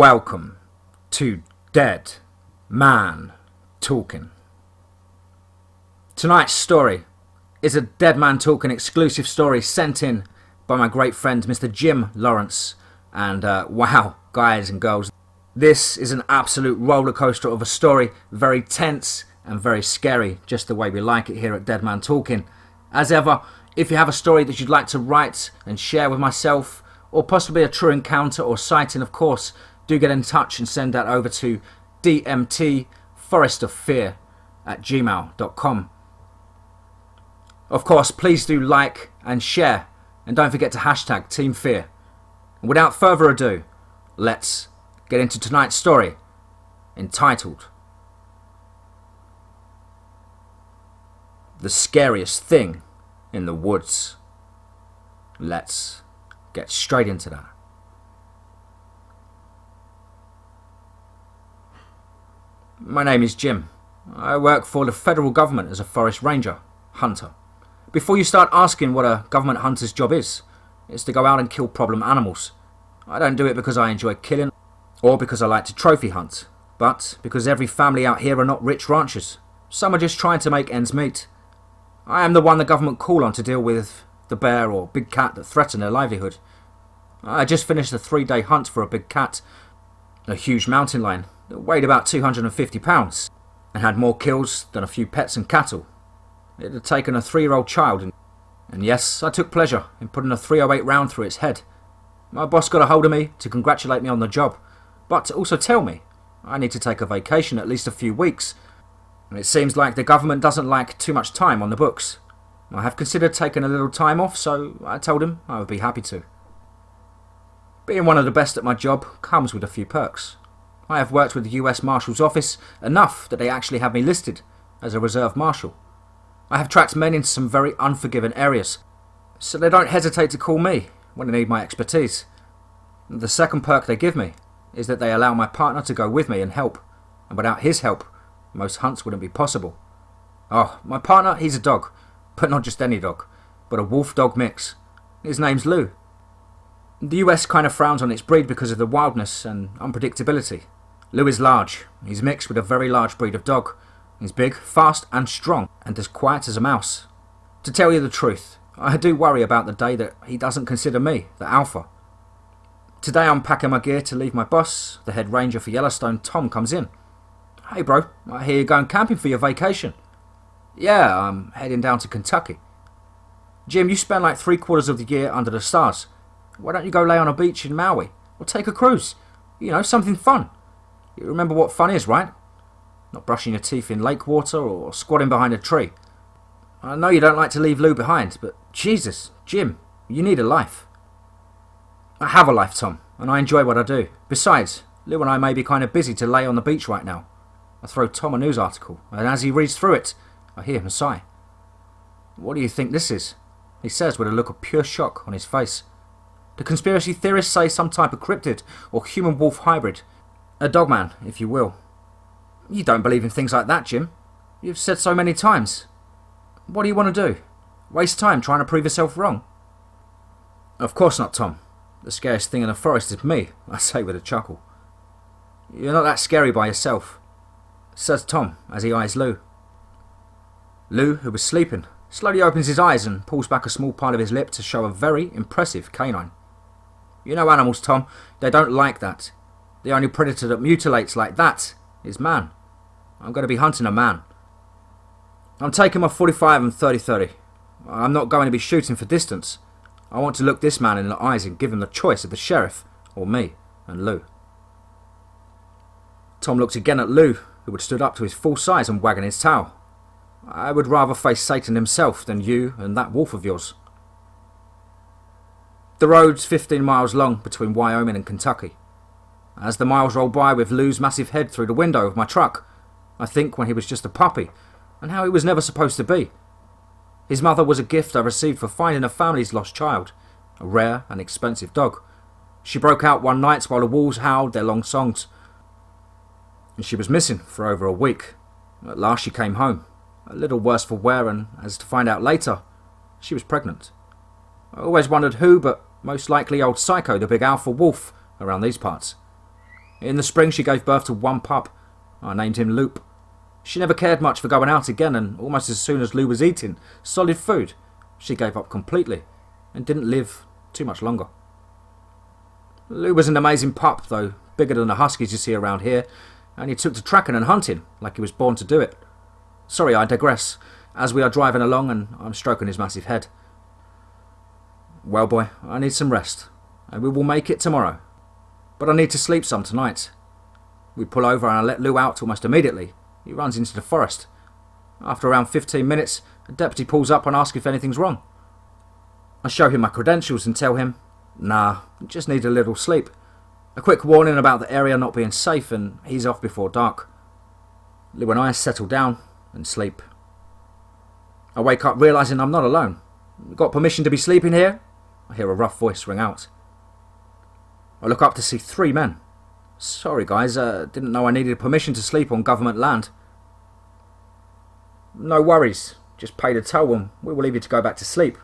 Welcome to Dead Man Talking. Tonight's story is a Dead Man Talking exclusive story sent in by my great friend Mr. Jim Lawrence. And wow, guys and girls, this is an absolute roller coaster of a story, very tense and very scary, just the way we like it here at Dead Man Talking. As ever, if you have a story that you'd like to write and share with myself, or possibly a true encounter or sighting, of course, do get in touch and send that over to dmtforestoffear@gmail.com. Of course, please do like and share, and don't forget to hashtag TeamFEAR. And without further ado, let's get into tonight's story, entitled The Scariest Thing in the Woods. Let's get straight into that. My name is Jim. I work for the federal government as a forest ranger, hunter. Before you start asking what a government hunter's job is, it's to go out and kill problem animals. I don't do it because I enjoy killing or because I like to trophy hunt, but because every family out here are not rich ranchers. Some are just trying to make ends meet. I am the one the government call on to deal with the bear or big cat that threaten their livelihood. I just finished a 3-day hunt for a big cat, a huge mountain lion that weighed about 250 pounds and had more kills than a few pets and cattle. It had taken a 3-year-old child and yes, I took pleasure in putting a .308 round through its head. My boss got a hold of me to congratulate me on the job, but to also tell me I need to take a vacation at least a few weeks. And it seems like the government doesn't like too much time on the books. I have considered taking a little time off, so I told him I would be happy to. Being one of the best at my job comes with a few perks. I have worked with the US Marshal's office enough that they actually have me listed as a reserve marshal. I have tracked men into some very unforgiving areas, so they don't hesitate to call me when they need my expertise. The second perk they give me is that they allow my partner to go with me and help, and without his help, most hunts wouldn't be possible. Oh, my partner, he's a dog, but not just any dog, but a wolf-dog mix. His name's Lou. The US kind of frowns on its breed because of the wildness and unpredictability. Lou is large. He's mixed with a very large breed of dog. He's big, fast and strong, and as quiet as a mouse. To tell you the truth, I do worry about the day that he doesn't consider me the alpha. Today I'm packing my gear to leave my boss. The head ranger for Yellowstone, Tom, comes in. Hey bro, I hear you're going camping for your vacation. Yeah, I'm heading down to Kentucky. Jim, you spend like 3/4 of the year under the stars. Why don't you go lay on a beach in Maui? Or take a cruise? You know, something fun. You remember what fun is, right? Not brushing your teeth in lake water or squatting behind a tree. I know you don't like to leave Lou behind, but Jesus, Jim, you need a life. I have a life, Tom, and I enjoy what I do. Besides, Lou and I may be kind of busy to lay on the beach right now. I throw Tom a news article, and as he reads through it, I hear him sigh. What do you think this is? He says with a look of pure shock on his face. The conspiracy theorists say some type of cryptid or human-wolf hybrid. A dogman, if you will. You don't believe in things like that, Jim. You've said so many times. What do you want to do? Waste time trying to prove yourself wrong? Of course not, Tom. The scariest thing in the forest is me, I say with a chuckle. You're not that scary by yourself, says Tom as he eyes Lou. Lou, who was sleeping, slowly opens his eyes and pulls back a small part of his lip to show a very impressive canine. You know animals, Tom, they don't like that. The only predator that mutilates like that is man. I'm going to be hunting a man. I'm taking my .45 and .30-30. I'm not going to be shooting for distance. I want to look this man in the eyes and give him the choice of the sheriff or me and Lou. Tom looked again at Lou, who had stood up to his full size and wagging his tail. I would rather face Satan himself than you and that wolf of yours. The road's 15 miles long between Wyoming and Kentucky. As the miles roll by with Lou's massive head through the window of my truck, I think when he was just a puppy and how he was never supposed to be. His mother was a gift I received for finding a family's lost child, a rare and expensive dog. She broke out one night while the wolves howled their long songs. And she was missing for over a week. At last she came home, a little worse for wear, and as to find out later, she was pregnant. I always wondered who, but most likely old Psycho, the big alpha wolf, around these parts. In the spring she gave birth to one pup. I named him Loop. She never cared much for going out again, and almost as soon as Lou was eating solid food, she gave up completely and didn't live too much longer. Lou was an amazing pup, though, bigger than the huskies you see around here, and he took to tracking and hunting like he was born to do it. Sorry, I digress, as we are driving along and I'm stroking his massive head. Well, boy, I need some rest, and we will make it tomorrow. But I need to sleep some tonight. We pull over and I let Lou out almost immediately. He runs into the forest. After around 15 minutes, a deputy pulls up and asks if anything's wrong. I show him my credentials and tell him, nah, just need a little sleep. A quick warning about the area not being safe, and he's off before dark. Lou and I settle down and sleep. I wake up realising I'm not alone. Got permission to be sleeping here? I hear a rough voice ring out. I look up to see 3 men. Sorry guys, didn't know I needed permission to sleep on government land. No worries, just pay the toll and we will leave you to go back to sleep.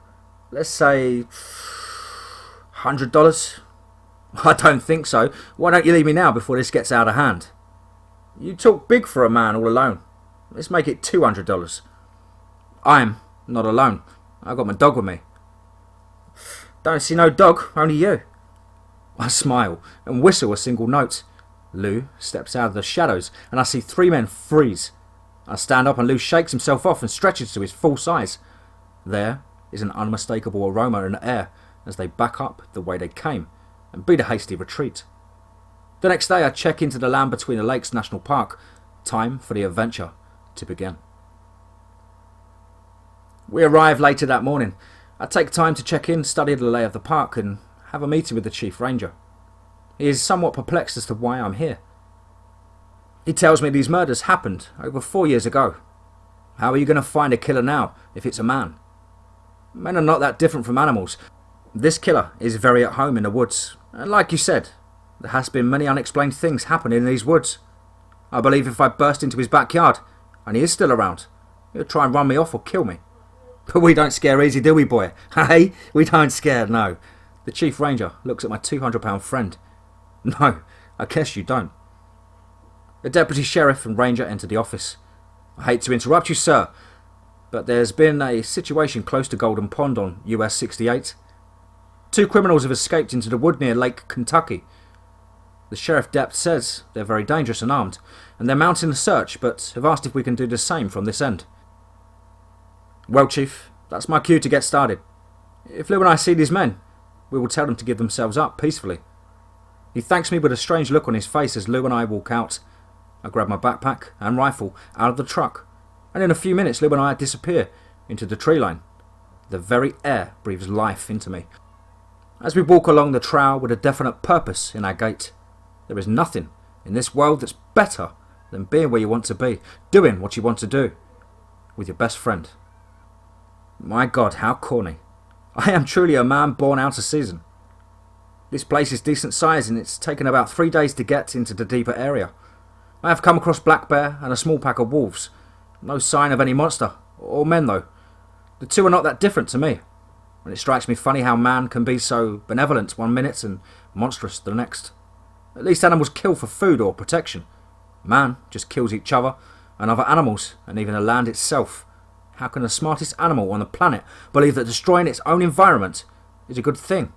Let's say $100? I don't think so. Why don't you leave me now before this gets out of hand? You talk big for a man all alone. Let's make it $200. I'm not alone. I got my dog with me. Don't see no dog, only you. I smile and whistle a single note. Lou steps out of the shadows and I see 3 men freeze. I stand up and Lou shakes himself off and stretches to his full size. There is an unmistakable aroma in the air as they back up the way they came and beat a hasty retreat. The next day I check into the land between the Lakes National Park. Time for the adventure to begin. We arrive later that morning. I take time to check in, study the lay of the park and have a meeting with the Chief Ranger. He is somewhat perplexed as to why I'm here. He tells me these murders happened over 4 years ago. How are you going to find a killer now if it's a man? Men are not that different from animals. This killer is very at home in the woods, and like you said, there has been many unexplained things happening in these woods. I believe if I burst into his backyard, and he is still around, he'll try and run me off or kill me. But we don't scare easy, do we, boy? Hey, we don't scare, no. The Chief Ranger looks at my £200 friend. No, I guess you don't. The Deputy Sheriff and Ranger enter the office. I hate to interrupt you, sir, but there's been a situation close to Golden Pond on US 68. 2 criminals have escaped into the wood near Lake Kentucky. The Sheriff Dept says they're very dangerous and armed, and they're mounting a search, but have asked if we can do the same from this end. Well, Chief, that's my cue to get started. If Lou and I see these men, we will tell them to give themselves up peacefully. He thanks me with a strange look on his face as Lou and I walk out. I grab my backpack and rifle out of the truck, and in a few minutes Lou and I disappear into the tree line. The very air breathes life into me. As we walk along the trail with a definite purpose in our gait, there is nothing in this world that's better than being where you want to be, doing what you want to do, with your best friend. My God, how corny. I am truly a man born out of season. This place is decent size and it's taken about 3 days to get into the deeper area. I have come across black bear and a small pack of wolves. No sign of any monster, or men though. The two are not that different to me. And it strikes me funny how man can be so benevolent one minute and monstrous the next. At least animals kill for food or protection. Man just kills each other and other animals and even the land itself. How can the smartest animal on the planet believe that destroying its own environment is a good thing?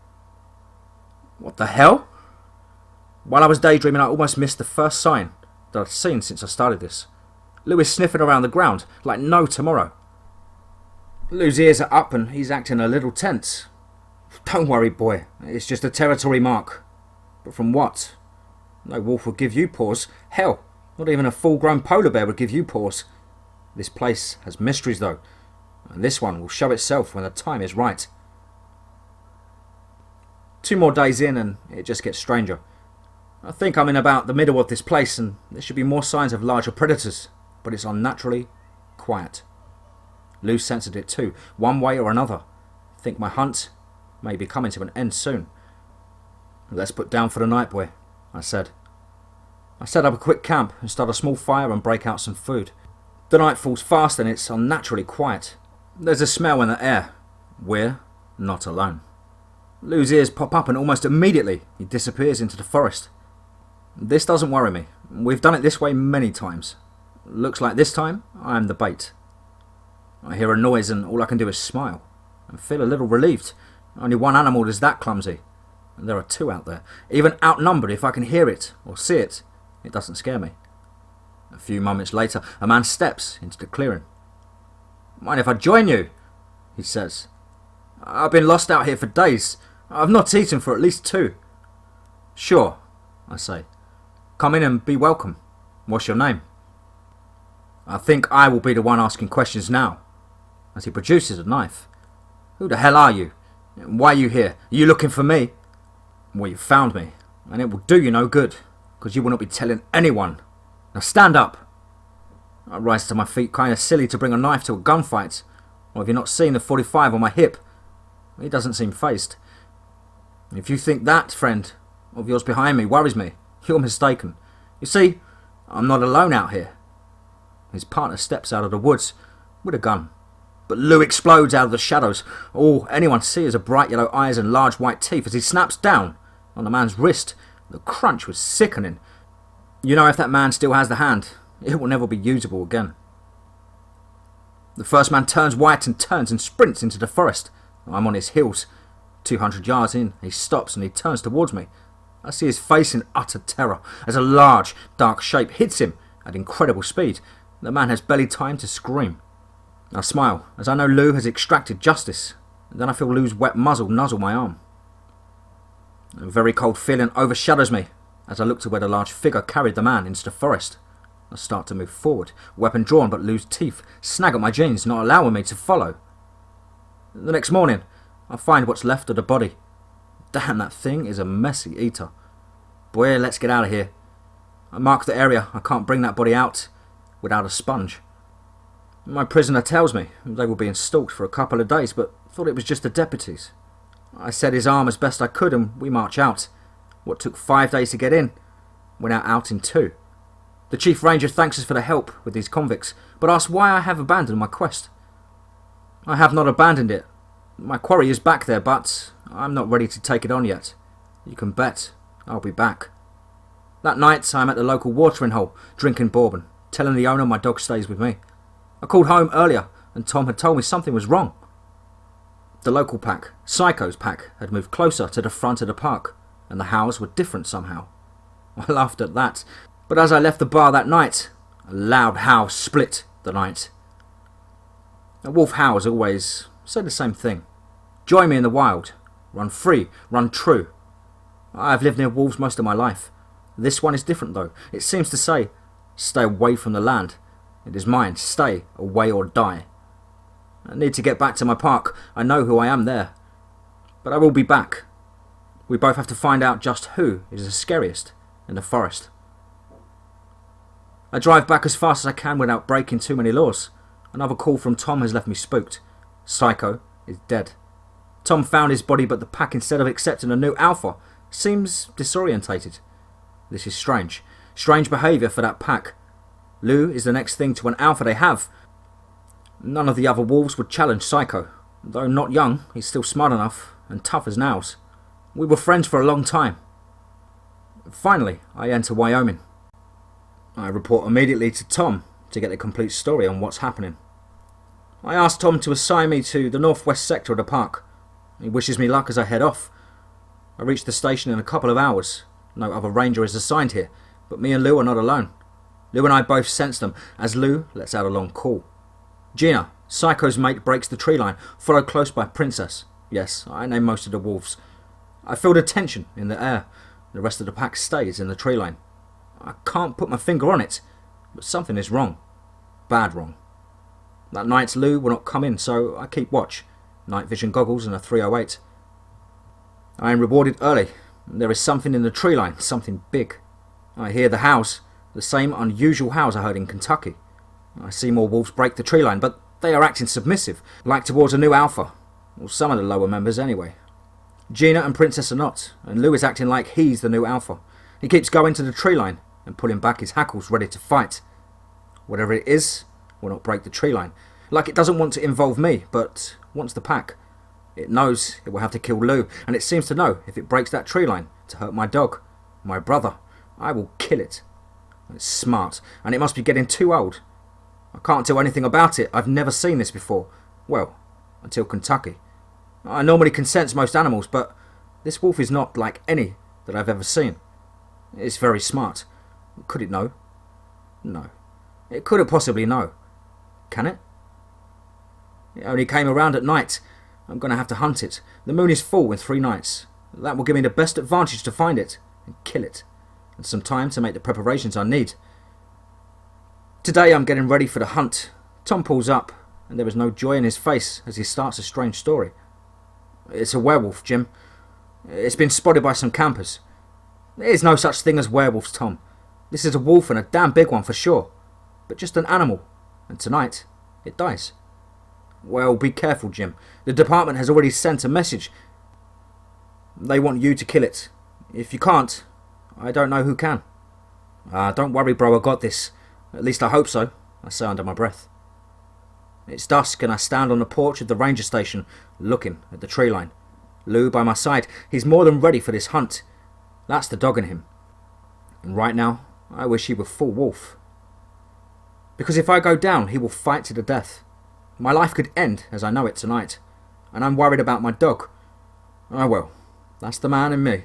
What the hell? While I was daydreaming, I almost missed the first sign that I'd seen since I started this. Lou is sniffing around the ground like no tomorrow. Lou's ears are up and he's acting a little tense. Don't worry, boy. It's just a territory mark. But from what? No wolf would give you pause. Hell, not even a full-grown polar bear would give you pause. This place has mysteries, though, and this one will show itself when the time is right. 2 more days in and it just gets stranger. I think I'm in about the middle of this place and there should be more signs of larger predators, but it's unnaturally quiet. Lou sensed it too, one way or another. I think my hunt may be coming to an end soon. Let's put down for the night, boy, I said. I set up a quick camp and start a small fire and break out some food. The night falls fast and it's unnaturally quiet. There's a smell in the air. We're not alone. Lou's ears pop up and almost immediately he disappears into the forest. This doesn't worry me. We've done it this way many times. Looks like this time I am the bait. I hear a noise and all I can do is smile and feel a little relieved. Only one animal is that clumsy, and there are two out there. Even outnumbered, if I can hear it or see it, it doesn't scare me. A few moments later, a man steps into the clearing. "Mind if I join you?" he says. "I've been lost out here for days. I've not eaten for at least 2. "Sure," I say. "Come in and be welcome. What's your name?" I think I will be the one asking questions now, as he produces a knife. "Who the hell are you? Why are you here? Are you looking for me?" "Well, you found me, and it will do you no good, because you will not be telling anyone. Now stand up." I rise to my feet, kinda silly to bring a knife to a gunfight. Or have you not seen the 45 on my hip? He doesn't seem fazed. "If you think that friend of yours behind me worries me, you're mistaken. You see, I'm not alone out here." His partner steps out of the woods with a gun. But Lou explodes out of the shadows. All anyone sees are bright yellow eyes and large white teeth as he snaps down on the man's wrist. The crunch was sickening. You know, if that man still has the hand, it will never be usable again. The first man turns white and turns and sprints into the forest. I'm on his heels. 200 yards in, he stops and he turns towards me. I see his face in utter terror as a large, dark shape hits him at incredible speed. The man has barely time to scream. I smile as I know Lou has extracted justice. Then I feel Lou's wet muzzle nuzzle my arm. A very cold feeling overshadows me as I look to where the large figure carried the man into the forest. I start to move forward, weapon drawn, but Lou's teeth snag at my jeans, not allowing me to follow. The next morning, I find what's left of the body. Damn, that thing is a messy eater. Boy, let's get out of here. I mark the area. I can't bring that body out without a sponge. My prisoner tells me they were being stalked for a couple of days, but thought it was just the deputies. I set his arm as best I could and we march out. What took 5 days to get in, we're now out in 2. The chief ranger thanks us for the help with these convicts, but asks why I have abandoned my quest. I have not abandoned it. My quarry is back there, but I'm not ready to take it on yet. You can bet I'll be back. That night I'm at the local watering hole, drinking bourbon, telling the owner my dog stays with me. I called home earlier and Tom had told me something was wrong. The local pack, Psycho's pack, had moved closer to the front of the park and the howls were different somehow. I laughed at that, but as I left the bar that night, a loud howl split the night. A wolf howls always say the same thing. Join me in the wild. Run free, run true. I've lived near wolves most of my life. This one is different though. It seems to say, stay away from the land. It is mine. Stay away or die. I need to get back to my park. I know who I am there. But I will be back. We both have to find out just who is the scariest in the forest. I drive back as fast as I can without breaking too many laws. Another call from Tom has left me spooked. Psycho is dead. Tom found his body, but the pack, instead of accepting a new alpha, seems disorientated. This is strange. Strange behaviour for that pack. Lou is the next thing to an alpha they have. None of the other wolves would challenge Psycho. Though not young, he's still smart enough and tough as nails. We were friends for a long time. Finally, I enter Wyoming. I report immediately to Tom to get the complete story on what's happening. I ask Tom to assign me to the northwest sector of the park. He wishes me luck as I head off. I reach the station in a couple of hours. No other ranger is assigned here, but me and Lou are not alone. Lou and I both sense them as Lou lets out a long call. Gina, Psycho's mate, breaks the tree line, followed close by Princess. Yes, I name most of the wolves. I feel the tension in the air. The rest of the pack stays in the tree line. I can't put my finger on it, but something is wrong. Bad wrong. That night Lou will not come in, so I keep watch. Night vision goggles and a 308. I am rewarded early. There is something in the tree line, something big. I hear the howls, the same unusual howls I heard in Kentucky. I see more wolves break the tree line, but they are acting submissive, like towards a new alpha. Well, some of the lower members anyway. Gina and Princess are not, and Lou is acting like he's the new alpha. He keeps going to the tree line and pulling back his hackles ready to fight. Whatever it is will not break the tree line. Like it doesn't want to involve me, but wants the pack. It knows it will have to kill Lou, and it seems to know if it breaks that tree line to hurt my dog, my brother, I will kill it. It's smart, and it must be getting too old. I can't do anything about it. I've never seen this before. Well, until Kentucky. I normally can sense most animals, but this wolf is not like any that I've ever seen. It's very smart. Could it know? No. It couldn't possibly know. Can it? It only came around at night. I'm going to have to hunt it. The moon is full in 3 nights. That will give me the best advantage to find it and kill it, and some time to make the preparations I need. Today I'm getting ready for the hunt. Tom pulls up, and there is no joy in his face as he starts a strange story. It's a werewolf, Jim. It's been spotted by some campers. There is no such thing as werewolves, Tom. This is a wolf, and a damn big one for sure. But just an animal, and tonight it dies. Well, be careful, Jim. The department has already sent a message. They want you to kill it. If you can't, I don't know who can. Don't worry, bro, I got this. At least I hope so, I say under my breath. It's dusk and I stand on the porch of the ranger station, looking at the tree line. Lou by my side. He's more than ready for this hunt. That's the dog in him. And right now, I wish he were full wolf. Because if I go down, he will fight to the death. My life could end as I know it tonight. And I'm worried about my dog. Oh well, that's the man in me.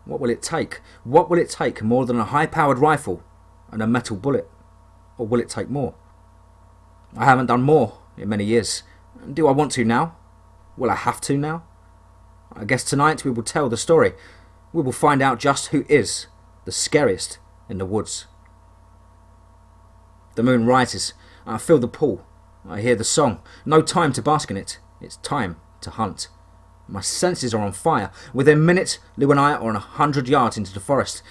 What will it take? What will it take more than a high-powered rifle and a metal bullet? Or will it take more? I haven't done more in many years. Do I want to now? Will I have to now? I guess tonight we will tell the story. We will find out just who is the scariest in the woods. The moon rises. I feel the pull. I hear the song. No time to bask in it. It's time to hunt. My senses are on fire. Within minutes, Lou and I are 100 yards into the forest.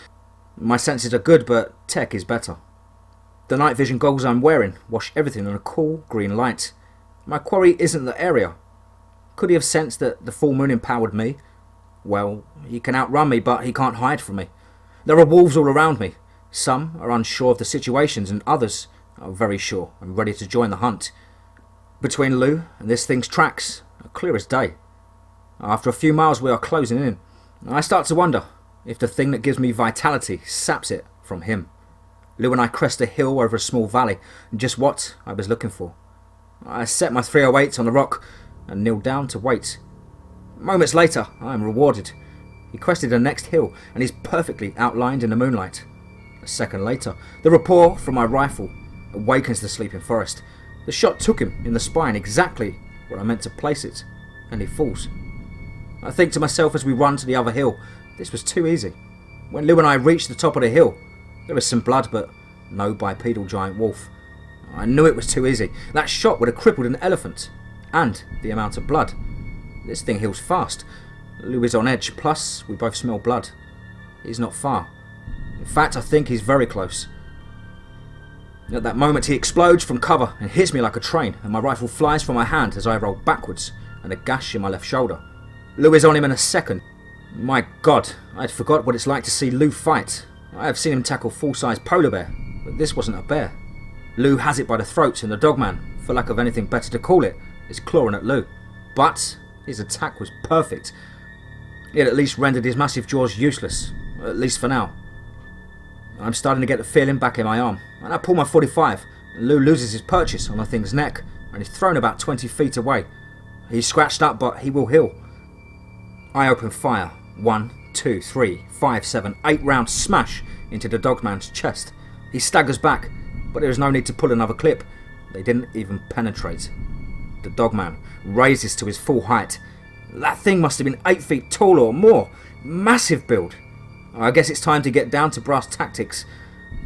My senses are good, but tech is better. The night vision goggles I'm wearing wash everything in a cool green light. My quarry isn't the area. Could he have sensed that the full moon empowered me? Well, he can outrun me, but he can't hide from me. There are wolves all around me. Some are unsure of the situations, and others are very sure and ready to join the hunt. Between Lou and this thing's tracks are clear as day. After a few miles we are closing in. I start to wonder if the thing that gives me vitality saps it from him. Lou and I crest a hill over a small valley, just what I was looking for. I set my 308 on the rock and kneel down to wait. Moments later, I am rewarded. He crested the next hill and is perfectly outlined in the moonlight. A second later, the rapport from my rifle awakens the sleeping forest. The shot took him in the spine exactly where I meant to place it, and he falls. I think to myself as we run to the other hill, this was too easy. When Lou and I reached the top of the hill, there was some blood, but no bipedal giant wolf. I knew it was too easy. That shot would have crippled an elephant. And the amount of blood. This thing heals fast. Lou is on edge, plus we both smell blood. He's not far. In fact, I think he's very close. At that moment he explodes from cover and hits me like a train, and my rifle flies from my hand as I roll backwards and a gash in my left shoulder. Lou is on him in a second. My God, I'd forgot what it's like to see Lou fight. I have seen him tackle full-size polar bear, but this wasn't a bear. Lou has it by the throat, and the Dogman, for lack of anything better to call it, is clawing at Lou. But his attack was perfect. It at least rendered his massive jaws useless, at least for now. I'm starting to get the feeling back in my arm, and I pull my 45, and Lou loses his purchase on the thing's neck, and he's thrown about 20 feet away. He's scratched up, but he will heal. I open fire. 1, 2, 3, 5, 7, 8 rounds smash into the Dogman's chest. He staggers back, but there is no need to pull another clip. They didn't even penetrate. The Dogman raises to his full height. That thing must have been 8 feet tall or more. Massive build. I guess it's time to get down to brass tactics.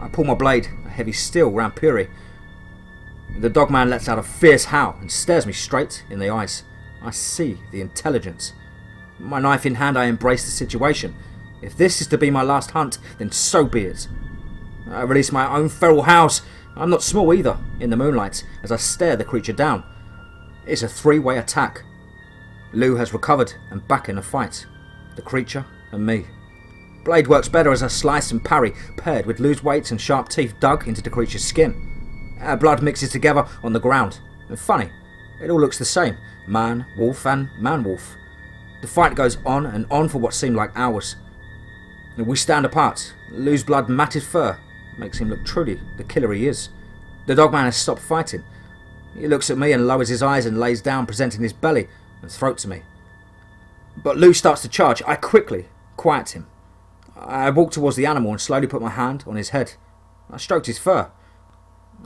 I pull my blade, a heavy steel rampuri. The Dogman lets out a fierce howl and stares me straight in the eyes. I see the intelligence. My knife in hand, I embrace the situation. If this is to be my last hunt, then so be it. I release my own feral howls. I'm not small either, in the moonlight, as I stare the creature down. It's a 3-way attack. Lou has recovered and back in the fight. The creature and me. Blade works better as I slice and parry, paired with Lou's weight and sharp teeth dug into the creature's skin. Our blood mixes together on the ground. And funny, it all looks the same. Man, wolf and man-wolf. The fight goes on and on for what seemed like hours. We stand apart, Lou's blood matted fur makes him look truly the killer he is. The Dogman has stopped fighting. He looks at me and lowers his eyes and lays down, presenting his belly and throat to me. But Lou starts to charge. I quickly quiet him. I walk towards the animal and slowly put my hand on his head. I stroked his fur.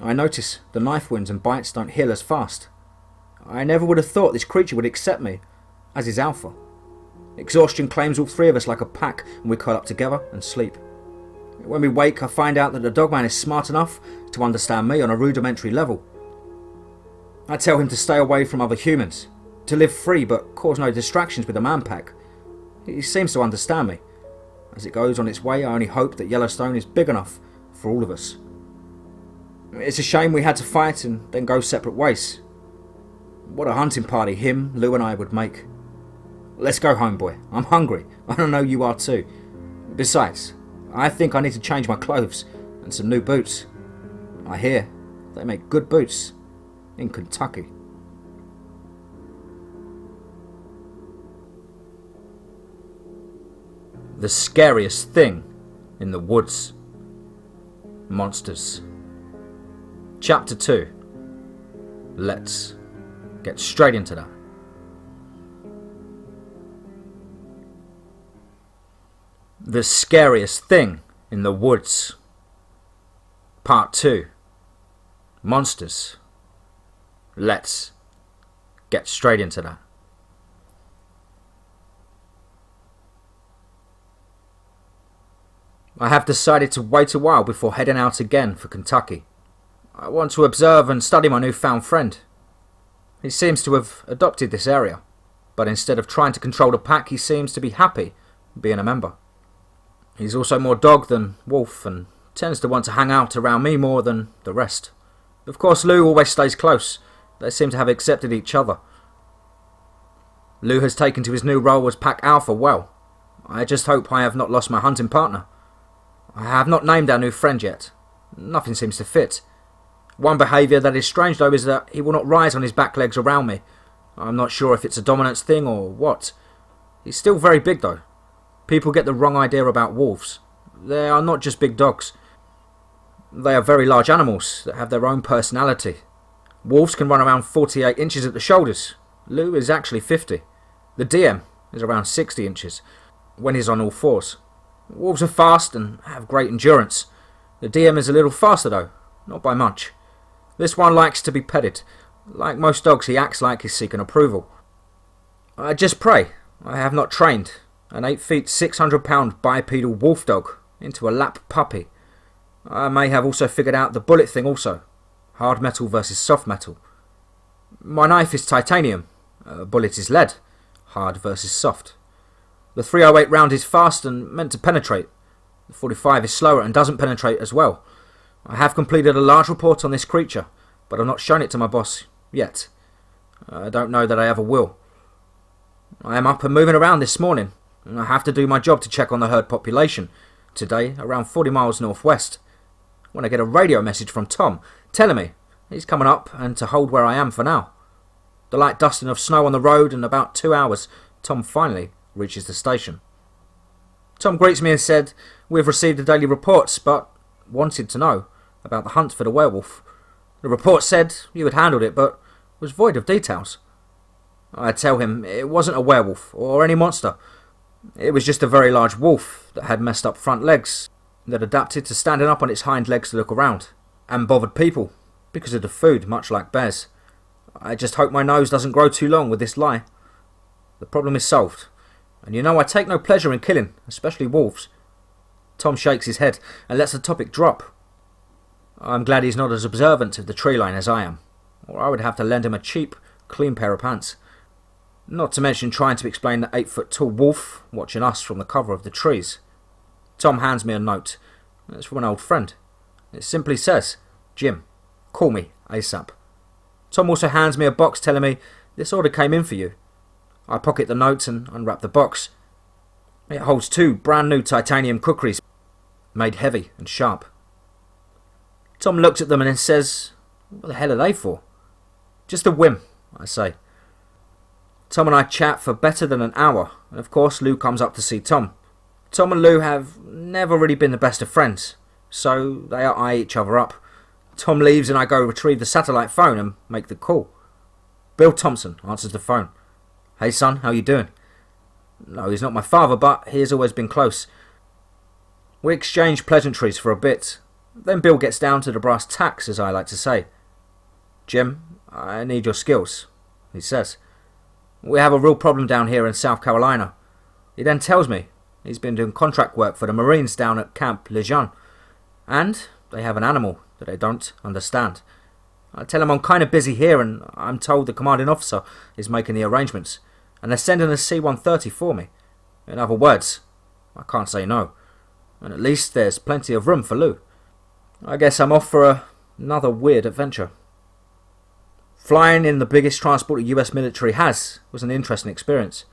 I notice the knife wounds and bites don't heal as fast. I never would have thought this creature would accept me as his alpha. Exhaustion claims all three of us like a pack, and we curl up together and sleep. When we wake, I find out that the Dogman is smart enough to understand me on a rudimentary level. I tell him to stay away from other humans, to live free but cause no distractions with the man pack. He seems to understand me. As it goes on its way, I only hope that Yellowstone is big enough for all of us. It's a shame we had to fight and then go separate ways. What a hunting party him, Lou and I would make. Let's go home, boy. I'm hungry. I know you are too. Besides, I think I need to change my clothes and some new boots. I hear they make good boots in Kentucky. The scariest thing in the woods. Monsters. Chapter 2. Let's get straight into that. The scariest thing in the woods. Part 2. Monsters. Let's get straight into that. I have decided to wait a while before heading out again for Kentucky. I want to observe and study my newfound friend. He seems to have adopted this area, but instead of trying to control the pack, he seems to be happy being a member. He's also more dog than wolf and tends to want to hang out around me more than the rest. Of course, Lou always stays close. They seem to have accepted each other. Lou has taken to his new role as pack alpha well. I just hope I have not lost my hunting partner. I have not named our new friend yet. Nothing seems to fit. One behaviour that is strange though is that he will not rise on his back legs around me. I'm not sure if it's a dominance thing or what. He's still very big though. People get the wrong idea about wolves. They are not just big dogs. They are very large animals that have their own personality. Wolves can run around 48 inches at the shoulders. Lou is actually 50. The DM is around 60 inches when he's on all fours. Wolves are fast and have great endurance. The DM is a little faster though, not by much. This one likes to be petted. Like most dogs, he acts like he's seeking approval. I just pray I have not trained an 8 feet 600 pound bipedal wolf dog into a lap puppy. I may have also figured out the bullet thing also. Hard metal versus soft metal. My knife is titanium. A bullet is lead. Hard versus soft. The .308 round is fast and meant to penetrate. The .45 is slower and doesn't penetrate as well. I have completed a large report on this creature, but I've not shown it to my boss yet. I don't know that I ever will. I am up and moving around this morning, and I have to do my job to check on the herd population. Today, around 40 miles northwest, when I get a radio message from Tom telling me he's coming up and to hold where I am for now. The light dusting of snow on the road, and about 2 hours, Tom finally reaches the station. Tom greets me and said we've received the daily reports, but wanted to know about the hunt for the werewolf. The report said you had handled it, but was void of details. I tell him it wasn't a werewolf or any monster. It was just a very large wolf that had messed up front legs, that adapted to standing up on its hind legs to look around, and bothered people because of the food, much like bears. I just hope my nose doesn't grow too long with this lie. The problem is solved, and you know I take no pleasure in killing, especially wolves. Tom shakes his head and lets the topic drop. I'm glad he's not as observant of the tree line as I am, or I would have to lend him a cheap, clean pair of pants. Not to mention trying to explain the 8-foot-tall wolf watching us from the cover of the trees. Tom hands me a note. It's from an old friend. It simply says, Jim, call me ASAP. Tom also hands me a box telling me this order came in for you. I pocket the note and unwrap the box. It holds 2 brand new titanium kukris, made heavy and sharp. Tom looks at them and then says, what the hell are they for? Just a whim, I say. Tom and I chat for better than an hour, and of course Lou comes up to see Tom. Tom and Lou have never really been the best of friends, so they eye each other up. Tom leaves and I go retrieve the satellite phone and make the call. Bill Thompson answers the phone. Hey son, how you doing? No, he's not my father, but he has always been close. We exchange pleasantries for a bit. Then Bill gets down to the brass tacks, as I like to say. Jim, I need your skills, he says. We have a real problem down here in South Carolina. He then tells me he's been doing contract work for the Marines down at Camp Lejeune, and they have an animal that they don't understand. I tell him I'm kind of busy here, and I'm told the commanding officer is making the arrangements, and they're sending a C-130 for me. In other words, I can't say no, and at least there's plenty of room for Lou. I guess I'm off for another weird adventure. Flying in the biggest transport the US military has was an interesting experience,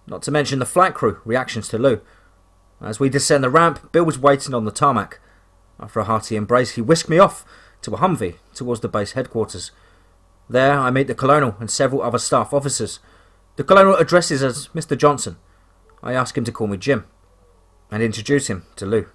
not to mention the flight crew reactions to Lou. As we descend the ramp, Bill was waiting on the tarmac. After a hearty embrace, he whisked me off to a Humvee towards the base headquarters. There I meet the Colonel and several other staff officers. The Colonel addresses as Mr. Johnson. I ask him to call me Jim and introduce him to Lou.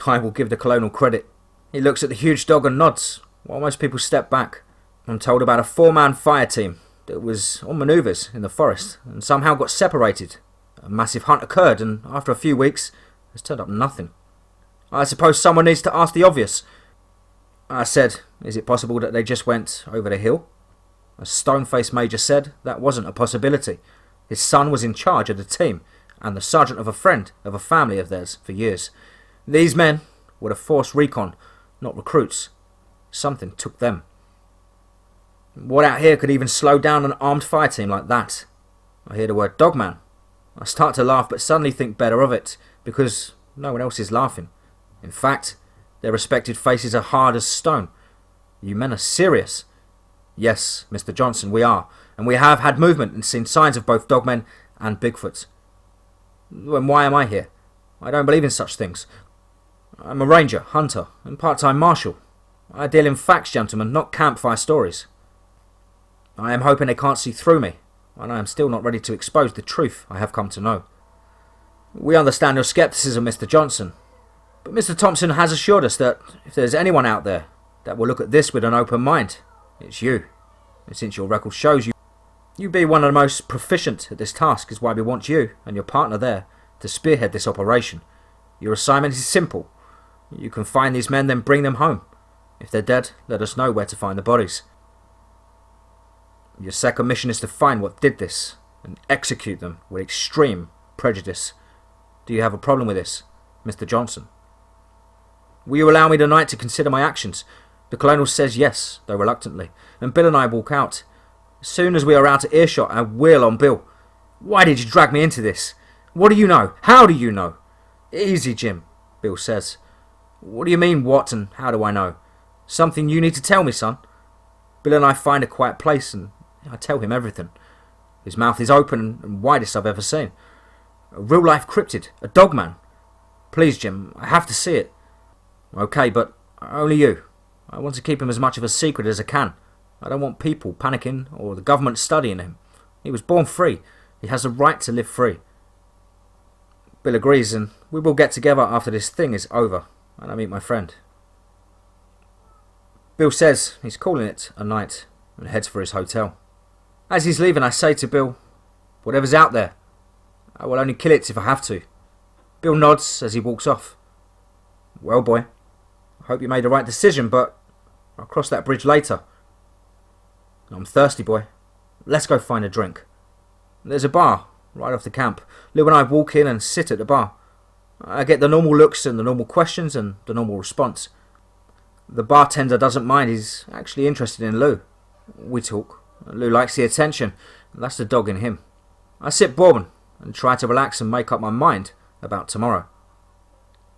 I will give the Colonel credit. He looks at the huge dog and nods, while most people step back. I'm told about a 4-man fire team that was on manoeuvres in the forest and somehow got separated. A massive hunt occurred, and after a few weeks, has turned up nothing. I suppose someone needs to ask the obvious. I said, is it possible that they just went over the hill? A stone-faced major said that wasn't a possibility. His son was in charge of the team and the sergeant of a friend of a family of theirs for years. These men were a force recon, not recruits. Something took them. What out here could even slow down an armed fire team like that? I hear the word Dogman. I start to laugh but suddenly think better of it, because no one else is laughing. In fact, their respected faces are hard as stone. You men are serious. Yes, Mr. Johnson, we are, and we have had movement and seen signs of both Dogmen and Bigfoot. Then why am I here? I don't believe in such things. I'm a ranger, hunter, and part-time marshal. I deal in facts, gentlemen, not campfire stories. I am hoping they can't see through me, and I am still not ready to expose the truth I have come to know. We understand your scepticism, Mr. Johnson, but Mr. Thompson has assured us that if there's anyone out there that will look at this with an open mind, it's you. And since your record shows you be one of the most proficient at this task, is why we want you and your partner there to spearhead this operation. Your assignment is simple. You can find these men, then bring them home. If they're dead, let us know where to find the bodies. Your second mission is to find what did this and execute them with extreme prejudice. Do you have a problem with this, Mr. Johnson? Will you allow me tonight to consider my actions? The Colonel says yes, though reluctantly, and Bill and I walk out. As soon as we are out of earshot, I wheel on Bill. Why did you drag me into this? What do you know? How do you know? Easy, Jim, Bill says. What do you mean, what and how do I know? Something you need to tell me, son. Bill and I find a quiet place and I tell him everything. His mouth is open and widest I've ever seen. A real-life cryptid, a dogman. Please, Jim, I have to see it. Okay, but only you. I want to keep him as much of a secret as I can. I don't want people panicking or the government studying him. He was born free. He has the right to live free. Bill agrees, and we will get together after this thing is over, and I meet my friend. Bill says he's calling it a night and heads for his hotel. As he's leaving, I say to Bill, whatever's out there, I will only kill it if I have to. Bill nods as he walks off. Well, boy, I hope you made the right decision, but I'll cross that bridge later. I'm thirsty, boy. Let's go find a drink. There's a bar right off the camp. Lou and I walk in and sit at the bar. I get the normal looks and the normal questions and the normal response. The bartender doesn't mind. He's actually interested in Lou. We talk. Lou likes the attention. That's the dog in him. I sip bourbon and try to relax and make up my mind about tomorrow.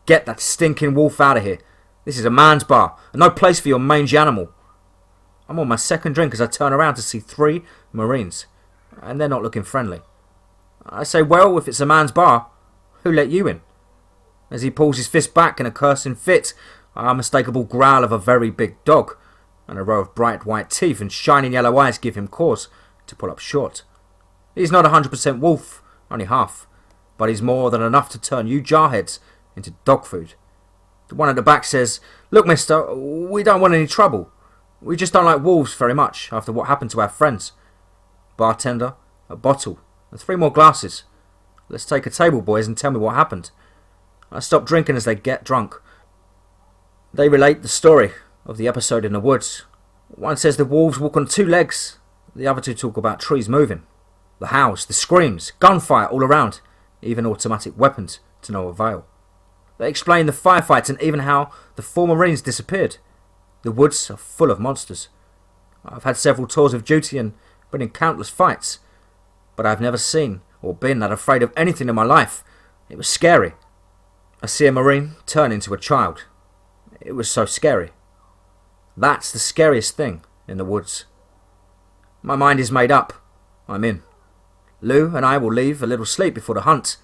Get that stinking wolf out of here. This is a man's bar and no place for your mangy animal. I'm on my second drink as I turn around to see 3 Marines, and they're not looking friendly. I say, well, if it's a man's bar, who let you in? As he pulls his fist back in a cursing fit, a unmistakable growl of a very big dog, and a row of bright white teeth and shining yellow eyes give him cause to pull up short. He's not 100% wolf, only half, but he's more than enough to turn you jarheads into dog food. The one at the back says, "Look, mister, we don't want any trouble. We just don't like wolves very much after what happened to our friends. Bartender, a bottle, and 3 more glasses. Let's take a table, boys, and tell me what happened." I stop drinking as they get drunk. They relate the story of the episode in the woods. One says the wolves walk on 2 legs. The other 2 talk about trees moving. The howls, the screams, gunfire all around, even automatic weapons to no avail. They explain the firefights and even how the 4 Marines disappeared. The woods are full of monsters. I've had several tours of duty and been in countless fights, but I've never seen or been that afraid of anything in my life. It was scary. I see a Marine turn into a child. It was so scary. That's the scariest thing in the woods. My mind is made up. I'm in. Lou and I will leave a little sleep before the hunt.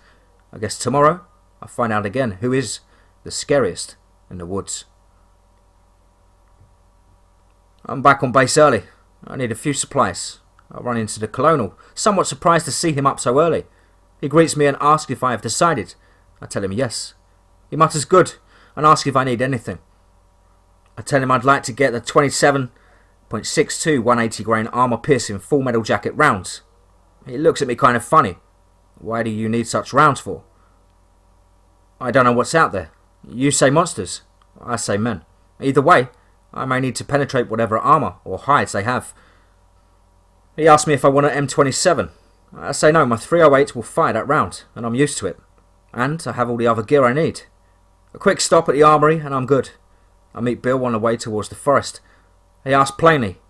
I guess tomorrow I'll find out again who is the scariest in the woods. I'm back on base early. I need a few supplies. I run into the Colonel, somewhat surprised to see him up so early. He greets me and asks if I have decided. I tell him yes. He mutters good and asks if I need anything. I tell him I'd like to get the 27.62 180 grain armor piercing full metal jacket rounds. He looks at me kind of funny. Why do you need such rounds for? I don't know what's out there. You say monsters. I say men. Either way, I may need to penetrate whatever armor or hides they have. He asks me if I want an M27. I say no, my 308 will fire that round, and I'm used to it. And I have all the other gear I need. A quick stop at the armory and I'm good. I meet Bill on the way towards the forest. He asks plainly,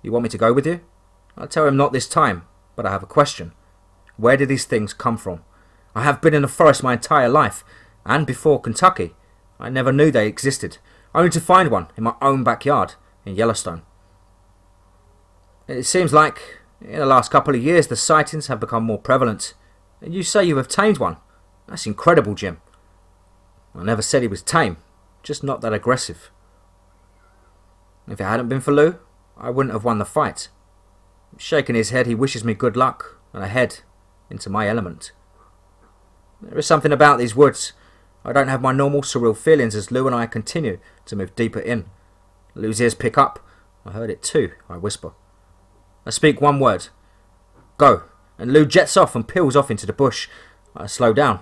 "You want me to go with you?" I tell him not this time, but I have a question. Where did these things come from? I have been in the forest my entire life, and before Kentucky, I never knew they existed, only to find one in my own backyard in Yellowstone. It seems like in the last couple of years the sightings have become more prevalent. And you say you have tamed one. That's incredible, Jim. I never said he was tame, just not that aggressive. If it hadn't been for Lou, I wouldn't have won the fight. Shaking his head, he wishes me good luck and a head into my element. There is something about these woods. I don't have my normal surreal feelings as Lou and I continue to move deeper in. Lou's ears pick up. I heard it too, I whisper. I speak one word. Go. And Lou jets off and peels off into the bush. I slow down.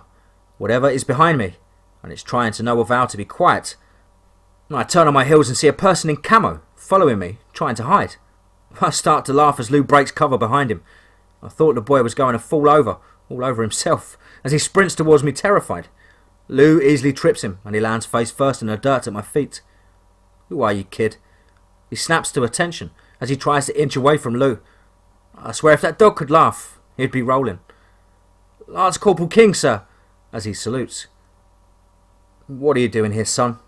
Whatever is behind me, and it's trying to know a vow to be quiet. I turn on my heels and see a person in camo following me, trying to hide. I start to laugh as Lou breaks cover behind him. I thought the boy was going to fall over, all over himself, as he sprints towards me terrified. Lou easily trips him, and he lands face first in the dirt at my feet. Who are you, kid? He snaps to attention as he tries to inch away from Lou. I swear if that dog could laugh, he'd be rolling. Lance Corporal King, sir, as he salutes. What are you doing here, son?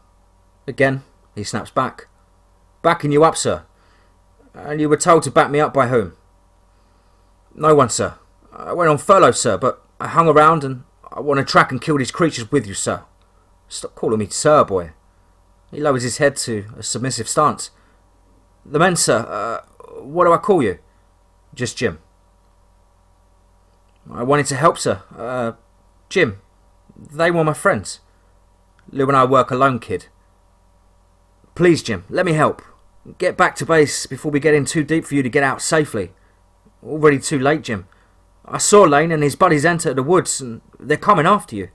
Again, he snaps back. Backing you up, sir. And you were told to back me up by whom? No one, sir. I went on furlough, sir, but I hung around and I want to track and kill these creatures with you, sir. Stop calling me sir, boy. He lowers his head to a submissive stance. The men, sir, what do I call you? Just Jim. I wanted to help, sir. Jim. They were my friends. Lou and I work alone, kid. Please, Jim, let me help. Get back to base before we get in too deep for you to get out safely. Already too late, Jim. I saw Lane and his buddies enter the woods and they're coming after you.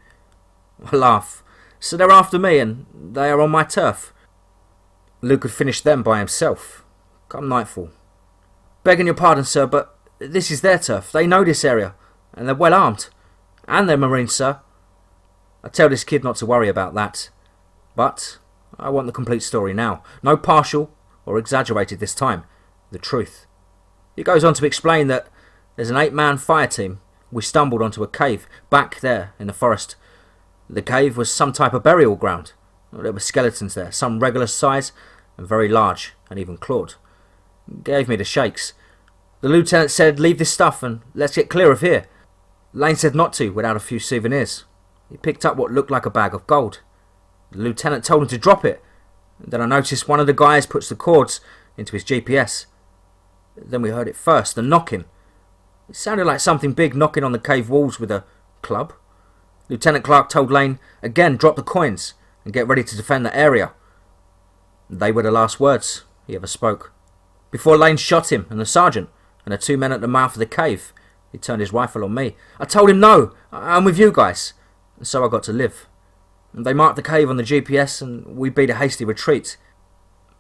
I laugh. So they're after me and they are on my turf. Lou could finish them by himself. Come nightfall. Begging your pardon, sir, but this is their turf. They know this area and they're well armed. And they're Marines, sir. I tell this kid not to worry about that. But I want the complete story now. No partial or exaggerated this time. The truth. He goes on to explain that there's an 8-man fire team. We stumbled onto a cave back there in the forest. The cave was some type of burial ground. There were skeletons there, some regular size and very large and even clawed. Gave me the shakes. The lieutenant said, leave this stuff and let's get clear of here. Lane said not to without a few souvenirs. He picked up what looked like a bag of gold. The lieutenant told him to drop it. Then I noticed one of the guys puts the cords into his GPS. Then we heard it first, the knocking. It sounded like something big knocking on the cave walls with a club. Lieutenant Clark told Lane, again, drop the coins and get ready to defend the area. They were the last words he ever spoke. Before Lane shot him and the sergeant and the two men at the mouth of the cave, he turned his rifle on me. I told him no, I'm with you guys. And so I got to live. They marked the cave on the GPS and we beat a hasty retreat.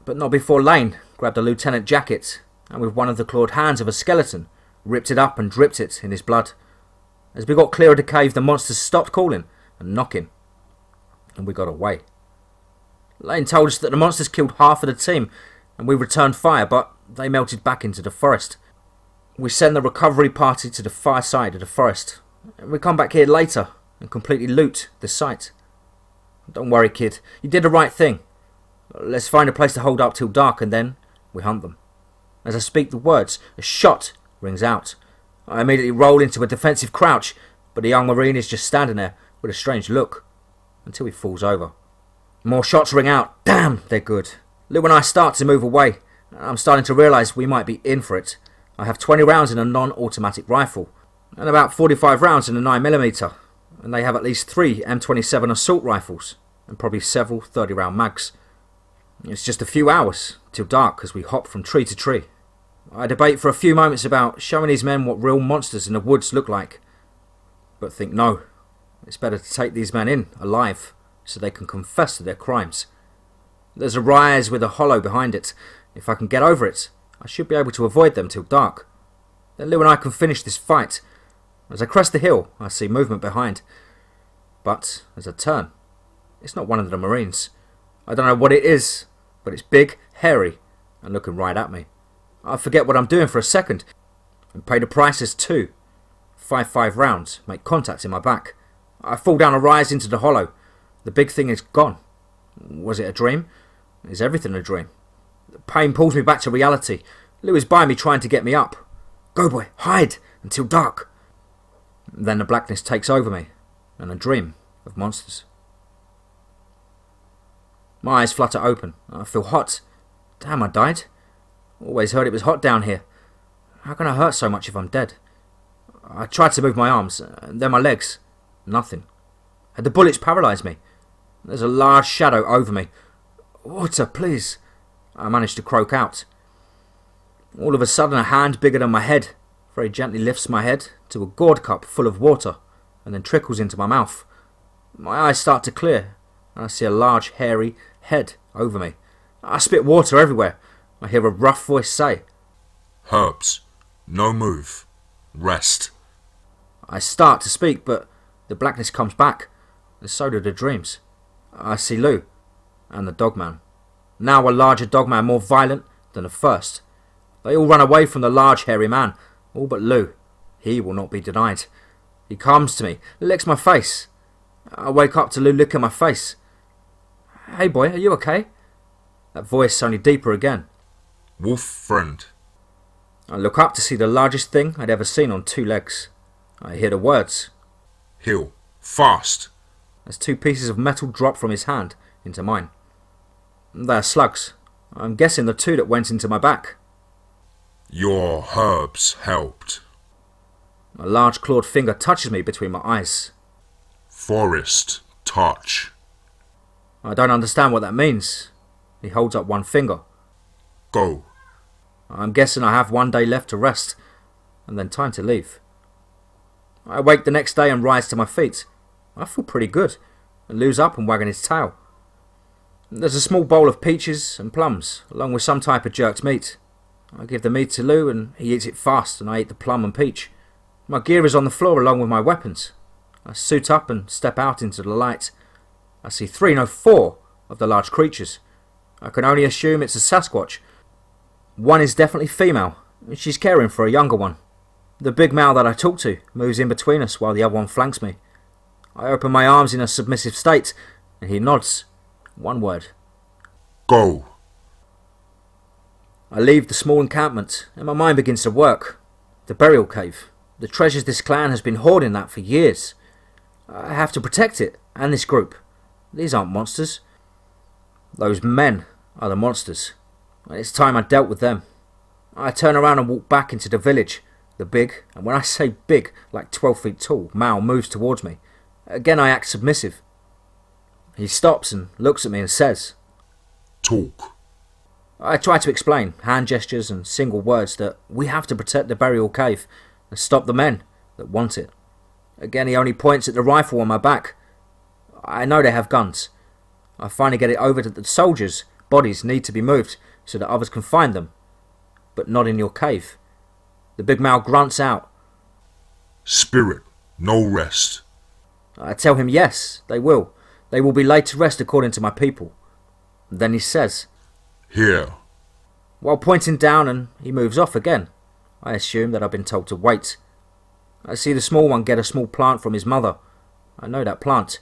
But not before Lane grabbed a lieutenant jacket and with one of the clawed hands of a skeleton, ripped it up and dripped it in his blood. As we got clear of the cave, the monsters stopped calling and knocking. And we got away. Lane told us that the monsters killed half of the team and we returned fire, but they melted back into the forest. We send the recovery party to the far side of the forest. We come back here later and completely loot the site. Don't worry, kid. You did the right thing. Let's find a place to hold up till dark and then we hunt them. As I speak the words, a shot rings out. I immediately roll into a defensive crouch, but the young Marine is just standing there with a strange look until he falls over. More shots ring out. Damn, they're good. Lou and I start to move away. I'm starting to realise we might be in for it. I have 20 rounds in a non-automatic rifle and about 45 rounds in a 9mm, and they have at least 3 M27 assault rifles and probably several 30-round mags. It's just a few hours till dark as we hop from tree to tree. I debate for a few moments about showing these men what real monsters in the woods look like, but think no, it's better to take these men in alive so they can confess to their crimes. There's a rise with a hollow behind it. If I can get over it, I should be able to avoid them till dark. Then Lou and I can finish this fight. As I crest the hill, I see movement behind. But as I turn, it's not one of the Marines. I don't know what it is, but it's big, hairy, and looking right at me. I forget what I'm doing for a second, and pay the prices too. 5 rounds make contact in my back. I fall down a rise into the hollow. The big thing is gone. Was it a dream? Is everything a dream? The pain pulls me back to reality. Lou is by me trying to get me up. Go boy, hide until dark. Then the blackness takes over me, and a dream of monsters. My eyes flutter open. I feel hot. Damn, I died. Always heard it was hot down here. How can I hurt so much if I'm dead? I tried to move my arms, and then my legs. Nothing. Had the bullets paralysed me? There's a large shadow over me. Water, please. I managed to croak out. All of a sudden, a hand bigger than my head very gently lifts my head to a gourd cup full of water and then trickles into my mouth. My eyes start to clear, and I see a large, hairy head over me. I spit water everywhere. I hear a rough voice say, Herbs, no move. Rest. I start to speak, but the blackness comes back, and so do the dreams. I see Lou and the Dogman. Now a larger Dogman, more violent than the first. They all run away from the large hairy man, all but Lou. He will not be denied. He comes to me, licks my face. I wake up to Lou licking my face. Hey boy, are you okay? That voice only deeper again. Wolf friend. I look up to see the largest thing I'd ever seen on 2 legs. I hear the words. Heal. Fast. As 2 pieces of metal drop from his hand into mine. They are slugs. I'm guessing the 2 that went into my back. Your herbs helped. A large clawed finger touches me between my eyes. Forest touch. I don't understand what that means. He holds up one finger. Go. I'm guessing I have 1 day left to rest, and then time to leave. I wake the next day and rise to my feet. I feel pretty good, and Lou's up and wagging his tail. There's a small bowl of peaches and plums, along with some type of jerked meat. I give the meat to Lou, and he eats it fast, and I eat the plum and peach. My gear is on the floor along with my weapons. I suit up and step out into the light. I see 3, no 4 of the large creatures. I can only assume it's a Sasquatch. One is definitely female, and she's caring for a younger one. The big male that I talk to moves in between us while the other one flanks me. I open my arms in a submissive state, and he nods. 1 word. Go. I leave the small encampment, and my mind begins to work. The burial cave. The treasures this clan has been hoarding that for years. I have to protect it, and this group. These aren't monsters. Those men are the monsters. It's time I dealt with them. I turn around and walk back into the village. The big, and when I say big, like 12 feet tall, male moves towards me. Again I act submissive. He stops and looks at me and says, Talk. I try to explain, hand gestures and single words, that we have to protect the burial cave and stop the men that want it. Again he only points at the rifle on my back. I know they have guns. I finally get it over that the soldiers' bodies need to be moved so that others can find them, but not in your cave. The big male grunts out. Spirit, no rest. I tell him yes, they will. They will be laid to rest according to my people. Then he says, Here. while pointing down, and he moves off again. I assume that I've been told to wait. I see the small one get a small plant from his mother. I know that plant.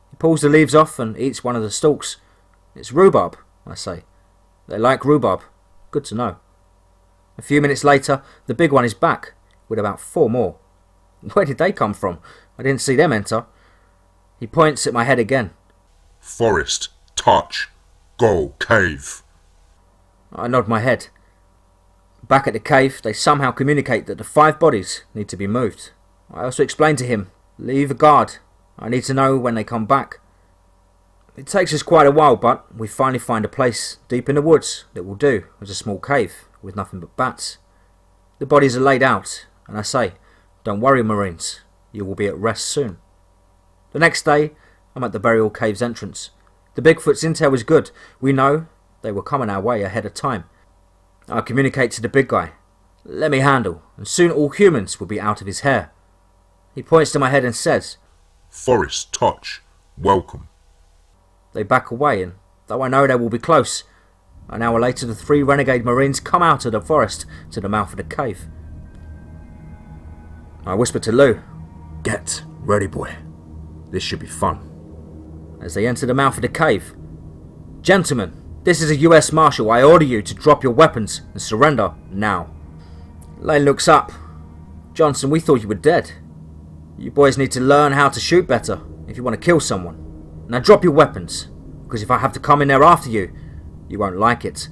He pulls the leaves off and eats one of the stalks. It's rhubarb, I say. They like rhubarb. Good to know. A few minutes later, the big one is back, with about 4 more. Where did they come from? I didn't see them enter. He points at my head again. Forest, touch, go, cave. I nod my head. Back at the cave, they somehow communicate that the 5 bodies need to be moved. I also explain to him, leave a guard. I need to know when they come back. It takes us quite a while, but we finally find a place deep in the woods that will do as a small cave with nothing but bats. The bodies are laid out, and I say, don't worry, Marines, you will be at rest soon. The next day, I'm at the burial cave's entrance. The Bigfoot's intel is good. We know they were coming our way ahead of time. I communicate to the big guy. Let me handle, and soon all humans will be out of his hair. He points to my head and says, Forest, touch, welcome. They back away, and though I know they will be close, an hour later the 3 renegade Marines come out of the forest to the mouth of the cave. I whisper to Lou, get ready, boy. This should be fun. As they enter the mouth of the cave, gentlemen, this is a US Marshal. I order you to drop your weapons and surrender now. Lane looks up. Johnson, we thought you were dead. You boys need to learn how to shoot better if you want to kill someone. Now drop your weapons, because if I have to come in there after you, you won't like it.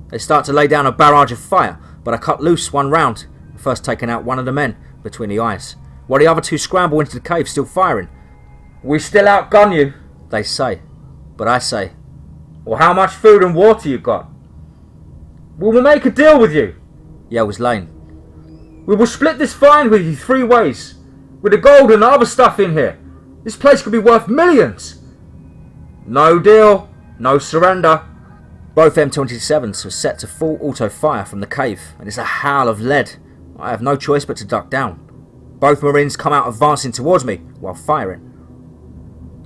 They start to lay down a barrage of fire, but I cut loose one round, first taking out one of the men between the eyes, while the other 2 scramble into the cave still firing. We still outgun you, they say. But I say, well, how much food and water you got? We will make a deal with you, yells Lane. We will split this find with you 3 ways, with the gold and the other stuff in here. This place could be worth millions. No deal, no surrender. Both M27s are set to full auto fire from the cave, and it's a howl of lead. I have no choice but to duck down. Both Marines come out advancing towards me while firing,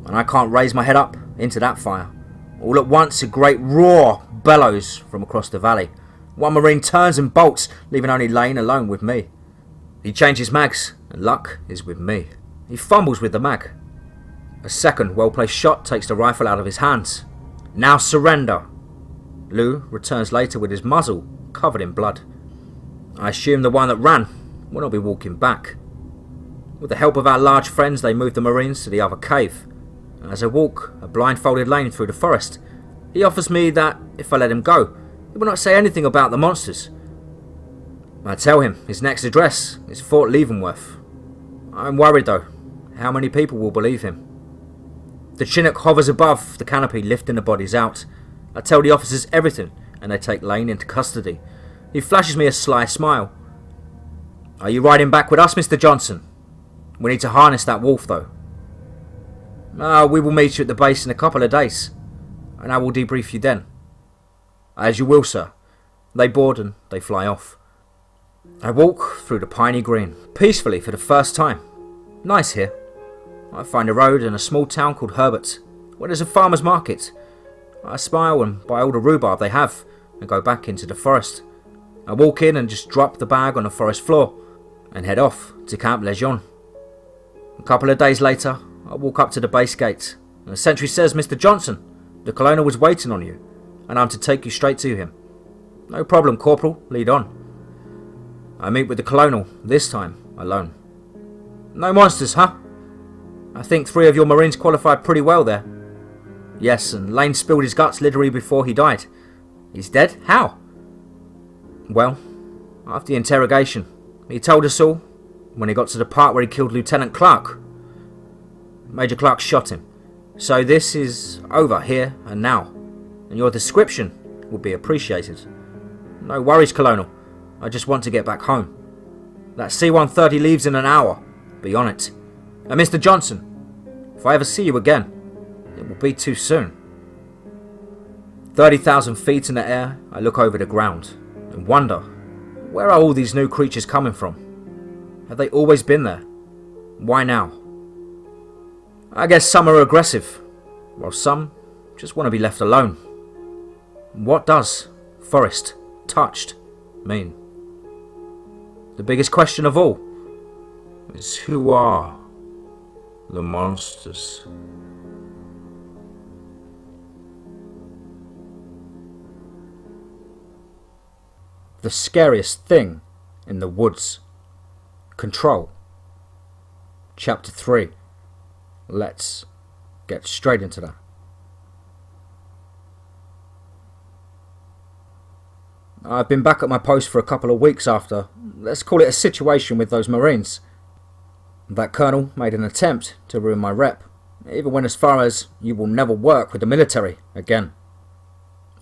and I can't raise my head up into that fire. All at once a great roar bellows from across the valley. One Marine turns and bolts, leaving only Lane alone with me. He changes mags, and luck is with me. He fumbles with the mag. A second well-placed shot takes the rifle out of his hands. Now surrender. Lou returns later with his muzzle covered in blood. I assume the one that ran will not be walking back. With the help of our large friends, they move the Marines to the other cave. As I walk a blindfolded lane through the forest, he offers me that if I let him go, he will not say anything about the monsters. I tell him his next address is Fort Leavenworth. I'm worried though, how many people will believe him? The Chinook hovers above the canopy, lifting the bodies out. I tell the officers everything, and they take Lane into custody. He flashes me a sly smile. Are you riding back with us, Mr. Johnson? We need to harness that wolf though. We will meet you at the base in a couple of days, and I will debrief you then. As you will, sir. They board and they fly off. I walk through the piney green, peacefully for the first time. Nice here. I find a road in a small town called Herbert, where there's a farmer's market. I smile and buy all the rhubarb they have, and go back into the forest. I walk in and just drop the bag on the forest floor, and head off to Camp Lejeune. A couple of days later, I walk up to the base gate, and the sentry says, Mr. Johnson, the colonel was waiting on you, and I'm to take you straight to him. No problem, Corporal, lead on. I meet with the colonel, this time alone. No monsters, huh? I think 3 of your Marines qualified pretty well there. Yes, and Lane spilled his guts literally before he died. He's dead? How? Well, after the interrogation, he told us all when he got to the part where he killed Lieutenant Clark. Major Clark shot him. So this is over here and now, and your description will be appreciated. No worries, Colonel. I just want to get back home. That C-130 leaves in an hour. Be on it. And Mr. Johnson, if I ever see you again, it will be too soon. 30,000 feet in the air, I look over the ground and wonder, where are all these new creatures coming from? Have they always been there? Why now? I guess some are aggressive, while some just want to be left alone. What does forest touched mean? The biggest question of all is, who are the monsters? The scariest thing in the woods. Control. Chapter 3. Let's get straight into that. I've been back at my post for a couple of weeks after, let's call it, a situation with those Marines. That colonel made an attempt to ruin my rep, even went as far as, you will never work with the military again.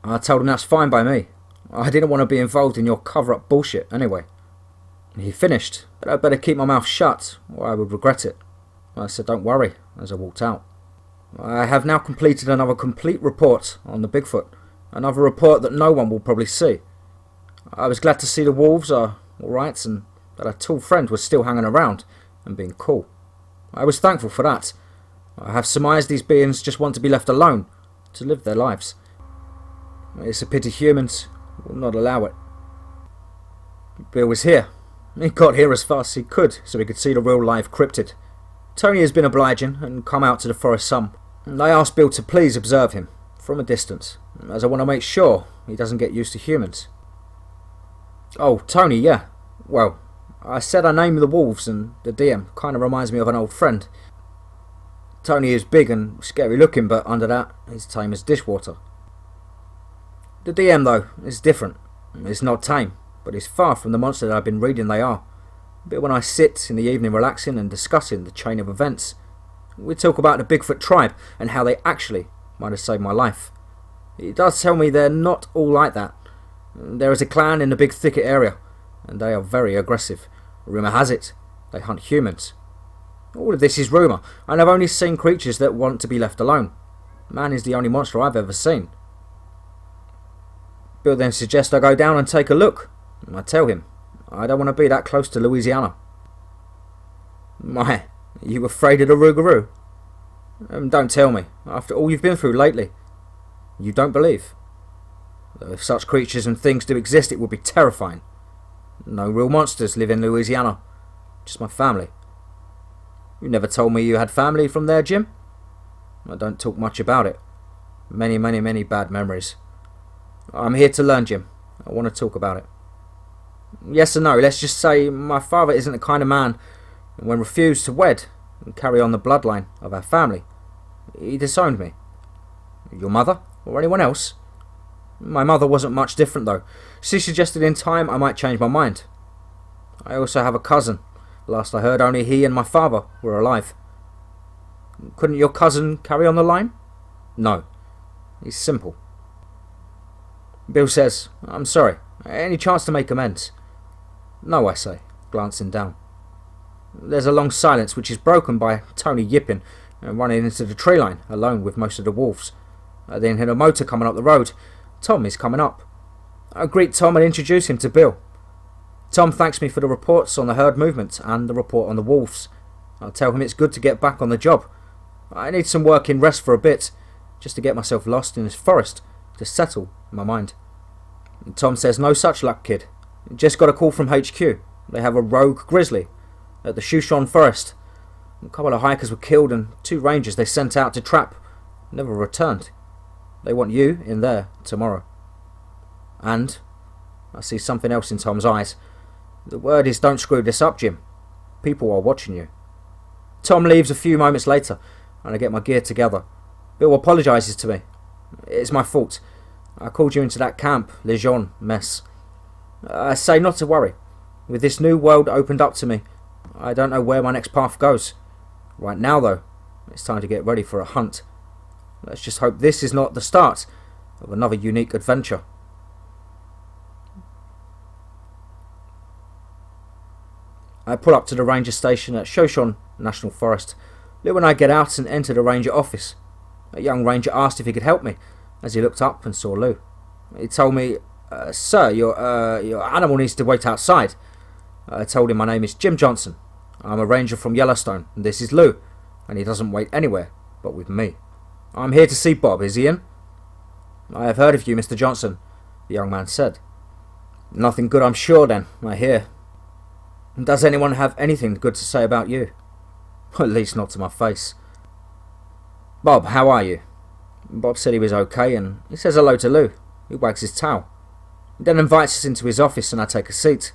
I told him that's fine by me. I didn't want to be involved in your cover-up bullshit anyway. He finished, but I'd better keep my mouth shut or I would regret it. I said don't worry as I walked out. I have now completed another complete report on the Bigfoot, another report that no one will probably see. I was glad to see the wolves are alright and that a tall friend was still hanging around and being cool. I was thankful for that. I have surmised these beings just want to be left alone to live their lives. It's a pity humans will not allow it. Bill was here. He got here as fast as he could so he could see the real live cryptid. Tony has been obliging and come out to the forest some. I asked Bill to please observe him from a distance, as I want to make sure he doesn't get used to humans. Oh, Tony, yeah. Well, I said I named the wolves and the DM kind of reminds me of an old friend. Tony is big and scary looking, but under that, he's tame as dishwater. The DM, though, is different. It's not tame, but it's far from the monster that I've been reading they are. But when I sit in the evening relaxing and discussing the chain of events, we talk about the Bigfoot tribe and how they actually might have saved my life. He does tell me they're not all like that. There is a clan in the big thicket area, and they are very aggressive. Rumour has it, they hunt humans. All of this is rumour, and I've only seen creatures that want to be left alone. Man is the only monster I've ever seen. Bill then suggests I go down and take a look. I tell him, I don't want to be that close to Louisiana. My, are you afraid of the Rougarou? Don't tell me, after all you've been through lately. You don't believe? Though if such creatures and things do exist, it would be terrifying. No real monsters live in Louisiana, just my family. You never told me you had family from there, Jim? I don't talk much about it. Many, many, many bad memories. I'm here to learn, Jim. I want to talk about it. Yes and no. Let's just say my father isn't the kind of man who when refused to wed and carry on the bloodline of our family. He disowned me. Your mother? Or anyone else? My mother wasn't much different though. She suggested in time I might change my mind. I also have a cousin. Last I heard, only he and my father were alive. Couldn't your cousin carry on the line? No. He's simple. Bill says, I'm sorry. Any chance to make amends? No, I say, glancing down. There's a long silence which is broken by Tony yipping and running into the tree line alone with most of the wolves. I then hear a motor coming up the road. Tom is coming up. I greet Tom and introduce him to Bill. Tom thanks me for the reports on the herd movement and the report on the wolves. I'll tell him it's good to get back on the job. I need some work in rest for a bit, just to get myself lost in this forest, to settle my mind. And Tom says no such luck, kid. Just got a call from HQ. They have a rogue grizzly at the Shoshone Forest. A couple of hikers were killed and 2 rangers they sent out to trap never returned. They want you in there tomorrow. And I see something else in Tom's eyes. The word is don't screw this up, Jim. People are watching you. Tom leaves a few moments later and I get my gear together. Bill apologises to me. It's my fault. I called you into that Camp Lejeune mess. I say not to worry. With this new world opened up to me, I don't know where my next path goes. Right now though, It's time to get ready for a hunt. Let's just hope this is not the start of another unique adventure. I pull up to the ranger station at Shoshone National Forest. Lou and I get out and enter the ranger office. A young ranger asked if he could help me as he looked up and saw Lou. He told me, "Sir, your animal needs to wait outside." I told him my name is Jim Johnson. I'm a ranger from Yellowstone, and this is Lou, and he doesn't wait anywhere but with me. "I'm here to see Bob. Is he in?" "I have heard of you, Mr. Johnson," the young man said. "Nothing good, I'm sure, then, I hear. Does anyone have anything good to say about you?" "At least not to my face." "Bob, how are you?" Bob said he was okay, and he says hello to Lou. He wags his tail. He then invites us into his office, and I take a seat.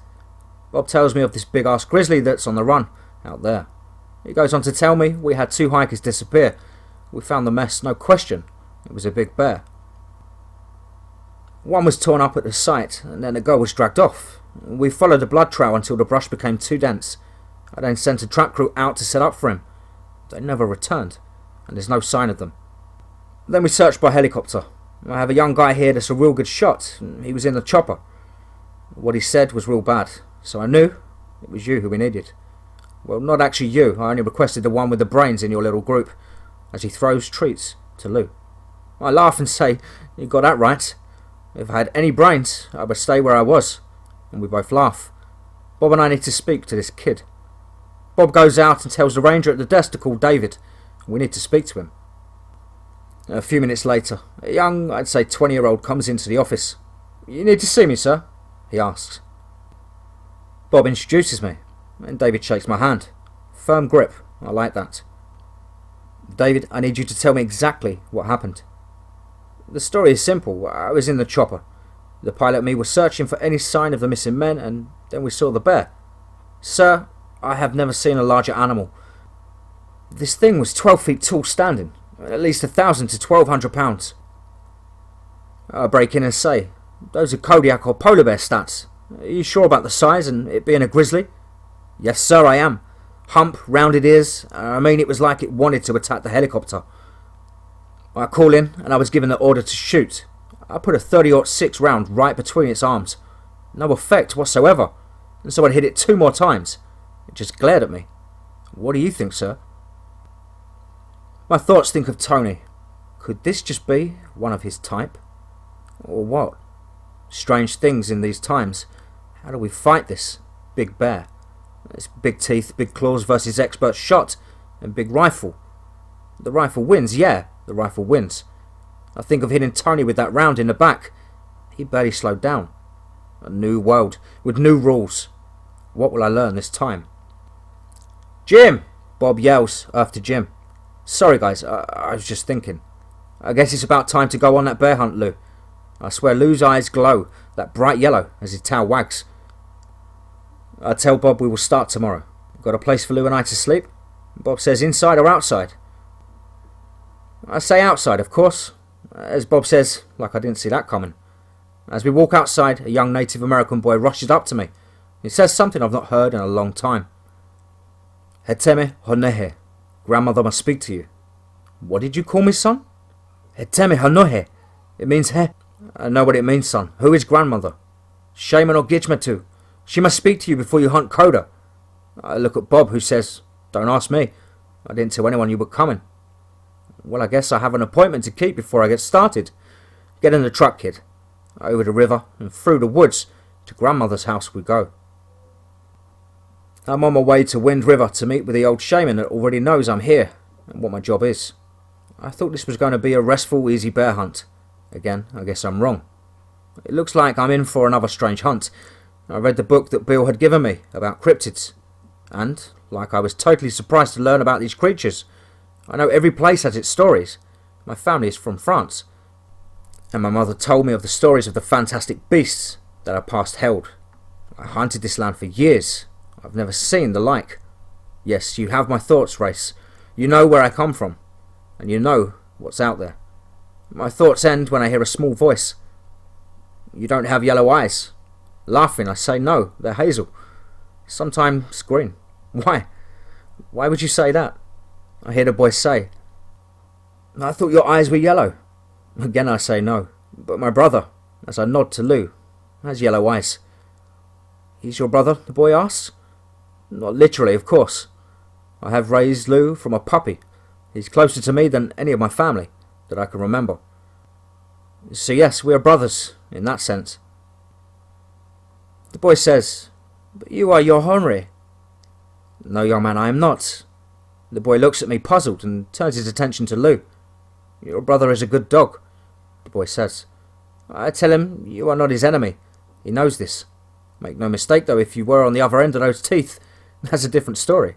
Bob tells me of this big-ass grizzly that's on the run out there. He goes on to tell me we had 2 hikers disappear. We found the mess, no question. It was a big bear. One was torn up at the site, and then a girl was dragged off. We followed the blood trail until the brush became too dense. I then sent a track crew out to set up for him. They never returned, and there's no sign of them. Then we searched by helicopter. I have a young guy here that's a real good shot. He was in the chopper. What he said was real bad, so I knew it was you who we needed. Well, not actually you. I only requested the one with the brains in your little group, as he throws treats to Lou. I laugh and say, "You got that right. If I had any brains, I would stay where I was." And we both laugh. Bob and I need to speak to this kid. Bob goes out and tells the ranger at the desk to call David. We need to speak to him. A few minutes later, a young, I'd say 20-year-old comes into the office. "You need to see me, sir?" he asks. Bob introduces me, and David shakes my hand. Firm grip, I like that. "David, I need you to tell me exactly what happened." The story is simple. I was in the chopper. The pilot and me were searching for any sign of the missing men, and then we saw the bear. "Sir, I have never seen a larger animal. This thing was 12 feet tall standing, at least 1,000 to 1,200 pounds. I break in and say, "Those are Kodiak or polar bear stats. Are you sure about the size and it being a grizzly?" "Yes, sir, I am. Hump, rounded ears. I mean, it was like it wanted to attack the helicopter. I call in, and I was given the order to shoot. I put a 30-06 round right between its arms. No effect whatsoever, and so I hit it 2 more times. It just glared at me. What do you think, sir?" My thoughts think of Tony. Could this just be one of his type? Or what? Strange things in these times. How do we fight this big bear? It's big teeth, big claws versus expert shot and big rifle. The rifle wins, yeah, the rifle wins. I think of hitting Tony with that round in the back. He barely slowed down. A new world with new rules. What will I learn this time? "Jim!" Bob yells after Jim. "Sorry guys, I was just thinking. I guess it's about time to go on that bear hunt, Lou." I swear Lou's eyes glow, that bright yellow, as his tail wags. I tell Bob we will start tomorrow. Got a place for Lou and I to sleep? Bob says inside or outside. I say outside, of course. As Bob says, like I didn't see that coming. As we walk outside, a young Native American boy rushes up to me. He says something I've not heard in a long time. "Heteme honehe. Grandmother must speak to you." "What did you call me, son?" "Heteme honohe. It means he." "I know what it means, son. Who is grandmother?" "Shaman or Gitchmetu. She must speak to you before you hunt Coda." I look at Bob, who says, "Don't ask me. I didn't tell anyone you were coming." Well, I guess I have an appointment to keep before I get started. Get in the truck, kid. Over the river and through the woods to grandmother's house we go. I'm on my way to Wind River to meet with the old shaman that already knows I'm here and what my job is. I thought this was going to be a restful, easy bear hunt. Again, I guess I'm wrong. It looks like I'm in for another strange hunt. I read the book that Bill had given me about cryptids, and, like I was totally surprised to learn about these creatures. I know every place has its stories. My family is from France, and my mother told me of the stories of the fantastic beasts that our past held. I hunted this land for years. I've never seen the like. Yes, you have my thoughts, race. You know where I come from, and you know what's out there. My thoughts end when I hear a small voice. "You don't have yellow eyes." Laughing, I say no, they're hazel. Sometimes green. Why? Why would you say that? I hear the boy say, "I thought your eyes were yellow." Again I say no, but my brother, as I nod to Lou, has yellow eyes. "He's your brother?" the boy asks. "Not literally, of course. I have raised Lou from a puppy. He's closer to me than any of my family that I can remember. So yes, we are brothers, in that sense." The boy says, "But you are your Henry." "No, young man, I am not." The boy looks at me puzzled and turns his attention to Lou. "Your brother is a good dog," the boy says. I tell him you are not his enemy. He knows this. Make no mistake though, if you were on the other end of those teeth, that's a different story.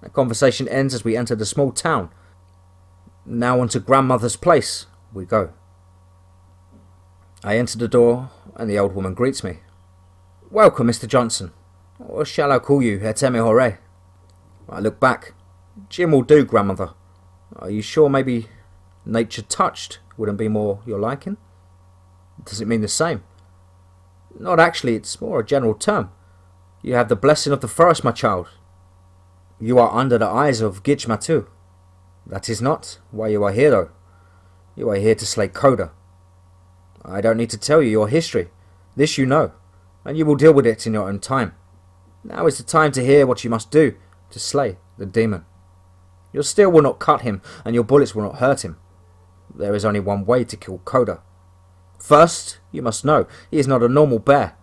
That conversation ends as we enter the small town. Now on to grandmother's place we go. I enter the door and the old woman greets me. "Welcome, Mr. Johnson. Or shall I call you Heteme Hore?" I look back. "Jim will do, grandmother. Are you sure maybe nature touched wouldn't be more your liking?" "Does it mean the same?" "Not actually, it's more a general term. You have the blessing of the forest, my child. You are under the eyes of Gitch Matu. That is not why you are here though. You are here to slay Koda. I don't need to tell you your history. This you know, and you will deal with it in your own time. Now is the time to hear what you must do to slay the demon. Your steel will not cut him, and your bullets will not hurt him. There is only one way to kill Koda. First, you must know, he is not a normal bear.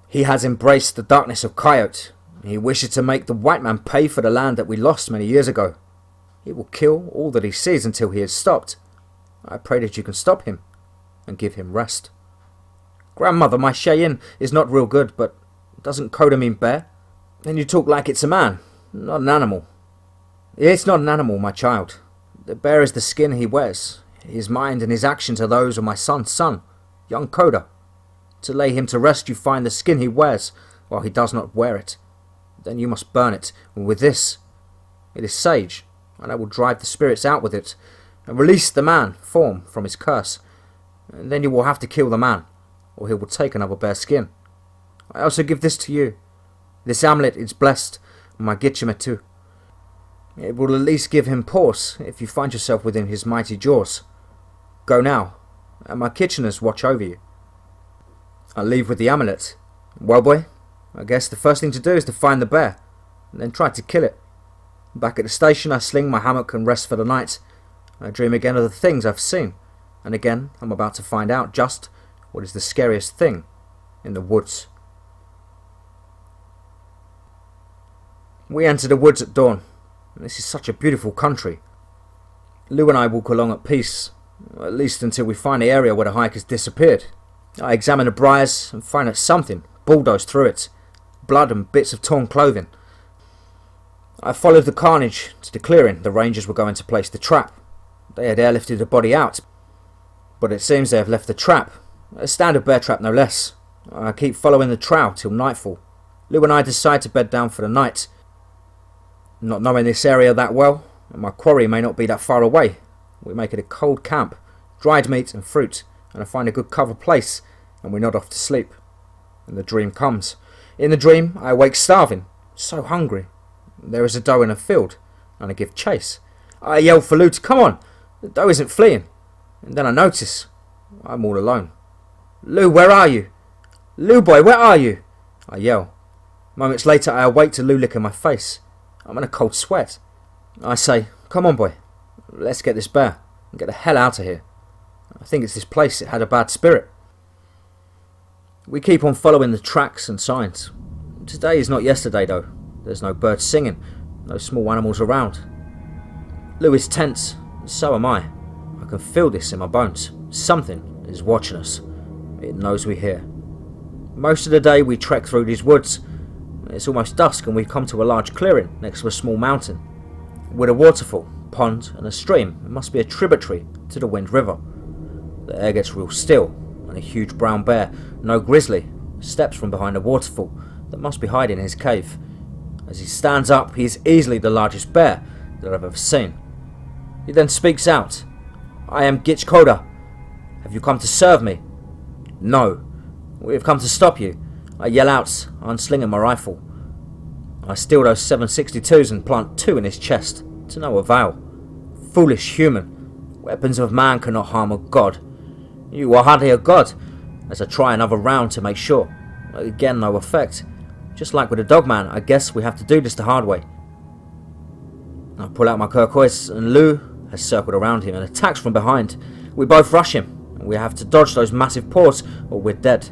He has embraced the darkness of Coyote. He wishes to make the white man pay for the land that we lost many years ago. He will kill all that he sees until he is stopped. I pray that you can stop him and give him rest. Grandmother, my Cheyenne is not real good, but doesn't Koda mean bear? Then you talk like it's a man, not an animal. It's not an animal, my child. The bear is the skin he wears. His mind and his actions are those of my son's son, young Koda. To lay him to rest you find the skin he wears while he does not wear it. Then you must burn it with this. It is sage, and I will drive the spirits out with it and release the man form from his curse. And then you will have to kill the man, or he will take another bear skin. I also give this to you. This amulet is blessed, my Gitchime too. It will at least give him pause if you find yourself within his mighty jaws. Go now, and my Kitcheners watch over you. I leave with the amulet. Well, boy, I guess the first thing to do is to find the bear, and then try to kill it. Back at the station, I sling my hammock and rest for the night. I dream again of the things I've seen, and again I'm about to find out just what is the scariest thing in the woods. We enter the woods at dawn. This is such a beautiful country. Lou and I walk along at peace, at least until we find the area where the hike has disappeared. I examine the briars and find that something bulldozed through it, blood and bits of torn clothing. I followed the carnage to the clearing the rangers were going to place the trap. They had airlifted the body out, but it seems they have left the trap, a standard bear trap no less. I keep following the trail till nightfall. Lou and I decide to bed down for the night. Not knowing this area that well, and my quarry may not be that far away, we make it a cold camp, dried meat and fruit, and I find a good cover place, and we nod off to sleep. And the dream comes. In the dream, I awake starving, so hungry. There is a doe in a field, and I give chase. I yell for Lou to come on. The doe isn't fleeing. And then I notice I'm all alone. Lou, where are you? Lou boy, where are you? I yell. Moments later, I awake to Lou licking my face. I'm in a cold sweat. I say, come on boy, let's get this bear and get the hell out of here. I think it's this place, it had a bad spirit. We keep on following the tracks and signs. Today is not yesterday though. There's no birds singing, no small animals around. Lou is tense, so am I. I can feel this in my bones. Something is watching us. It knows we're here. Most of the day we trek through these woods. It's almost dusk and we come to a large clearing next to a small mountain. With a waterfall, pond and a stream, it must be a tributary to the Wind River. The air gets real still and a huge brown bear, no grizzly, steps from behind a waterfall that must be hiding in his cave. As he stands up, he is easily the largest bear that I've ever seen. He then speaks out. I am Gitch Koda. Have you come to serve me? No. We have come to stop you. I yell out, unslinging my rifle. I steal those 7.62s and plant 2 in his chest To no avail. Foolish human. Weapons of man cannot harm a god. You are hardly a god. As I try another round to make sure. Again, no effect. Just like with the Dogman, I guess we have to do this the hard way. I pull out my turquoise, and Lou has circled around him and attacks from behind. We both rush him, and we have to dodge those massive paws, or we're dead.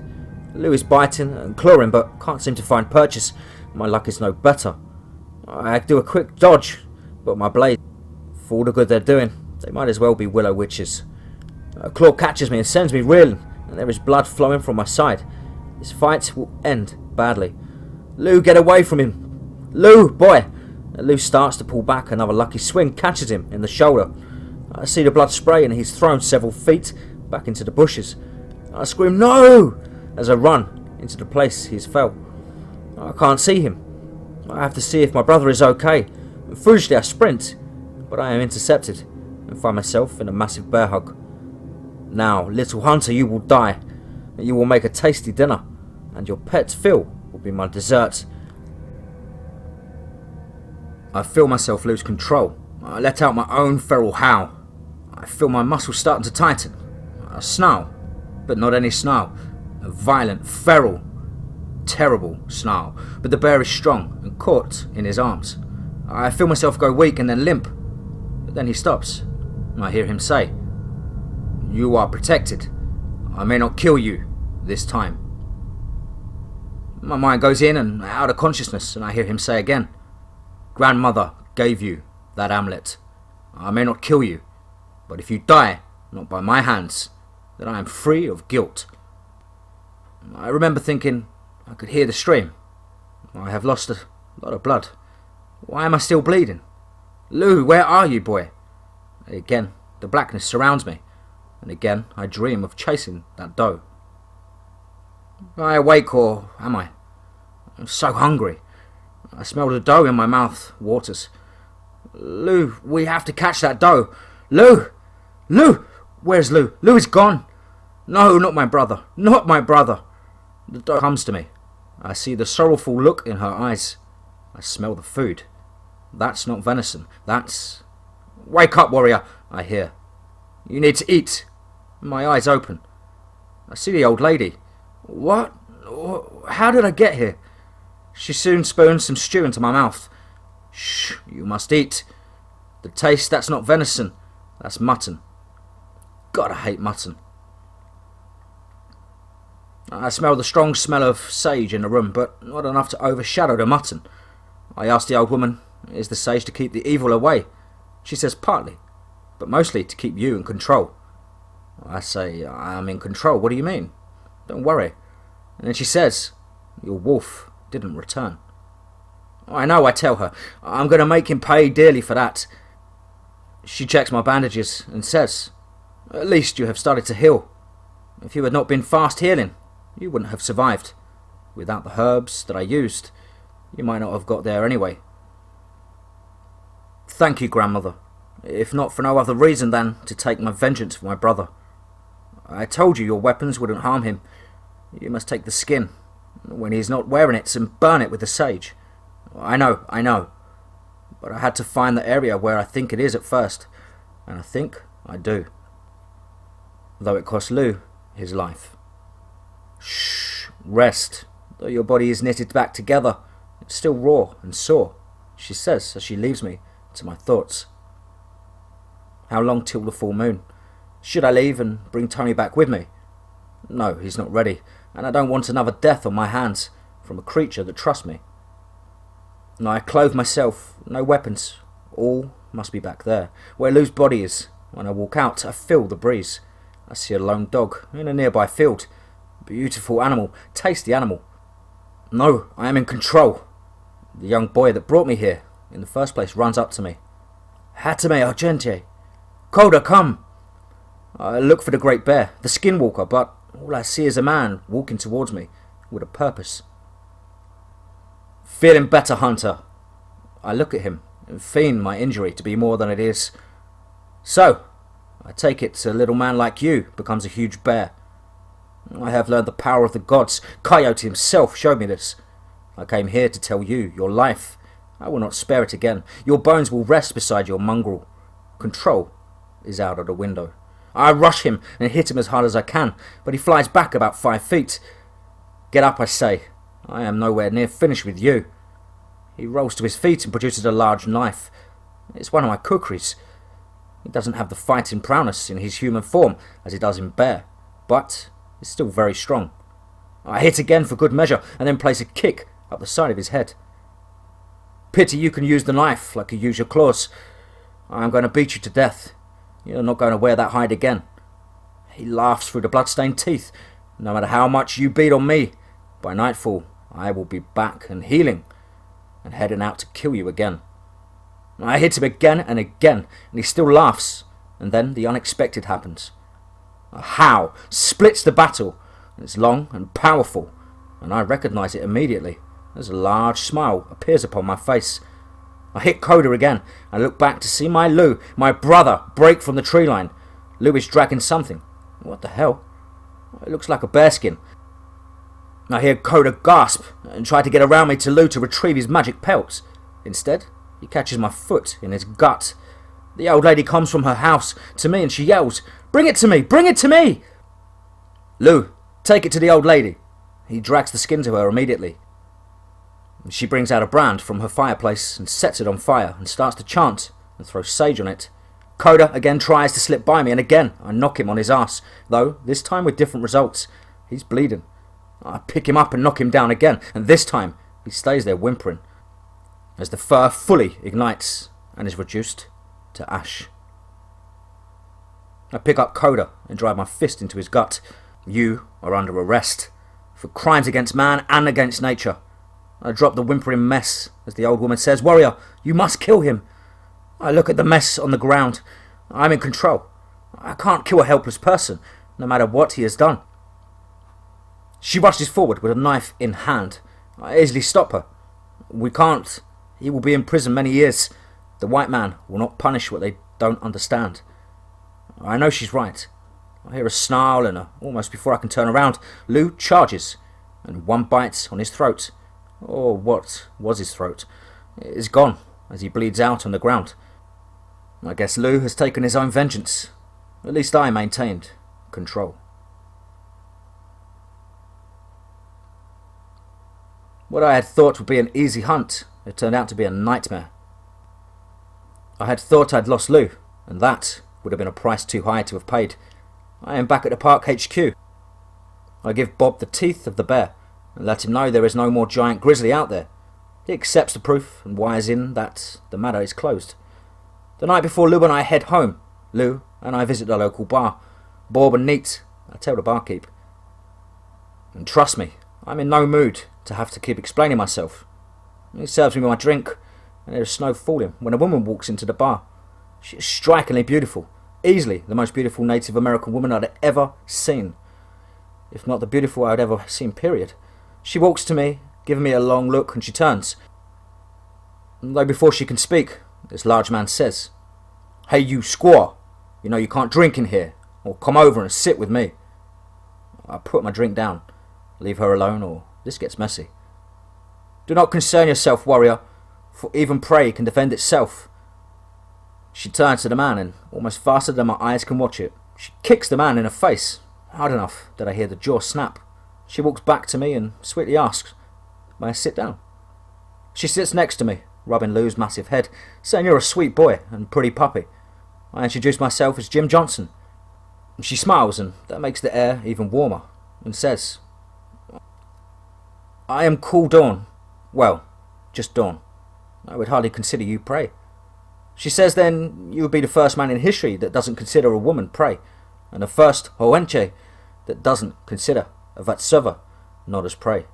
Lou is biting and clawing, but can't seem to find purchase. My luck is no better. I do a quick dodge, but my blade, for all the good they're doing, they might as well be willow witches. A claw catches me and sends me reeling, and there is blood flowing from my side. This fight will end badly. Lou, get away from him! Lou, boy! Lou starts to pull back. Another lucky swing catches him in the shoulder. I see the blood spray and he's thrown several feet back into the bushes. I scream, no! As I run into the place he's fell. I can't see him. I have to see if my brother is okay. Foolishly I sprint, but I am intercepted and find myself in a massive bear hug. Now, little hunter, you will die. You will make a tasty dinner, and your pet Phil will be my dessert. I feel myself lose control. I let out my own feral howl. I feel my muscles starting to tighten. I snarl, but not any snarl. A violent, feral, terrible snarl. But the bear is strong and caught in his arms. I feel myself go weak and then limp. But then he stops. I hear him say, "You are protected. I may not kill you this time." My mind goes in and out of consciousness, and I hear him say again, "Grandmother gave you that amulet. I may not kill you, but if you die, not by my hands, then I am free of guilt." I remember thinking I could hear the stream. I have lost a lot of blood. Why am I still bleeding? Lou, where are you, boy? Again, the blackness surrounds me, and again I dream of chasing that doe. Am I awake, or am I? I'm so hungry. I smell the doe in my mouth waters. Lou, we have to catch that doe. Lou! Lou! Where's Lou? Lou is gone. No, not my brother. Not my brother. The doe comes to me. I see the sorrowful look in her eyes. I smell the food. That's not venison. That's... Wake up, warrior, I hear. You need to eat. My eyes open. I see the old lady. What? How did I get here? She soon spoons some stew into my mouth. Shh, you must eat. The taste, that's not venison. That's mutton. God, I hate mutton. I smell the strong smell of sage in the room, but not enough to overshadow the mutton. I ask the old woman, is the sage to keep the evil away? She says partly, but mostly to keep you in control. I say, I am in control. What do you mean? Don't worry. And then she says, your wolf didn't return. I know, I tell her. I'm going to make him pay dearly for that. She checks my bandages and says, at least you have started to heal. If you had not been fast healing, you wouldn't have survived. Without the herbs that I used, you might not have got there anyway. Thank you, grandmother. If not for no other reason than to take my vengeance for my brother. I told you your weapons wouldn't harm him. You must take the skin, when he's not wearing it, and burn it with the sage. I know. But I had to find the area where I think it is at first, and I think I do. Though it cost Lou his life. Shh, rest. Though your body is knitted back together, it's still raw and sore, she says as she leaves me to my thoughts. How long till the full moon? Should I leave and bring Tony back with me? No, he's not ready, and I don't want another death on my hands from a creature that trusts me. No, I clothe myself, no weapons. All must be back there, where Lou's body is. When I walk out, I feel the breeze. I see a lone dog in a nearby field. Beautiful animal, tasty animal. No, I am in control. The young boy that brought me here in the first place runs up to me. Hatame Argente. Coda, come! I look for the great bear, the skinwalker, but all I see is a man walking towards me with a purpose. Feeling better, hunter. I look at him and feign my injury to be more than it is. So, I take it a little man like you becomes a huge bear. I have learned the power of the gods. Coyote himself showed me this. I came here to tell you your life I will not spare it again. Your bones will rest beside your mongrel. Control is out of the window. I rush him and hit him as hard as I can, but he flies back about 5 feet. Get up, I say. I am nowhere near finished with you. He rolls to his feet and produces a large knife. It's one of my kukris. He doesn't have the fighting prowess in his human form as he does in bear, but is still very strong. I hit again for good measure and then place a kick up the side of his head. Pity you can use the knife like you use your claws. I am going to beat you to death. You're not going to wear that hide again. He laughs through the blood-stained teeth. No matter how much you beat on me, by nightfall I will be back and healing and heading out to kill you again. I hit him again and again, and he still laughs, and then the unexpected happens. A howl splits the battle, and it's long and powerful, and I recognise it immediately as a large smile appears upon my face. I hit Coda again, and look back to see my Lou, my brother, break from the tree line. Lou is dragging something. What the hell? It looks like a bearskin. I hear Coda gasp and try to get around me to Lou to retrieve his magic pelts. Instead, he catches my foot in his gut. The old lady comes from her house to me and she yells, "Bring it to me! Bring it to me!" Lou, take it to the old lady. He drags the skin to her immediately. She brings out a brand from her fireplace and sets it on fire and starts to chant and throw sage on it. Coda again tries to slip by me and again I knock him on his ass, though this time with different results. He's bleeding. I pick him up and knock him down again, and this time he stays there whimpering as the fur fully ignites and is reduced to ash. I pick up Coda and drive my fist into his gut. You are under arrest for crimes against man and against nature. I drop the whimpering mess as the old woman says, "Warrior, you must kill him." I look at the mess on the ground. I'm in control. I can't kill a helpless person, no matter what he has done. She rushes forward with a knife in hand. I easily stop her. We can't. He will be in prison many years. The white man will not punish what they don't understand. I know she's right. I hear a snarl and almost before I can turn around, Lou charges and one bite on his throat, or what was his throat, is gone as he bleeds out on the ground. I guess Lou has taken his own vengeance. At least I maintained control. What I had thought would be an easy hunt, it turned out to be a nightmare. I had thought I'd lost Lou, and that would have been a price too high to have paid. I am back at the park HQ. I give Bob the teeth of the bear, and let him know there is no more giant grizzly out there. He accepts the proof and wires in that the matter is closed. The night before Lou and I head home, Lou and I visit the local bar. Bob and neat, I tell the barkeep. And trust me, I'm in no mood to have to keep explaining myself. He serves me my drink, and there is snow falling when a woman walks into the bar. She is strikingly beautiful, easily the most beautiful Native American woman I'd ever seen. If not the beautiful I'd ever seen, period. She walks to me, giving me a long look, and she turns. Though before she can speak, this large man says, "Hey you squaw, you know you can't drink in here, or come over and sit with me." I put my drink down, leave her alone, or this gets messy. "Do not concern yourself, warrior, for even prey can defend itself." She turns to the man, and almost faster than my eyes can watch it, she kicks the man in the face, hard enough that I hear the jaw snap. She walks back to me and sweetly asks, "May I sit down?" She sits next to me, rubbing Lou's massive head, saying, "You're a sweet boy and pretty puppy." I introduce myself as Jim Johnson. She smiles, and that makes the air even warmer, and says, "I am Cool Dawn. Well, just Dawn. I would hardly consider you prey." She says then you would be the first man in history that doesn't consider a woman prey, and the first Hoenche that doesn't consider a Vatsova not as prey.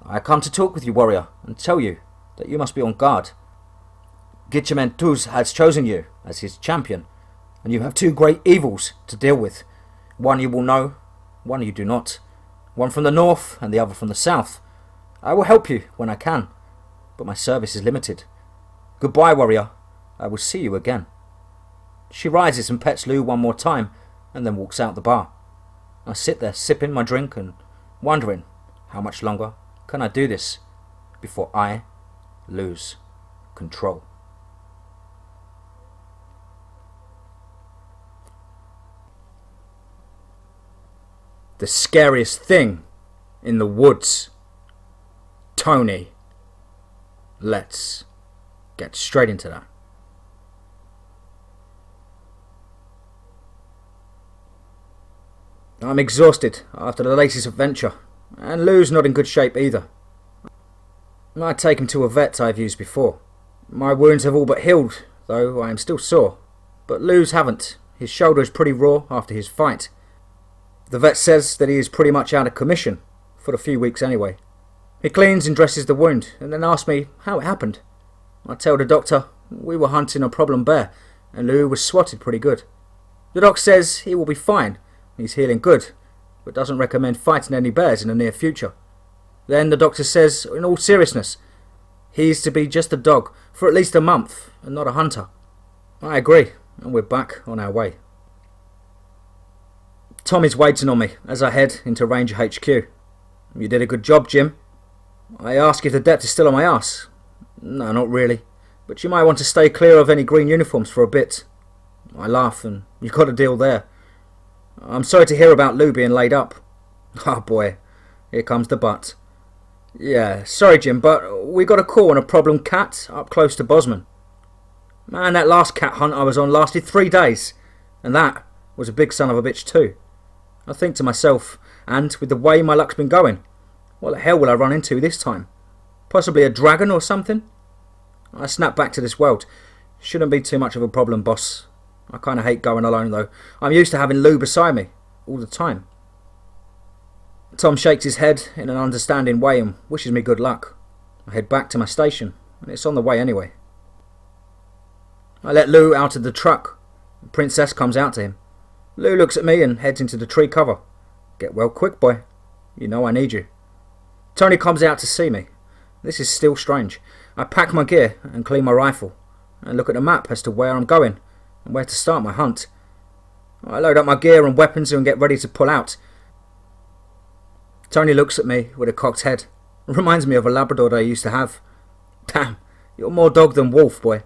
"I come to talk with you, warrior, and tell you that you must be on guard. Gitchamentus has chosen you as his champion, and you have two great evils to deal with. One you will know, one you do not. One from the north and the other from the south. I will help you when I can, but my service is limited. Goodbye, warrior. I will see you again." She rises and pets Lou one more time, and then walks out the bar. I sit there sipping my drink and wondering how much longer can I do this before I lose control. The scariest thing in the woods. Tony. Let's get straight into that. I'm exhausted after the latest adventure, and Lou's not in good shape either. I take him to a vet I've used before. My wounds have all but healed, though I am still sore, but Lou's haven't. His shoulder is pretty raw after his fight. The vet says that he is pretty much out of commission, for a few weeks anyway. He cleans and dresses the wound, and then asks me how it happened. I tell the doctor we were hunting a problem bear, and Lou was swatted pretty good. The doc says he will be fine, he's healing good, but doesn't recommend fighting any bears in the near future. Then the doctor says, in all seriousness, he's to be just a dog for at least a month, and not a hunter. I agree, and we're back on our way. Tommy's waiting on me as I head into Ranger HQ. You did a good job, Jim. I ask if the depth is still on my arse. No, not really, but you might want to stay clear of any green uniforms for a bit. I laugh, and you've got a deal there. I'm sorry to hear about Lou being laid up. Oh boy, here comes the but. Yeah, sorry Jim, but we got a call on a problem cat up close to Bosman. Man, that last cat hunt I was on lasted 3 days, and that was a big son of a bitch too. I think to myself, and with the way my luck's been going, what the hell will I run into this time? Possibly a dragon or something? I snap back to this world. Shouldn't be too much of a problem, boss. I kind of hate going alone though. I'm used to having Lou beside me all the time. Tom shakes his head in an understanding way and wishes me good luck. I head back to my station, and it's on the way anyway. I let Lou out of the truck. The Princess comes out to him. Lou looks at me and heads into the tree cover. Get well quick, boy. You know I need you. Tony comes out to see me. This is still strange. I pack my gear and clean my rifle, and look at the map as to where I'm going and where to start my hunt. I load up my gear and weapons and get ready to pull out. Tony looks at me with a cocked head. It reminds me of a Labrador that I used to have. Damn, you're more dog than wolf, boy.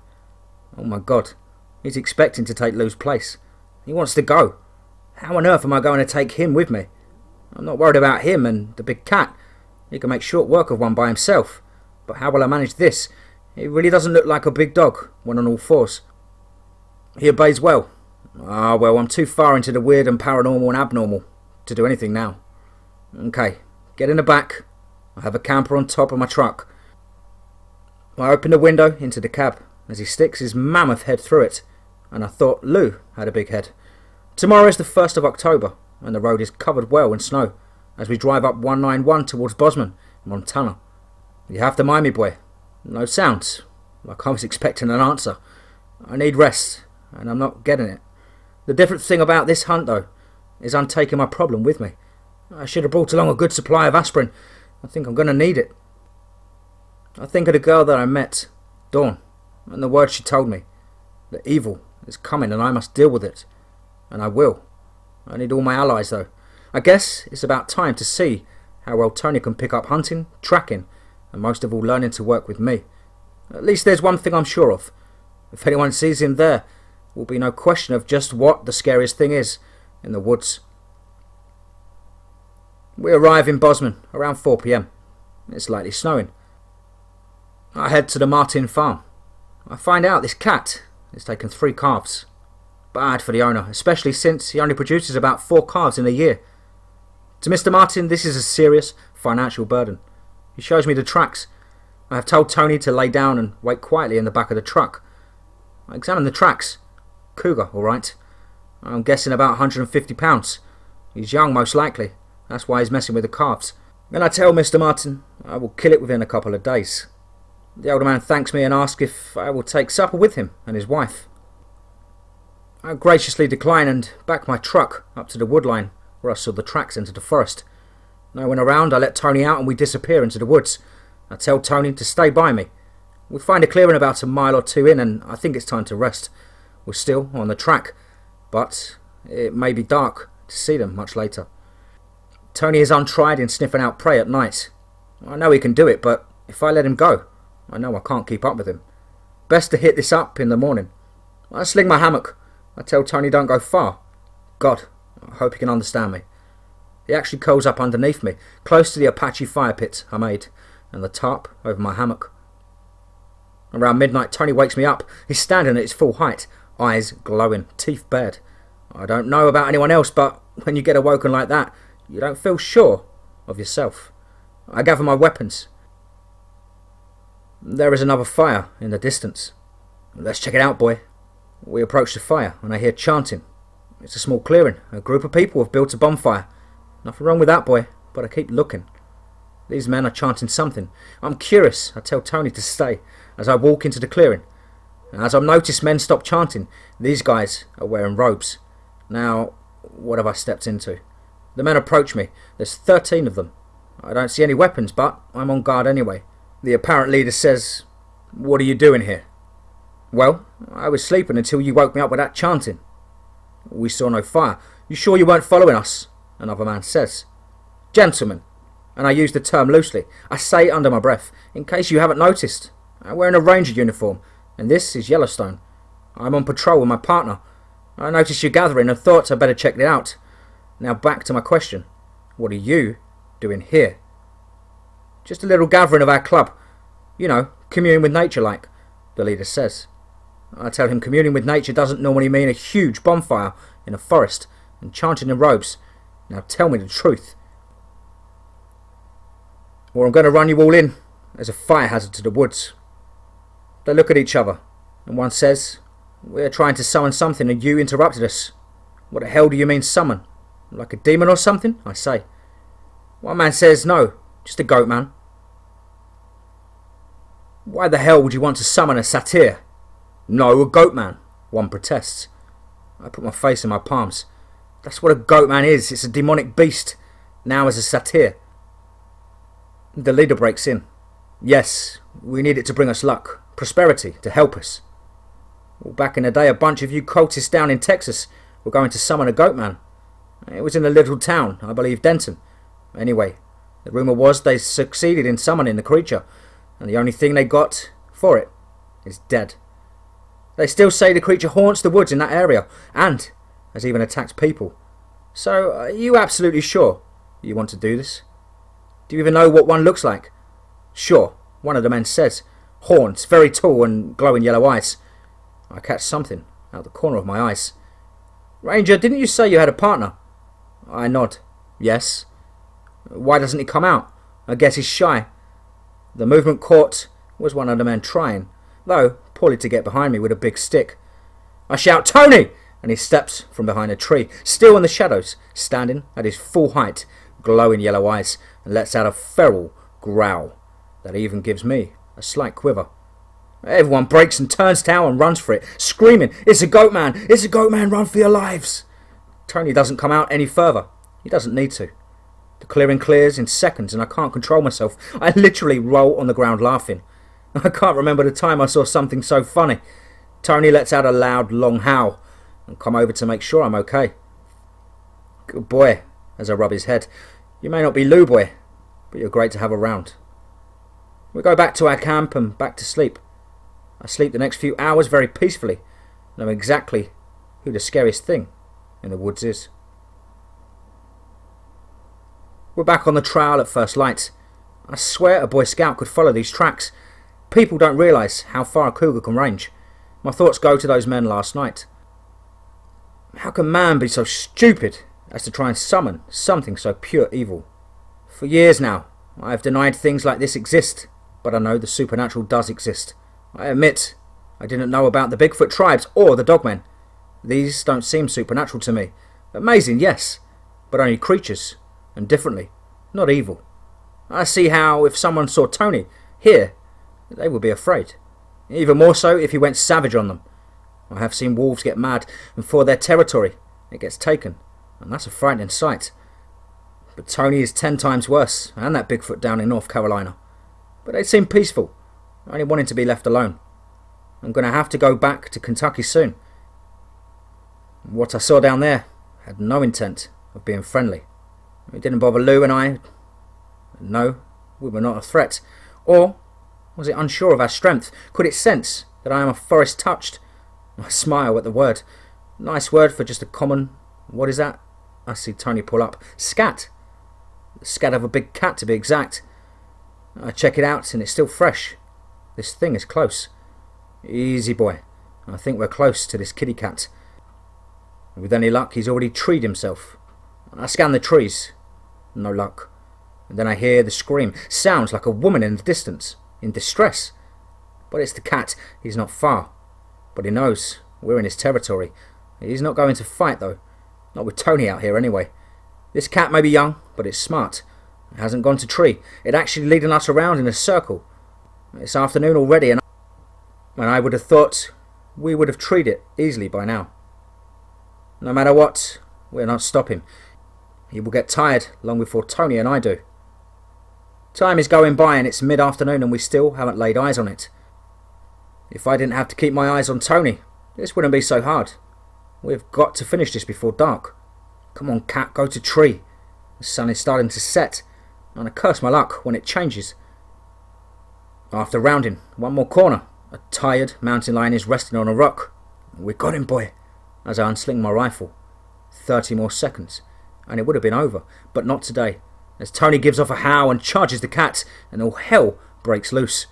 Oh my god, he's expecting to take Lou's place. He wants to go. How on earth am I going to take him with me? I'm not worried about him and the big cat. He can make short work of one by himself. But how will I manage this? He really doesn't look like a big dog when on all fours. He obeys well. Well, I'm too far into the weird and paranormal and abnormal to do anything now. Okay, get in the back. I have a camper on top of my truck. I open the window into the cab as he sticks his mammoth head through it, and I thought Lou had a big head. Tomorrow is the 1st of October, and the road is covered well in snow as we drive up 191 towards Bosman, Montana. You have to mind me, boy. No sounds, like I was expecting an answer. I need rest, and I'm not getting it. The different thing about this hunt, though, is I'm taking my problem with me. I should have brought along a good supply of aspirin. I think I'm going to need it. I think of the girl that I met, Dawn, and the words she told me. The evil is coming and I must deal with it. And I will. I need all my allies though. I guess it's about time to see how well Tony can pick up hunting, tracking, and most of all learning to work with me. At least there's one thing I'm sure of. If anyone sees him there, will be no question of just what the scariest thing is in the woods. We arrive in Bosman around 4 p.m. It's lightly snowing. I head to the Martin farm. I find out this cat has taken 3 calves. Bad for the owner, especially since he only produces about 4 calves in a year. To Mr. Martin, this is a serious financial burden. He shows me the tracks. I have told Tony to lay down and wait quietly in the back of the truck. I examine the tracks. Cougar, all right. I'm guessing about 150 pounds. He's young, most likely. That's why he's messing with the calves. Then I tell Mr. Martin I will kill it within a couple of days. The older man thanks me and asks if I will take supper with him and his wife. I graciously decline and back my truck up to the wood line where I saw the tracks into the forest. No one around, I let Tony out and we disappear into the woods. I tell Tony to stay by me. We find a clearing about a mile or 2 in and I think it's time to rest. We're still on the track, but it may be dark to see them much later. Tony is untried in sniffing out prey at night. I know he can do it, but if I let him go, I know I can't keep up with him. Best to hit this up in the morning. I sling my hammock. I tell Tony don't go far. God, I hope he can understand me. He actually curls up underneath me, close to the Apache fire pit I made, and the tarp over my hammock. Around midnight, Tony wakes me up. He's standing at his full height, eyes glowing, teeth bared. I don't know about anyone else, but when you get awoken like that, you don't feel sure of yourself. I gather my weapons. There is another fire in the distance. Let's check it out, boy. We approach the fire, and I hear chanting. It's a small clearing. A group of people have built a bonfire. Nothing wrong with that, boy, but I keep looking. These men are chanting something. I'm curious. I tell Tony to stay as I walk into the clearing. As I've noticed men stop chanting, these guys are wearing robes. Now, what have I stepped into? The men approach me. There's 13 of them. I don't see any weapons, but I'm on guard anyway. The apparent leader says, "What are you doing here?" "Well, I was sleeping until you woke me up with that chanting." "We saw no fire. You sure you weren't following us?" Another man says. "Gentlemen," and I use the term loosely, I say under my breath, in case you haven't noticed, I'm wearing a ranger uniform, and this is Yellowstone. I'm on patrol with my partner. I noticed you gathering and thought I'd better check it out. Now back to my question. What are you doing here? "Just a little gathering of our club. You know, commune with nature like," the leader says. I tell him communing with nature doesn't normally mean a huge bonfire in a forest and chanting in robes. Now tell me the truth, or I'm going to run you all in as a fire hazard to the woods. They look at each other, and one says, "We're trying to summon something and you interrupted us." "What the hell do you mean summon? Like a demon or something?" I say. One man says, "No, just a goat man." "Why the hell would you want to summon a satyr?" "No, a goat man," one protests. I put my face in my palms. That's what a goat man is. It's a demonic beast, now as a satyr. The leader breaks in. "Yes, we need it to bring us luck, prosperity, to help us. Well, back in the day, a bunch of you cultists down in Texas were going to summon a goat man. It was in a little town, I believe Denton. Anyway, the rumour was they succeeded in summoning the creature, and the only thing they got for it is dead. They still say the creature haunts the woods in that area, and has even attacked people. So, are you absolutely sure you want to do this? Do you even know what one looks like?" "Sure," one of the men says. "Horns, very tall and glowing yellow eyes." I catch something out the corner of my eyes. "Ranger, didn't you say you had a partner?" I nod. "Yes." "Why doesn't he come out? I guess he's shy." The movement caught was one of the men trying, though poorly, to get behind me with a big stick. I shout, "Tony!" and he steps from behind a tree, still in the shadows, standing at his full height, glowing yellow eyes, and lets out a feral growl that even gives me a slight quiver. Everyone breaks and turns tail and runs for it, screaming, "It's a goat man! It's a goat man! Run for your lives!" Tony doesn't come out any further. He doesn't need to. The clearing clears in seconds and I can't control myself. I literally roll on the ground laughing. I can't remember the time I saw something so funny. Tony lets out a loud, long howl and come over to make sure I'm okay. "Good boy," as I rub his head. "You may not be Lou boy, but you're great to have around." We go back to our camp and back to sleep. I sleep the next few hours very peacefully, knowing exactly who the scariest thing in the woods is. We're back on the trail at first light. I swear a Boy Scout could follow these tracks. People don't realise how far a cougar can range. My thoughts go to those men last night. How can man be so stupid as to try and summon something so pure evil? For years now, I have denied things like this exist, but I know the supernatural does exist. I admit I didn't know about the Bigfoot tribes or the Dogmen. These don't seem supernatural to me. Amazing, yes, but only creatures, and differently, not evil. I see how if someone saw Tony here, they would be afraid. Even more so if he went savage on them. I have seen wolves get mad, and for their territory, it gets taken, and that's a frightening sight. But Tony is 10 times worse, and that Bigfoot down in North Carolina. But they seem peaceful, only wanting to be left alone. I'm going to have to go back to Kentucky soon. What I saw down there had no intent of being friendly. It didn't bother Lou and I. No, we were not a threat. Or Was it unsure of our strength? Could it sense that I am a forest touched? I smile at the word. Nice word for just a common... What is that? I see Tony pull up. Scat. The scat of a big cat, to be exact. I check it out and it's still fresh. This thing is close. Easy, boy. I think we're close to this kitty cat. With any luck, he's already treed himself. I scan the trees. No luck. And then I hear the scream. Sounds like a woman in the distance, in distress. But it's the cat. He's not far. But he knows we're in his territory. He's not going to fight, though. Not with Tony out here, anyway. This cat may be young, but it's smart. It hasn't gone to tree. It's actually leading us around in a circle. It's afternoon already, and I would have thought we would have treed it easily by now. No matter what, we'll not stop him. He will get tired long before Tony and I do. Time is going by and it's mid-afternoon and we still haven't laid eyes on it. If I didn't have to keep my eyes on Tony, this wouldn't be so hard. We've got to finish this before dark. Come on, cat, go to tree. The sun is starting to set, and I curse my luck when it changes. After rounding one more corner, a tired mountain lion is resting on a rock. We got him, boy, as I unsling my rifle. 30 more seconds, and it would have been over, but not today, as Tony gives off a howl and charges the cat, and all hell breaks loose.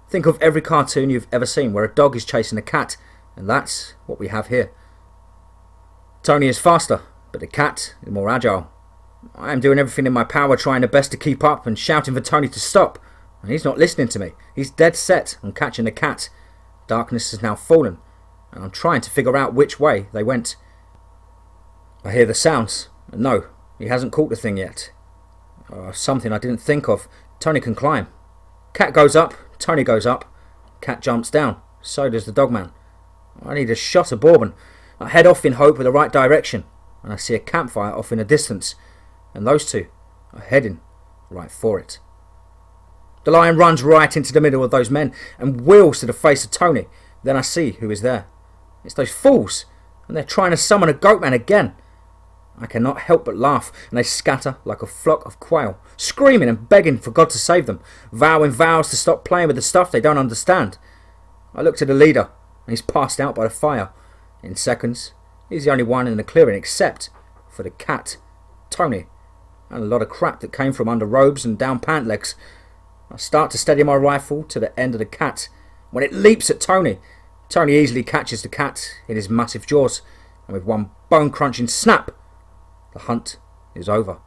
Think of every cartoon you've ever seen where a dog is chasing a cat, and that's what we have here. Tony is faster, but the cat is more agile. I am doing everything in my power, trying the best to keep up and shouting for Tony to stop, and he's not listening to me. He's dead set on catching the cat. Darkness has now fallen, and I'm trying to figure out which way they went. I hear the sounds, and no, he hasn't caught the thing yet. Something I didn't think of. Tony can climb. Cat goes up, Tony goes up. Cat jumps down, so does the Dogman. I need a shot of bourbon. I head off in hope of the right direction, and I see a campfire off in the distance, and those two are heading right for it. The lion runs right into the middle of those men and wheels to the face of Tony. Then I see who is there. It's those fools, and they're trying to summon a goatman again. I cannot help but laugh, and they scatter like a flock of quail, screaming and begging for God to save them, vowing vows to stop playing with the stuff they don't understand. I look to the leader, and he's passed out by the fire. In seconds, he's the only one in the clearing except for the cat, Tony, and a lot of crap that came from under robes and down pant legs. I start to steady my rifle to the end of the cat when it leaps at Tony. Tony easily catches the cat in his massive jaws, and with one bone-crunching snap, the hunt is over.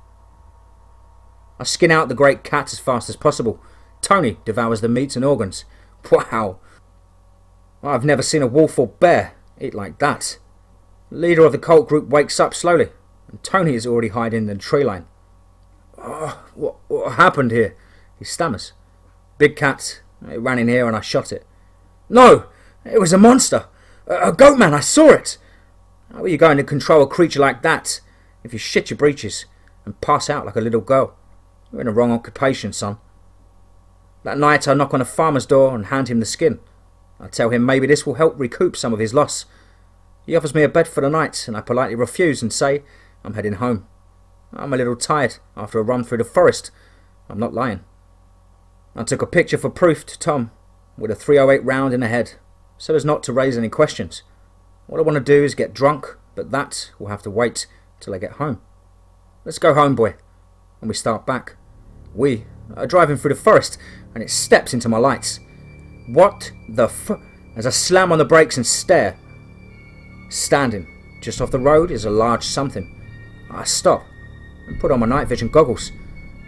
I skin out the great cat as fast as possible. Tony devours the meat and organs. Wow! I've never seen a wolf or bear eat like that. The leader of the cult group wakes up slowly, and Tony is already hiding in the tree line. Oh, what happened here? He stammers. Big cat. It ran in here and I shot it. No! It was a monster! A goatman! I saw it! How are you going to control a creature like that if you shit your breeches and pass out like a little girl? You're in the wrong occupation, son. That night I knock on a farmer's door and hand him the skin. I tell him maybe this will help recoup some of his loss. He offers me a bed for the night and I politely refuse and say I'm heading home. I'm a little tired after a run through the forest. I'm not lying. I took a picture for proof to Tom with a .308 round in the head, so as not to raise any questions. What I want to do is get drunk, but that will have to wait till I get home. Let's go home, boy. And we start back. We are driving through the forest, and it steps into my lights. What the As I slam on the brakes and stare. Standing just off the road is a large something. I stop and put on my night vision goggles.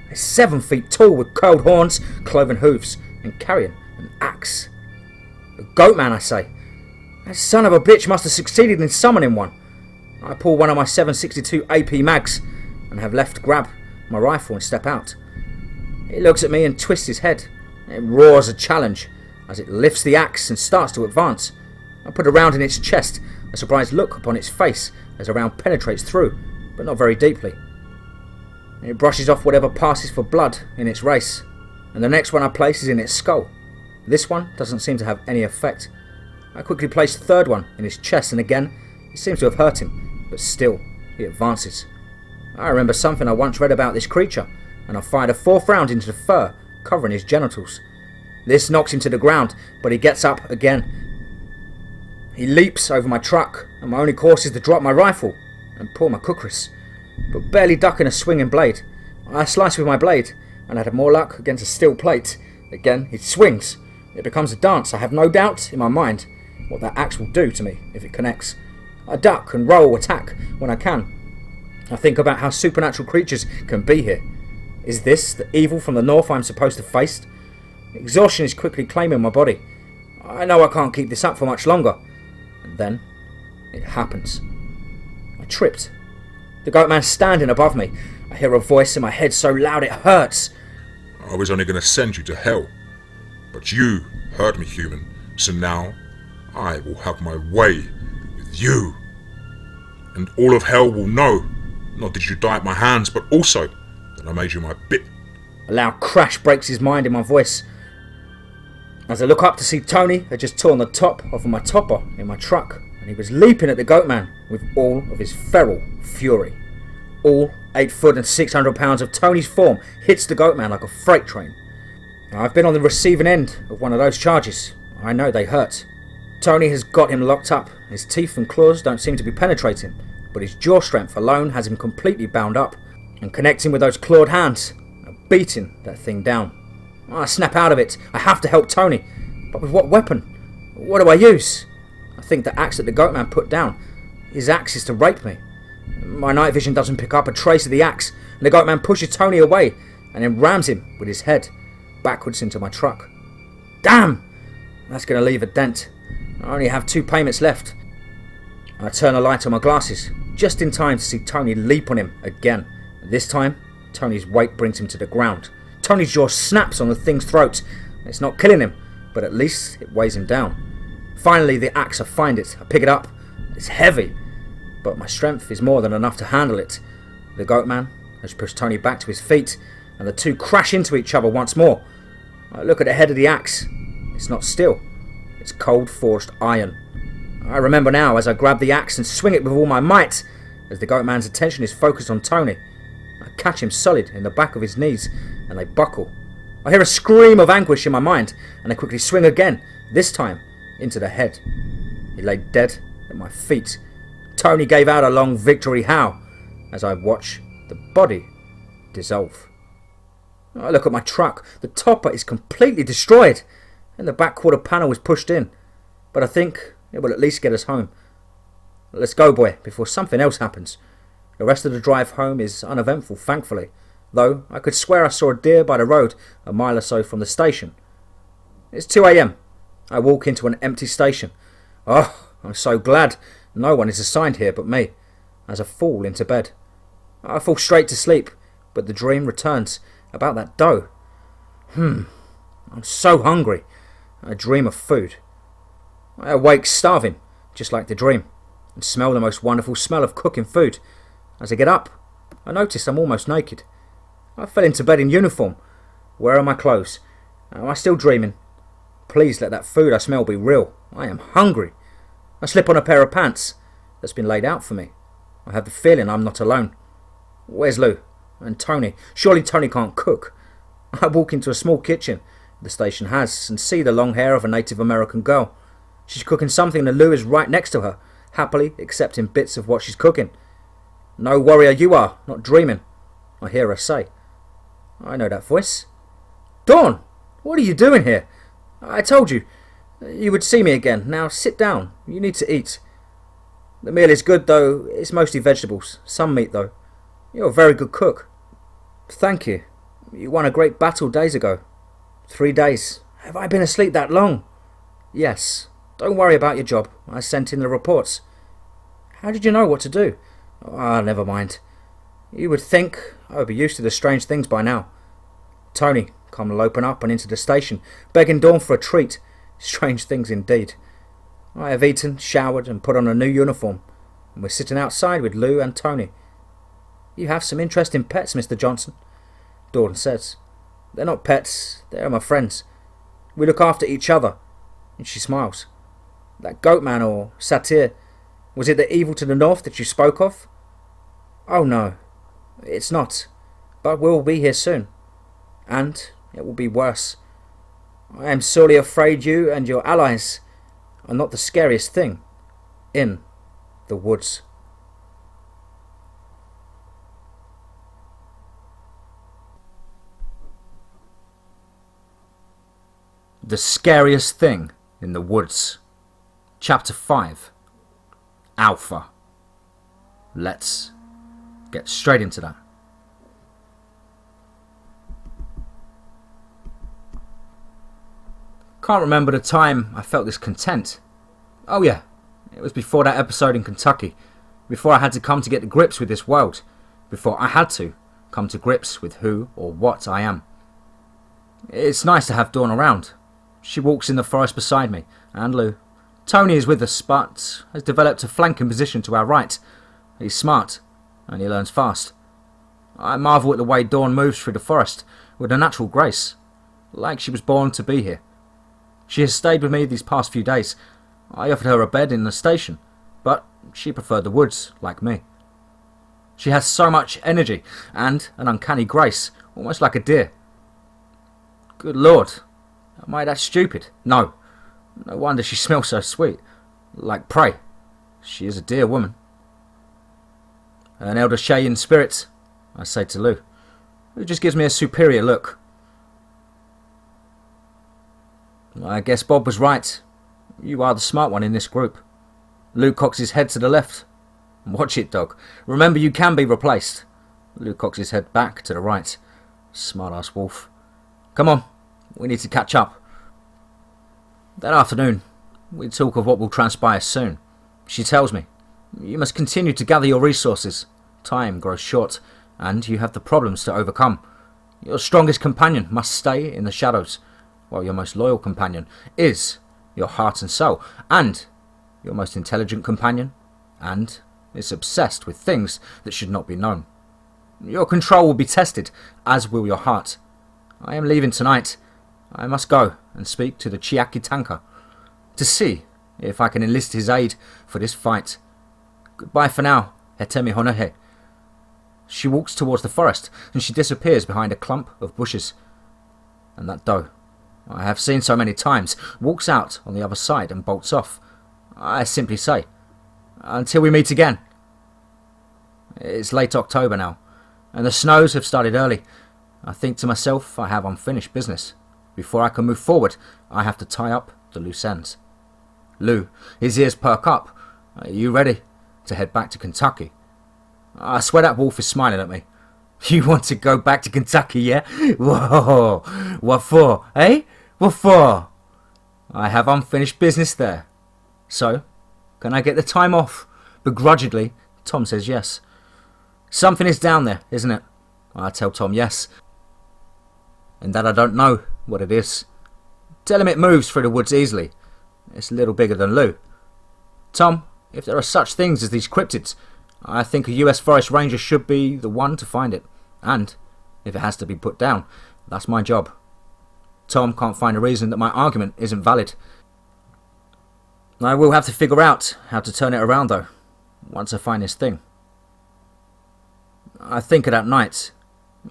It's 7 feet tall with curled horns, cloven hooves, and carrying an axe. A goatman, I say. That son of a bitch must have succeeded in summoning one. I pull one of my 7.62 AP mags and have left to grab my rifle and step out. He looks at me and twists his head. It roars a challenge as it lifts the axe and starts to advance. I put a round in its chest, a surprised look upon its face as the round penetrates through, but not very deeply. It brushes off whatever passes for blood in its race, and the next one I place is in its skull. This one doesn't seem to have any effect. I quickly place the third one in his chest, and again it seems to have hurt him, but still he advances. I remember something I once read about this creature, and I fired a 4th round into the fur, covering his genitals. This knocks him to the ground, but he gets up again. He leaps over my truck, and my only course is to drop my rifle and pull my kukris, but barely ducking a swinging blade. I slice with my blade, and I'd have more luck against a steel plate. Again, he swings. It becomes a dance. I have no doubt in my mind what that axe will do to me if it connects. I duck and roll, attack when I can. I think about how supernatural creatures can be here. Is this the evil from the north I'm supposed to face? Exhaustion is quickly claiming my body. I know I can't keep this up for much longer. And then it happens. I tripped. The goat man's standing above me. I hear a voice in my head so loud it hurts. I was only going to send you to hell, but you heard me, human, so now I will have my way with you. And all of hell will know, not did you die at my hands, but also that I made you my bit. A loud crash breaks his mind in my voice. As I look up to see Tony had just torn the top off of my topper in my truck, and he was leaping at the goat man with all of his feral fury. All 8 foot and 600 pounds of Tony's form hits the goat man like a freight train. I've been on the receiving end of one of those charges. I know they hurt. Tony has got him locked up. His teeth and claws don't seem to be penetrating, but his jaw strength alone has him completely bound up, and connecting with those clawed hands, beating that thing down. I snap out of it. I have to help Tony, but with what weapon? What do I use? I think the axe that the goat man put down. His axe is to rape me. My night vision doesn't pick up a trace of the axe, and the goat man pushes Tony away and then rams him with his head backwards into my truck. Damn! That's going to leave a dent. I only have 2 payments left. I turn a light on my glasses, just in time to see Tony leap on him again. This time, Tony's weight brings him to the ground. Tony's jaw snaps on the thing's throat. It's not killing him, but at least it weighs him down. Finally, the axe, I find it. I pick it up. It's heavy, but my strength is more than enough to handle it. The goat man has pushed Tony back to his feet, and the two crash into each other once more. I look at the head of the axe. It's not steel. It's cold forged iron. I remember now as I grab the axe and swing it with all my might, as the goat man's attention is focused on Tony. I catch him solid in the back of his knees, and they buckle. I hear a scream of anguish in my mind, and I quickly swing again, this time into the head. He lay dead at my feet. Tony gave out a long victory howl as I watch the body dissolve. I look at my truck. The topper is completely destroyed, and the back quarter panel is pushed in. But I think it will at least get us home. Let's go, boy, before something else happens. The rest of the drive home is uneventful, thankfully, though I could swear I saw a deer by the road a mile or so from the station. It's 2 a.m. I walk into an empty station. Oh, I'm so glad no one is assigned here but me, as I fall into bed. I fall straight to sleep, but the dream returns about that dough. I'm so hungry. I dream of food. I awake starving, just like the dream, and smell the most wonderful smell of cooking food. As I get up, I notice I'm almost naked. I fell into bed in uniform. Where are my clothes? Am I still dreaming? Please let that food I smell be real. I am hungry. I slip on a pair of pants that's been laid out for me. I have the feeling I'm not alone. Where's Lou? And Tony? Surely Tony can't cook. I walk into a small kitchen the station has and see the long hair of a Native American girl. She's cooking something and Lou is right next to her, happily accepting bits of what she's cooking. No warrior you are, not dreaming, I hear her say. I know that voice. Dawn, what are you doing here? I told you you would see me again. Now sit down. You need to eat. The meal is good, though. It's mostly vegetables. Some meat, though. You're a very good cook. Thank you. You won a great battle days ago. 3 days. Have I been asleep that long? Yes. Don't worry about your job. I sent in the reports. How did you know what to do? Never mind. You would think I would be used to the strange things by now. Tony come loping up and into the station, begging Dawn for a treat. Strange things indeed. I have eaten, showered, and put on a new uniform, and we're sitting outside with Lou and Tony. You have some interesting pets, Mr. Johnson, Dawn says. They're not pets, they're my friends. We look after each other. And she smiles. That goat man or satyr, was it the evil to the north that you spoke of? Oh no, it's not. But we'll be here soon. And it will be worse. I am sorely afraid you and your allies are not the scariest thing in the woods. The Scariest Thing in the Woods. Chapter 5. Alpha. Let's get straight into that. Can't remember the time I felt this content. Oh yeah, it was before that episode in Kentucky. Before I had to come to get to grips with this world. Before I had to come to grips with who or what I am. It's nice to have Dawn around. She walks in the forest beside me, and Lou. Tony is with us, but has developed a flanking position to our right. He's smart, and he learns fast. I marvel at the way Dawn moves through the forest with a natural grace, like she was born to be here. She has stayed with me these past few days. I offered her a bed in the station, but she preferred the woods, like me. She has so much energy, and an uncanny grace, almost like a deer. Good Lord, am I that stupid? No. No wonder she smells so sweet. Like prey. She is a dear woman. An elder Shay in spirit, I say to Lou, who just gives me a superior look. I guess Bob was right. You are the smart one in this group. Lou cocks his head to the left. Watch it, dog. Remember, you can be replaced. Lou cocks his head back to the right. Smart-ass wolf. Come on, we need to catch up. That afternoon, we talk of what will transpire soon. She tells me, you must continue to gather your resources. Time grows short, and you have the problems to overcome. Your strongest companion must stay in the shadows, while your most loyal companion is your heart and soul, and your most intelligent companion, and is obsessed with things that should not be known. Your control will be tested, as will your heart. I am leaving tonight. I must go and speak to the Chiaki Tanka to see if I can enlist his aid for this fight. Goodbye for now, Hetemi Honohe. She walks towards the forest and she disappears behind a clump of bushes. And that doe, I have seen so many times, walks out on the other side and bolts off. I simply say, until we meet again. It's late October now, and the snows have started early. I think to myself I have unfinished business. Before I can move forward, I have to tie up the loose ends. Lou, his ears perk up. Are you ready to head back to Kentucky? I swear that wolf is smiling at me. You want to go back to Kentucky, yeah? Whoa! What for, eh? What for? I have unfinished business there. So, can I get the time off? Begrudgingly, Tom says yes. Something is down there, isn't it? I tell Tom yes. And that I don't know what it is. Tell him it moves through the woods easily. It's a little bigger than Lou. Tom, if there are such things as these cryptids, I think a US Forest Ranger should be the one to find it. And, if it has to be put down, that's my job. Tom can't find a reason that my argument isn't valid. I will have to figure out how to turn it around though, once I find this thing. I think of that night.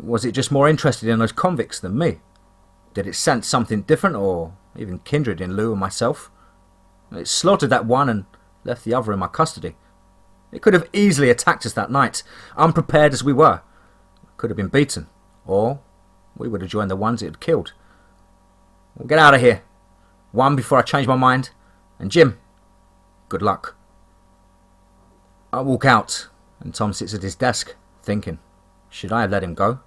Was it just more interested in those convicts than me? Did it sense something different or even kindred in Lou and myself? It slaughtered that one and left the other in my custody. It could have easily attacked us that night, unprepared as we were. Could have been beaten, or we would have joined the ones it had killed. We'll get out of here. One before I change my mind. And Jim, good luck. I walk out, and Tom sits at his desk, thinking, should I have let him go?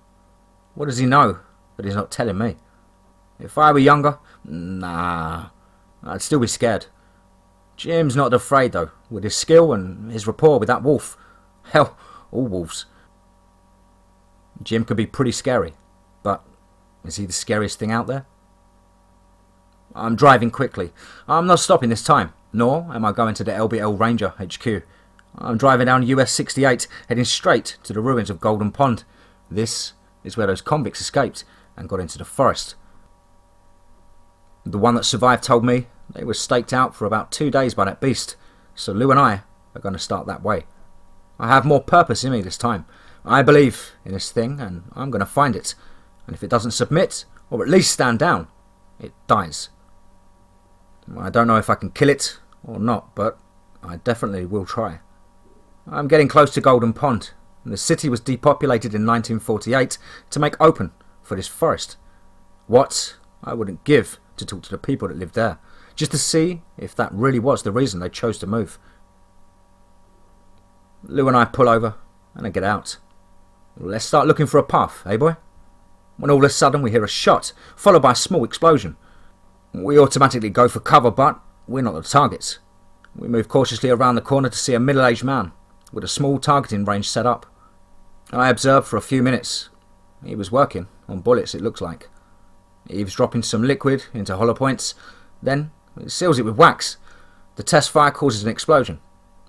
What does he know that he's not telling me? If I were younger, nah, I'd still be scared. Jim's not afraid though, with his skill and his rapport with that wolf. Hell, all wolves. Jim could be pretty scary, but is he the scariest thing out there? I'm driving quickly. I'm not stopping this time, nor am I going to the LBL Ranger HQ. I'm driving down US 68, heading straight to the ruins of Golden Pond. This is where those convicts escaped and got into the forest. The one that survived told me they were staked out for about 2 days by that beast, so Lou and I are going to start that way. I have more purpose in me this time. I believe in this thing, and I'm going to find it. And if it doesn't submit, or at least stand down, it dies. I don't know if I can kill it or not, but I definitely will try. I'm getting close to Golden Pond, and the city was depopulated in 1948 to make open for this forest. What I wouldn't give to talk to the people that lived there, just to see if that really was the reason they chose to move. Lou and I pull over and I get out. Let's start looking for a path, eh boy? When all of a sudden we hear a shot, followed by a small explosion. We automatically go for cover, but we're not the targets. We move cautiously around the corner to see a middle-aged man with a small targeting range set up. I observed for a few minutes. He was working on bullets, it looks like. He was dropping some liquid into hollow points, then he seals it with wax. The test fire causes an explosion.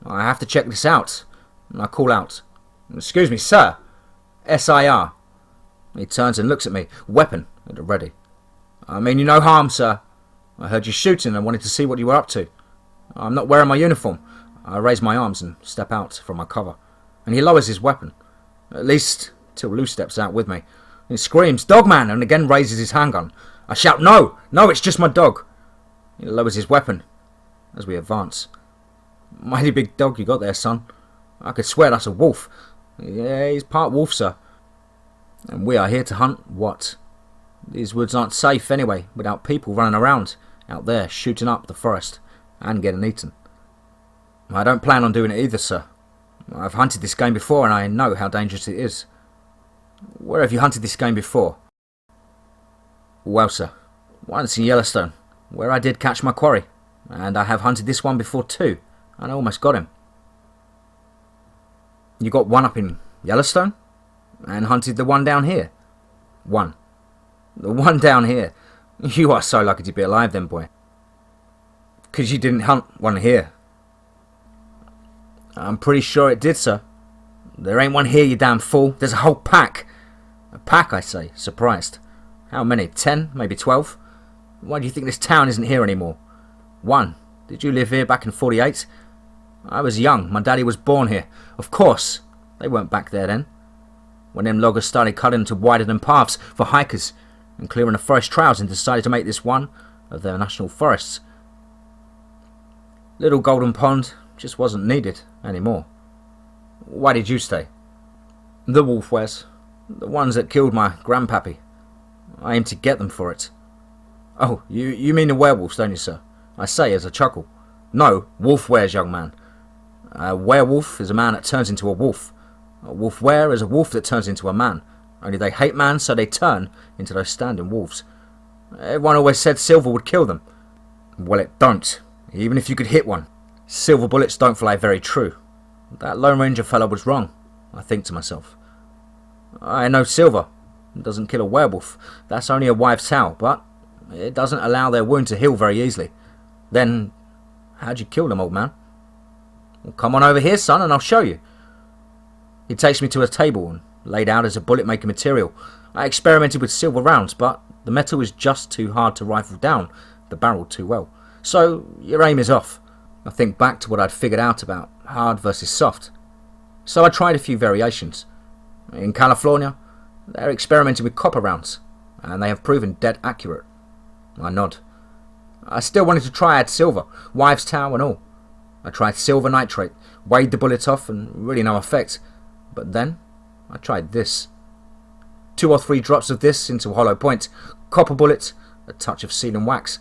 I have to check this out. I call out, "Excuse me, sir." SIR. He turns and looks at me, weapon at the ready. "I mean you no harm, sir. I heard you shooting and wanted to see what you were up to. I'm not wearing my uniform." I raise my arms and step out from my cover, and he lowers his weapon, at least till Lou steps out with me. He screams, "Dogman!" and again raises his handgun. I shout, "No, no, it's just my dog." He lowers his weapon as we advance. "Mighty big dog you got there, son. I could swear that's a wolf." "Yeah, he's part wolf, sir." "And we are here to hunt what? These woods aren't safe anyway, without people running around out there shooting up the forest and getting eaten." "I don't plan on doing it either, sir. I've hunted this game before and I know how dangerous it is." "Where have you hunted this game before?" "Well, sir, once in Yellowstone, where I did catch my quarry, and I have hunted this one before too, and I almost got him." "You got one up in Yellowstone? And hunted the one down here?" "One. The one down here? You are so lucky to be alive then, boy. 'Cause you didn't hunt one here." "I'm pretty sure it did, sir." "There ain't one here, you damn fool. There's a whole pack." "A pack, I say, surprised. How many? 10? Maybe 12? Why do you think this town isn't here anymore?" "One. Did you live here back in 48? "I was young. My daddy was born here." "Of course. They weren't back there then. When them loggers started cutting to widen paths for hikers and clearing the forest trails and decided to make this one of their national forests. Little Golden Pond just wasn't needed anymore." "Why did you stay?" "The wolf wares. The ones that killed my grandpappy. I aim to get them for it." "Oh, you mean the werewolves, don't you, sir?" I say as a chuckle. "No, wolf wares, young man. A werewolf is a man that turns into a wolf. A wolf were is a wolf that turns into a man. Only they hate man, so they turn into those standing wolves. Everyone always said silver would kill them. Well, it don't. Even if you could hit one. Silver bullets don't fly very true. That Lone Ranger fellow was wrong, I think to myself. I know silver doesn't kill a werewolf. That's only a wives' tale, but it doesn't allow their wound to heal very easily. Then, how'd you kill them, old man?" "Well, come on over here, son, and I'll show you." He takes me to a table and laid out as a bullet-making material. I experimented with silver rounds, but the metal is just too hard to rifle down the barrel too well. So your aim is off. I think back to what I'd figured out about hard versus soft. So I tried a few variations. In California, they're experimenting with copper rounds, and they have proven dead accurate. I nod. I still wanted to try add silver, wives' towel and all. I tried silver nitrate, weighed the bullet off, and really no effect. But then, I tried this. 2 or 3 drops of this into a hollow point, copper bullet, a touch of sealing wax.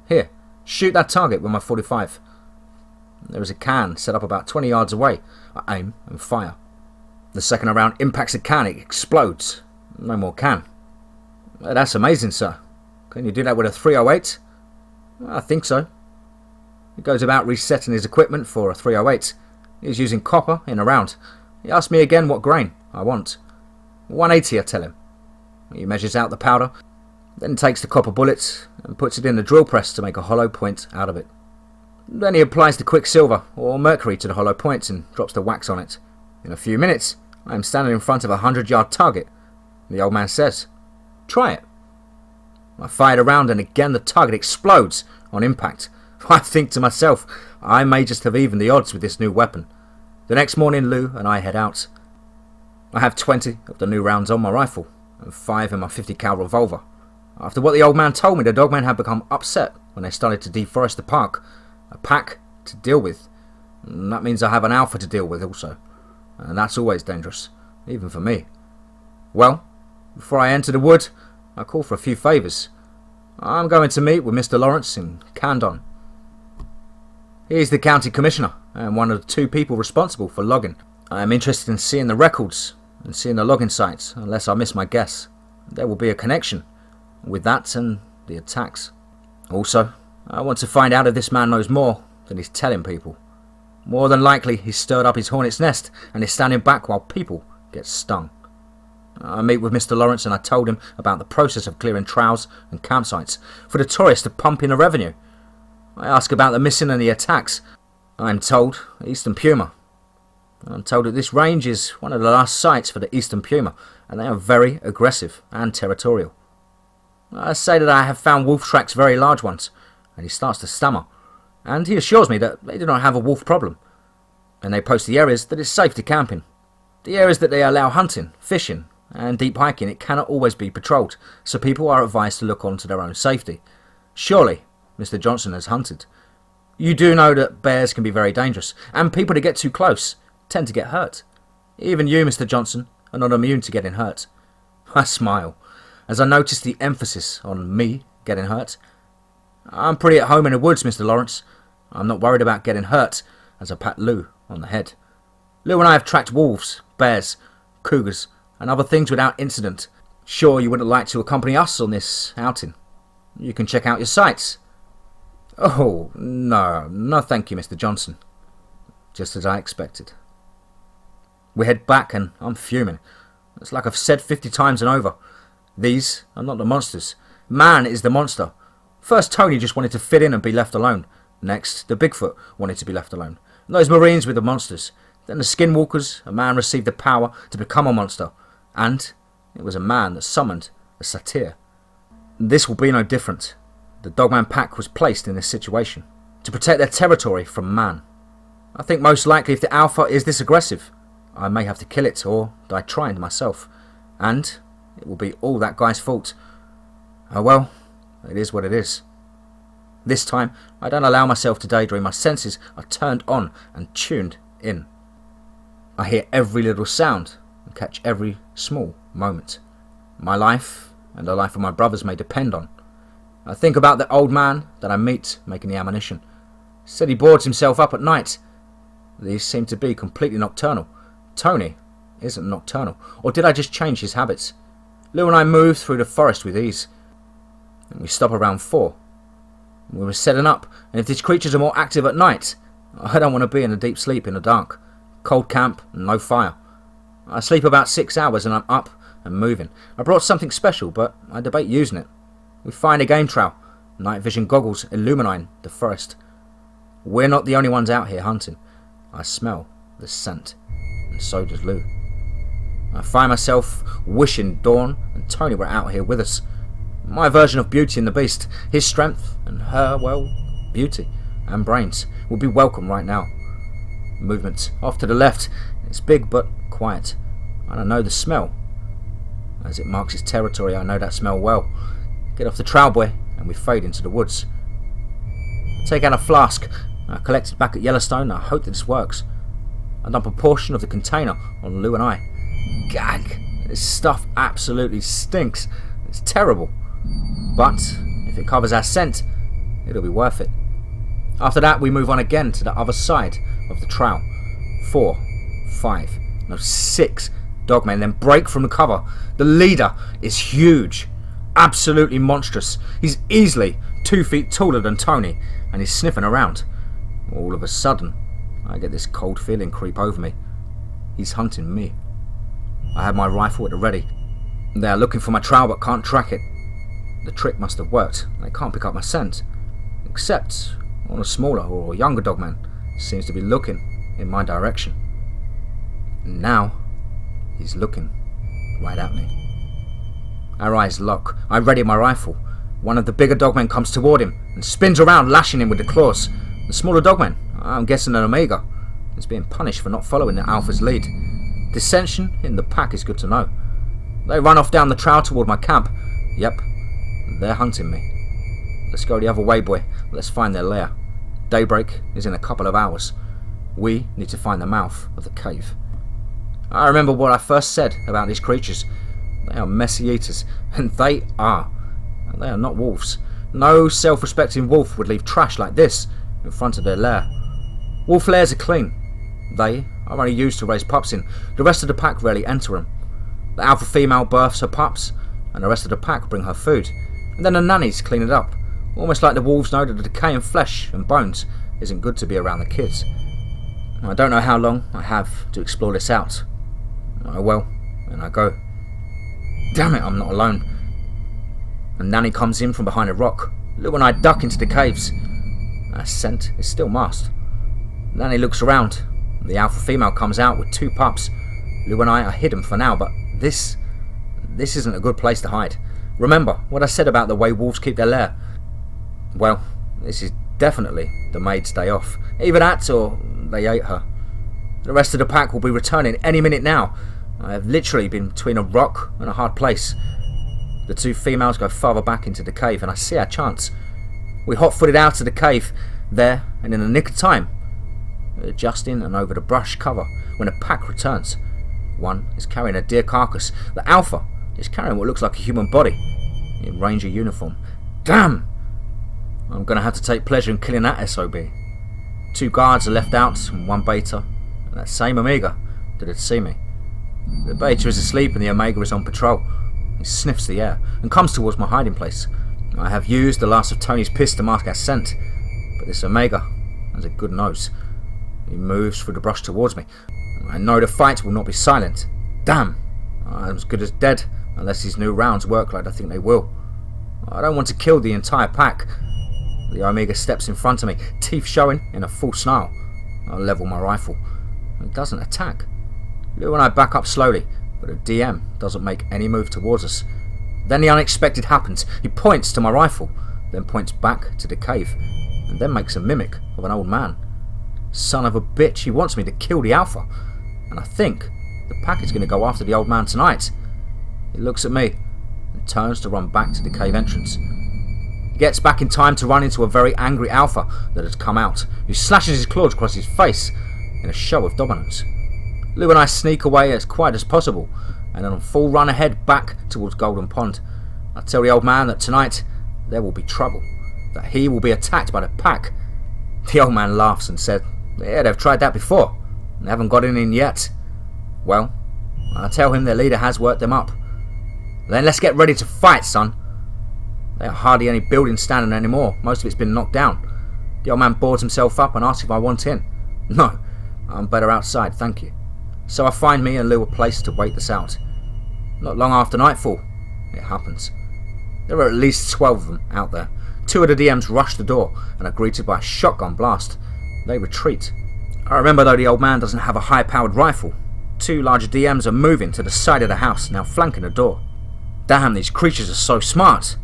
Here, shoot that target with my 45. There is a can set up about 20 yards away. I aim and fire. The second round impacts the can, it explodes. No more can. That's amazing, sir. Can you do that with a 308? I think so. He goes about resetting his equipment for a 308. He's using copper in a round. He asks me again what grain I want. 180, I tell him. He measures out the powder, then takes the copper bullet and puts it in the drill press to make a hollow point out of it. Then he applies the quicksilver or mercury to the hollow points and drops the wax on it. In a few minutes, I am standing in front of a 100-yard target. The old man says, "Try it." I fired a round and again the target explodes on impact. I think to myself, I may just have evened the odds with this new weapon. The next morning, Lou and I head out. I have 20 of the new rounds on my rifle and 5 in my 50 cal revolver. After what the old man told me, the Dogmen had become upset when they started to deforest the park. A pack to deal with. And that means I have an alpha to deal with also. And that's always dangerous, even for me. Well, before I enter the wood, I call for a few favours. I'm going to meet with Mr. Lawrence in Candon. He's the county commissioner and one of the 2 people responsible for logging. I am interested in seeing the records and seeing the logging sites, unless I miss my guess. There will be a connection with that and the attacks. Also, I want to find out if this man knows more than he's telling people. More than likely, he's stirred up his hornet's nest and is standing back while people get stung. I meet with Mr. Lawrence and I told him about the process of clearing trails and campsites for the tourists to pump in the revenue. I ask about the missing and the attacks. I'm told Eastern Puma. I'm told that this range is one of the last sites for the Eastern Puma, and they are very aggressive and territorial. I say that I have found wolf tracks, very large ones, and he starts to stammer, and he assures me that they do not have a wolf problem, and they post the areas that it's safe to camp in. The areas that they allow hunting, fishing, and deep hiking, it cannot always be patrolled, so people are advised to look on to their own safety. Surely, Mr. Johnson has hunted. You do know that bears can be very dangerous, and people that get too close tend to get hurt. Even you, Mr. Johnson, are not immune to getting hurt. I smile, as I notice the emphasis on me getting hurt. I'm pretty at home in the woods, Mr. Lawrence. I'm not worried about getting hurt, as I pat Lou on the head. Lou and I have tracked wolves, bears, cougars, and other things without incident. Sure you wouldn't like to accompany us on this outing? You can check out your sites. Oh, no thank you, Mr. Johnson. Just as I expected. We head back and I'm fuming. It's like I've said 50 times and over. These are not the monsters. Man is the monster. First Tony just wanted to fit in and be left alone. Next, the Bigfoot wanted to be left alone. And those Marines were the monsters. Then the Skinwalkers, a man received the power to become a monster. And it was a man that summoned a satyr. This will be no different. The Dogman pack was placed in this situation to protect their territory from man. I think most likely if the Alpha is this aggressive, I may have to kill it or die trying myself. And it will be all that guy's fault. Oh well, it is what it is. This time, I don't allow myself to daydream. My senses are turned on and tuned in. I hear every little sound and catch every small moment. My life and the life of my brothers may depend on. I think about the old man that I meet making the ammunition. Said he boards himself up at night. These seem to be completely nocturnal. Tony isn't nocturnal. Or did I just change his habits? Lou and I moved through the forest with ease. And we stop around 4. We were setting up, and if these creatures are more active at night, I don't want to be in a deep sleep in the dark. Cold camp and no fire. I sleep about 6 hours and I'm up and moving. I brought something special, but I debate using it. We find a game trail. Night vision goggles illuminate the forest. We're not the only ones out here hunting. I smell the scent, and so does Lou. I find myself wishing Dawn and Tony were out here with us. My version of Beauty and the Beast, his strength and her, well, beauty and brains, would be welcome right now. Movement off to the left. It's big but quiet, and I know the smell. As it marks its territory, I know that smell well. Get off the trail, boy, and we fade into the woods. I take out a flask. I collect it back at Yellowstone. I hope that this works. I dump a portion of the container on Lou and I. Gag! This stuff absolutely stinks. It's terrible. But if it covers our scent, it'll be worth it. After that, we move on again to the other side of the trail. 4, 5, no 6 dogmen then break from the cover. The leader is huge. Absolutely monstrous. He's easily 2 feet taller than Tony, and he's sniffing around. All of a sudden, I get this cold feeling creep over me. He's hunting me. I have my rifle at the ready. They are looking for my trail but can't track it. The trick must have worked. They can't pick up my scent. Except on a smaller or younger dogman seems to be looking in my direction. And now, he's looking right at me. Our eyes lock. I ready my rifle. One of the bigger dogmen comes toward him and spins around, lashing him with the claws. The smaller dogman, I'm guessing an Omega, is being punished for not following the Alpha's lead. Dissension in the pack is good to know. They run off down the trail toward my camp. Yep, They're hunting me. Let's go the other way, boy. Let's find their lair. Daybreak is in a couple of hours. We need to find the mouth of the cave. I remember what I first said about these creatures. They are messy eaters, and they are. And they are not wolves. No self-respecting wolf would leave trash like this in front of their lair. Wolf lairs are clean. They are only used to raise pups in. The rest of the pack rarely enter them. The alpha female births her pups, and the rest of the pack bring her food. And then the nannies clean it up. Almost like the wolves know that the decay in flesh and bones isn't good to be around the kids. I don't know how long I have to explore this out. I will, and I go. Damn it, I'm not alone. And Nanny comes in from behind a rock. Lou and I duck into the caves. Our scent is still masked. Nanny looks around. The alpha female comes out with 2 pups. Lou and I are hidden for now, but this isn't a good place to hide. Remember what I said about the way wolves keep their lair? Well, this is definitely the maid's day off. Either that or they ate her. The rest of the pack will be returning any minute now. I have literally been between a rock and a hard place. The 2 females go farther back into the cave and I see our chance. We hot-footed out of the cave there and in the nick of time, just in and over the brush cover when the pack returns. One is carrying a deer carcass. The alpha is carrying what looks like a human body in ranger uniform. Damn! I'm going to have to take pleasure in killing that SOB. 2 guards are left out and 1 beta, and that same Omega that had seen me. The beta is asleep and the Omega is on patrol. He sniffs the air and comes towards my hiding place. I have used the last of Tony's piss to mask our scent, but this Omega has a good nose. He moves through the brush towards me. I know the fight will not be silent. Damn, I'm as good as dead unless these new rounds work like I think they will. I don't want to kill the entire pack. The Omega steps in front of me, teeth showing in a full snarl. I level my rifle. It doesn't attack. Lou and I back up slowly, but the DM doesn't make any move towards us. Then the unexpected happens. He points to my rifle, then points back to the cave, and then makes a mimic of an old man. Son of a bitch, he wants me to kill the alpha, and I think the pack is going to go after the old man tonight. He looks at me and turns to run back to the cave entrance. He gets back in time to run into a very angry alpha that has come out, who slashes his claws across his face in a show of dominance. Lou and I sneak away as quiet as possible, and on a full run ahead back towards Golden Pond. I tell the old man that tonight there will be trouble, that he will be attacked by the pack. The old man laughs and said, yeah, they've tried that before, and they haven't got in yet. Well, I tell him their leader has worked them up. Then let's get ready to fight, son. There are hardly any buildings standing anymore, most of it's been knocked down. The old man boards himself up and asks if I want in. No, I'm better outside, thank you. So I find me and Lou a place to wait this out. Not long after nightfall, it happens. There are at least 12 of them out there. 2 of the DMs rush the door and are greeted by a shotgun blast. They retreat. I remember though the old man doesn't have a high-powered rifle. 2 larger DMs are moving to the side of the house, now flanking the door. Damn, these creatures are so smart.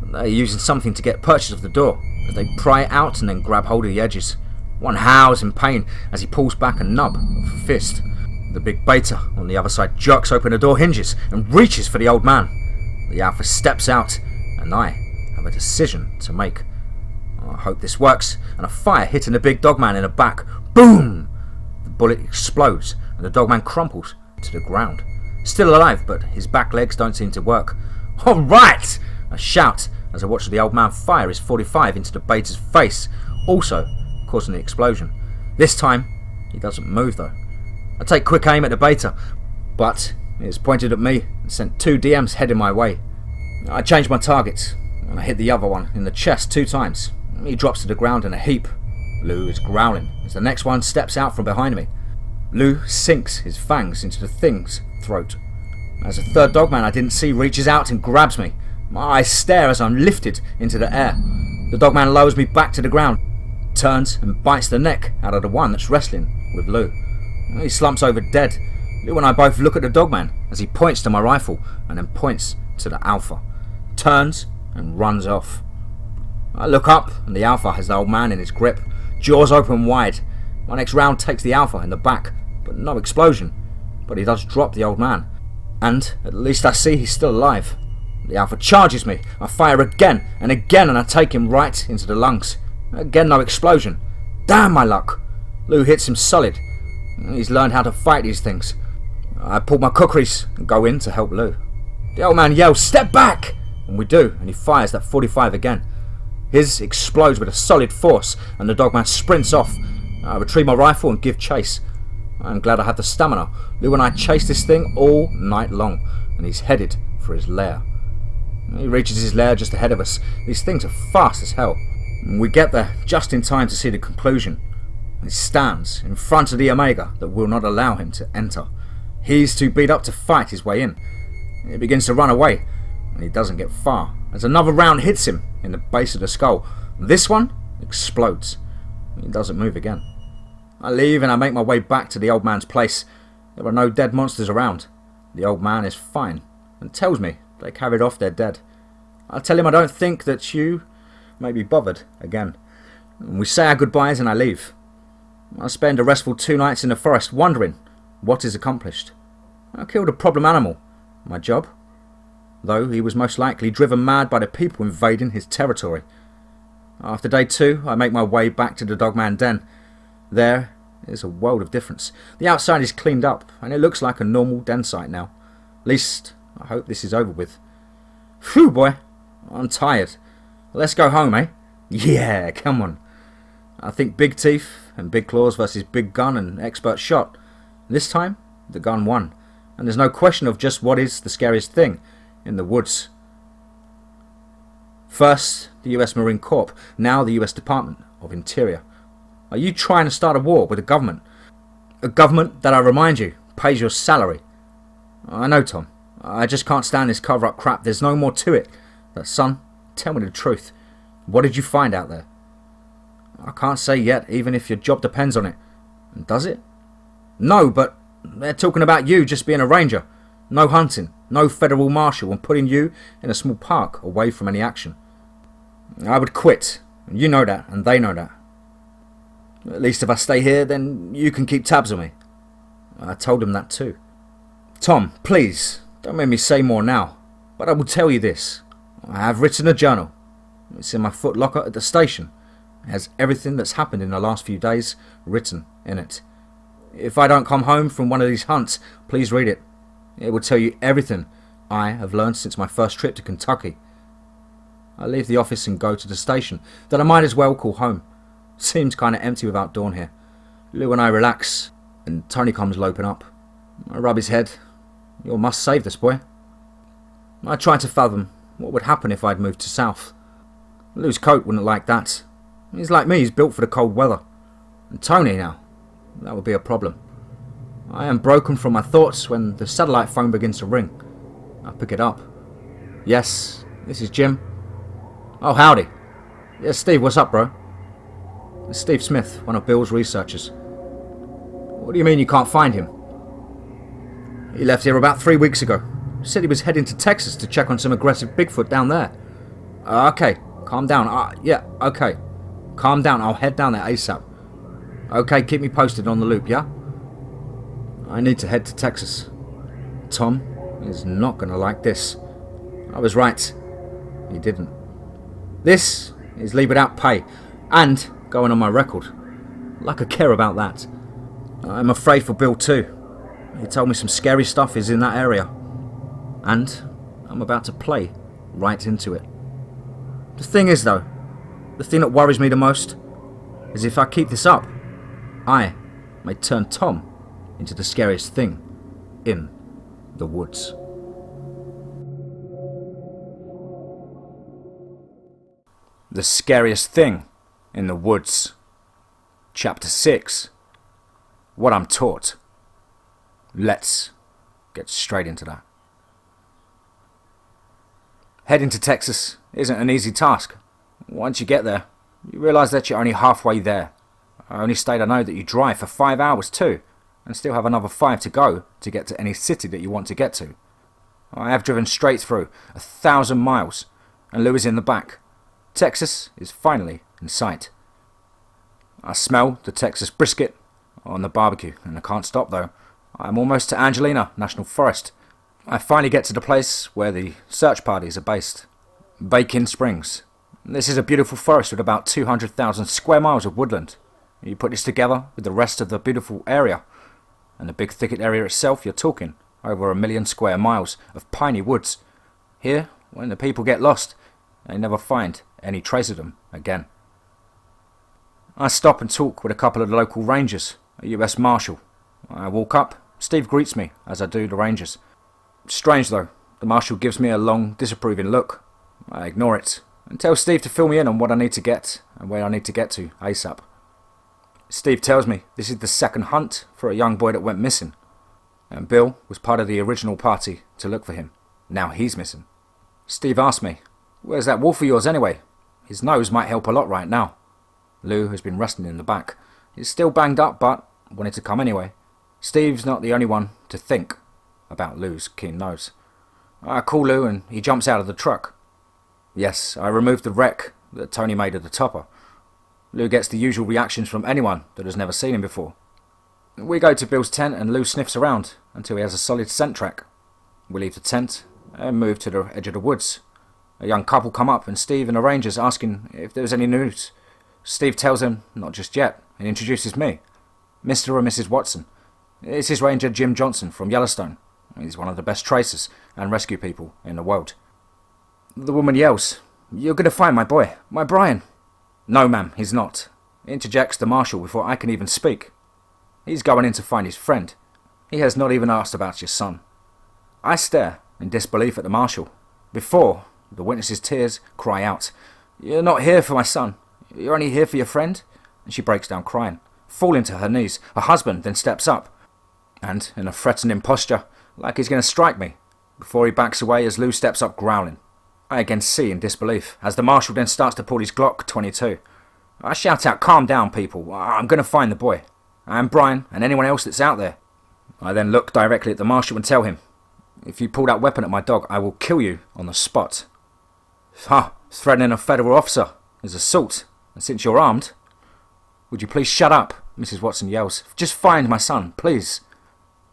They're using something to get purchase of the door, as they pry it out and then grab hold of the edges. One howls in pain as he pulls back a nub of a fist. The big beta on the other side jerks open the door hinges and reaches for the old man. The alpha steps out and I have a decision to make. I hope this works, and a fire hitting the big dogman in the back. Boom! The bullet explodes and the dogman crumples to the ground. Still alive, but his back legs don't seem to work. Alright! I shout as I watch the old man fire his 45 into the beta's face, also causing the explosion. This time, he doesn't move though. I take quick aim at the beta, but it is pointed at me and sent 2 DMs heading my way. I change my target, and I hit the other one in the chest 2 times. He drops to the ground in a heap. Lou is growling as the next one steps out from behind me. Lou sinks his fangs into the thing's throat. As a third dogman I didn't see reaches out and grabs me. My eyes stare as I'm lifted into the air. The dogman lowers me back to the ground, turns and bites the neck out of the one that's wrestling with Lou. He slumps over dead. Lou and I both look at the dogman as he points to my rifle and then points to the alpha, turns and runs off. I look up and the alpha has the old man in his grip, jaws open wide. My next round takes the alpha in the back, but no explosion. But he does drop the old man, and at least I see he's still alive. The Alpha charges me. I fire again and again, and I take him right into the lungs. Again, no explosion. Damn my luck. Lou hits him solid. He's learned how to fight these things. I pull my kukris and go in to help Lou. The old man yells, "Step back!" And we do, and he fires that 45 again. His explodes with a solid force, and the Dogman sprints off. I retrieve my rifle and give chase. I'm glad I have the stamina. Lou and I chase this thing all night long, and he's headed for his lair. He reaches his lair just ahead of us. These things are fast as hell. We get there just in time to see the conclusion. He stands in front of the Omega that will not allow him to enter. He's too beat up to fight his way in. He begins to run away, and he doesn't get far, as another round hits him in the base of the skull. This one explodes. He doesn't move again. I leave and I make my way back to the old man's place. There are no dead monsters around. The old man is fine and tells me they carried off their dead. I tell him I don't think that you may be bothered again. And we say our goodbyes and I leave. I spend a restful 2 nights in the forest wondering what is accomplished. I killed a problem animal. My job? Though he was most likely driven mad by the people invading his territory. After day 2, I make my way back to the Dogman den. There is a world of difference. The outside is cleaned up, and it looks like a normal den site now. At least, I hope this is over with. Phew, boy, I'm tired. Let's go home, eh? Yeah, come on. I think big teeth and big claws versus big gun and expert shot. This time, the gun won, and there's no question of just what is the scariest thing in the woods. First, the US Marine Corps, now the US Department of Interior. Are you trying to start a war with a government? A government that, I remind you, pays your salary. I know, Tom. I just can't stand this cover-up crap. There's no more to it. But son, tell me the truth. What did you find out there? I can't say yet, even if your job depends on it. Does it? No, but they're talking about you just being a ranger. No hunting, no federal marshal, and putting you in a small park away from any action. I would quit. You know that, and they know that. At least if I stay here, then you can keep tabs on me. I told him that too. Tom, please, don't make me say more now. But I will tell you this. I have written a journal. It's in my foot locker at the station. It has everything that's happened in the last few days written in it. If I don't come home from one of these hunts, please read it. It will tell you everything I have learned since my first trip to Kentucky. I leave the office and go to the station that I might as well call home. Seems kind of empty without Dawn here. Lou and I relax, and Tony comes loping up. I rub his head. You must save this boy. I try to fathom what would happen if I'd moved to South. Lou's coat wouldn't like that. He's like me, he's built for the cold weather. And Tony now, that would be a problem. I am broken from my thoughts when the satellite phone begins to ring. I pick it up. Yes, this is Jim. Oh, howdy. Yeah, Steve, what's up, bro? It's Steve Smith, one of Bill's researchers. What do you mean you can't find him? He left here about 3 weeks ago. Said he was heading to Texas to check on some aggressive Bigfoot down there. Okay, calm down. Yeah, okay. Calm down, I'll head down there ASAP. Okay, keep me posted on the loop, yeah? I need to head to Texas. Tom is not going to like this. I was right. He didn't. This is leave without pay, and going on my record. Like I care about that. I'm afraid for Bill too. He told me some scary stuff is in that area. And I'm about to play right into it. The thing is though, the thing that worries me the most is if I keep this up, I may turn Tom into the scariest thing in the woods. The Scariest Thing in the Woods. Chapter 6. What I'm taught. Let's get straight into that. Heading to Texas isn't an easy task. Once you get there, you realise that you're only halfway there. Only state I know that you drive for 5 hours too, and still have another 5 to go to get to any city that you want to get to. I have driven straight through 1,000 miles, and Lou is in the back. Texas is finally in sight. I smell the Texas brisket on the barbecue, and I can't stop though. I'm almost to Angelina National Forest. I finally get to the place where the search parties are based. Bacon Springs. This is a beautiful forest with about 200,000 square miles of woodland. You put this together with the rest of the beautiful area, and the big thicket area itself, you're talking over 1 million square miles of piney woods. Here, when the people get lost, they never find any trace of them again. I stop and talk with a couple of the local rangers, a US Marshal. I walk up. Steve greets me as I do the rangers. Strange though, the Marshal gives me a long, disapproving look. I ignore it and tell Steve to fill me in on what I need to get and where I need to get to ASAP. Steve tells me this is the second hunt for a young boy that went missing, and Bill was part of the original party to look for him. Now he's missing. Steve asks me, "Where's that wolf of yours anyway? His nose might help a lot right now." Lou has been resting in the back. He's still banged up, but wanted to come anyway. Steve's not the only one to think about Lou's keen nose. I call Lou and he jumps out of the truck. Yes, I removed the wreck that Tony made of the topper. Lou gets the usual reactions from anyone that has never seen him before. We go to Bill's tent and Lou sniffs around until he has a solid scent track. We leave the tent and move to the edge of the woods. A young couple come up and Steve and the rangers asking if there was any news. Steve tells them not just yet and introduces me. Mr. and Mrs. Watson. This is Ranger Jim Johnson from Yellowstone. He's one of the best tracers and rescue people in the world. The woman yells, "You're going to find my boy, my Brian." "No, ma'am, he's not," interjects the Marshal before I can even speak. "He's going in to find his friend. He has not even asked about your son." I stare in disbelief at the Marshal. Before, the witness's tears cry out, "You're not here for my son. You're only here for your friend." And she breaks down crying, falling to her knees. Her husband then steps up, and in a threatening posture, like he's going to strike me, before he backs away as Lou steps up growling. I again see in disbelief, as the Marshal then starts to pull his Glock 22. I shout out, "Calm down, people. I'm going to find the boy. And Brian, and anyone else that's out there." I then look directly at the Marshal and tell him, "If you pull that weapon at my dog, I will kill you on the spot." Threatening a federal officer is assault, and since you're armed... "Would you please shut up?" Mrs. Watson yells. "Just find my son, please."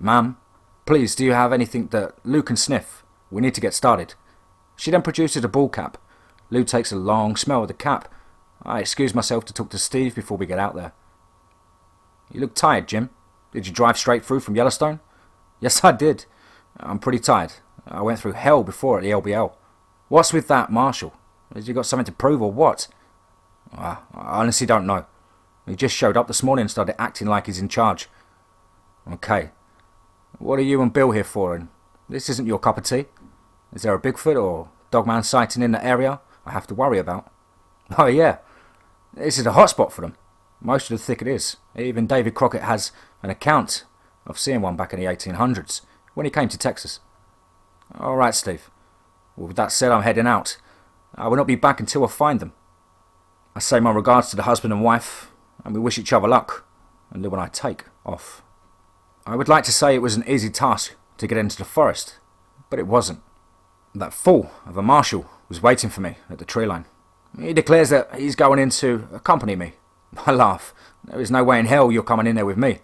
"Ma'am, please, do you have anything that Lou can sniff? We need to get started." She then produces a ball cap. Lou takes a long smell of the cap. I excuse myself to talk to Steve before we get out there. "You look tired, Jim. Did you drive straight through from Yellowstone?" "Yes, I did. I'm pretty tired. I went through hell before at the LBL. What's with that, Marshal? Has you got something to prove or what?" "I honestly don't know. He just showed up this morning and started acting like he's in charge." "Okay. What are you and Bill here for? And this isn't your cup of tea? Is there a Bigfoot or Dogman sighting in the area I have to worry about?" "Oh yeah. This is a hotspot for them. Most of the thicket is. Even David Crockett has an account of seeing one back in the 1800s when he came to Texas." "All right, Steve. Well, with that said, I'm heading out. I will not be back until I find them." I say my regards to the husband and wife, and we wish each other luck, and Lou and I take off. I would like to say it was an easy task to get into the forest, but it wasn't. That fool of a Marshal was waiting for me at the tree line. He declares that he's going in to accompany me. I laugh. "There is no way in hell you're coming in there with me.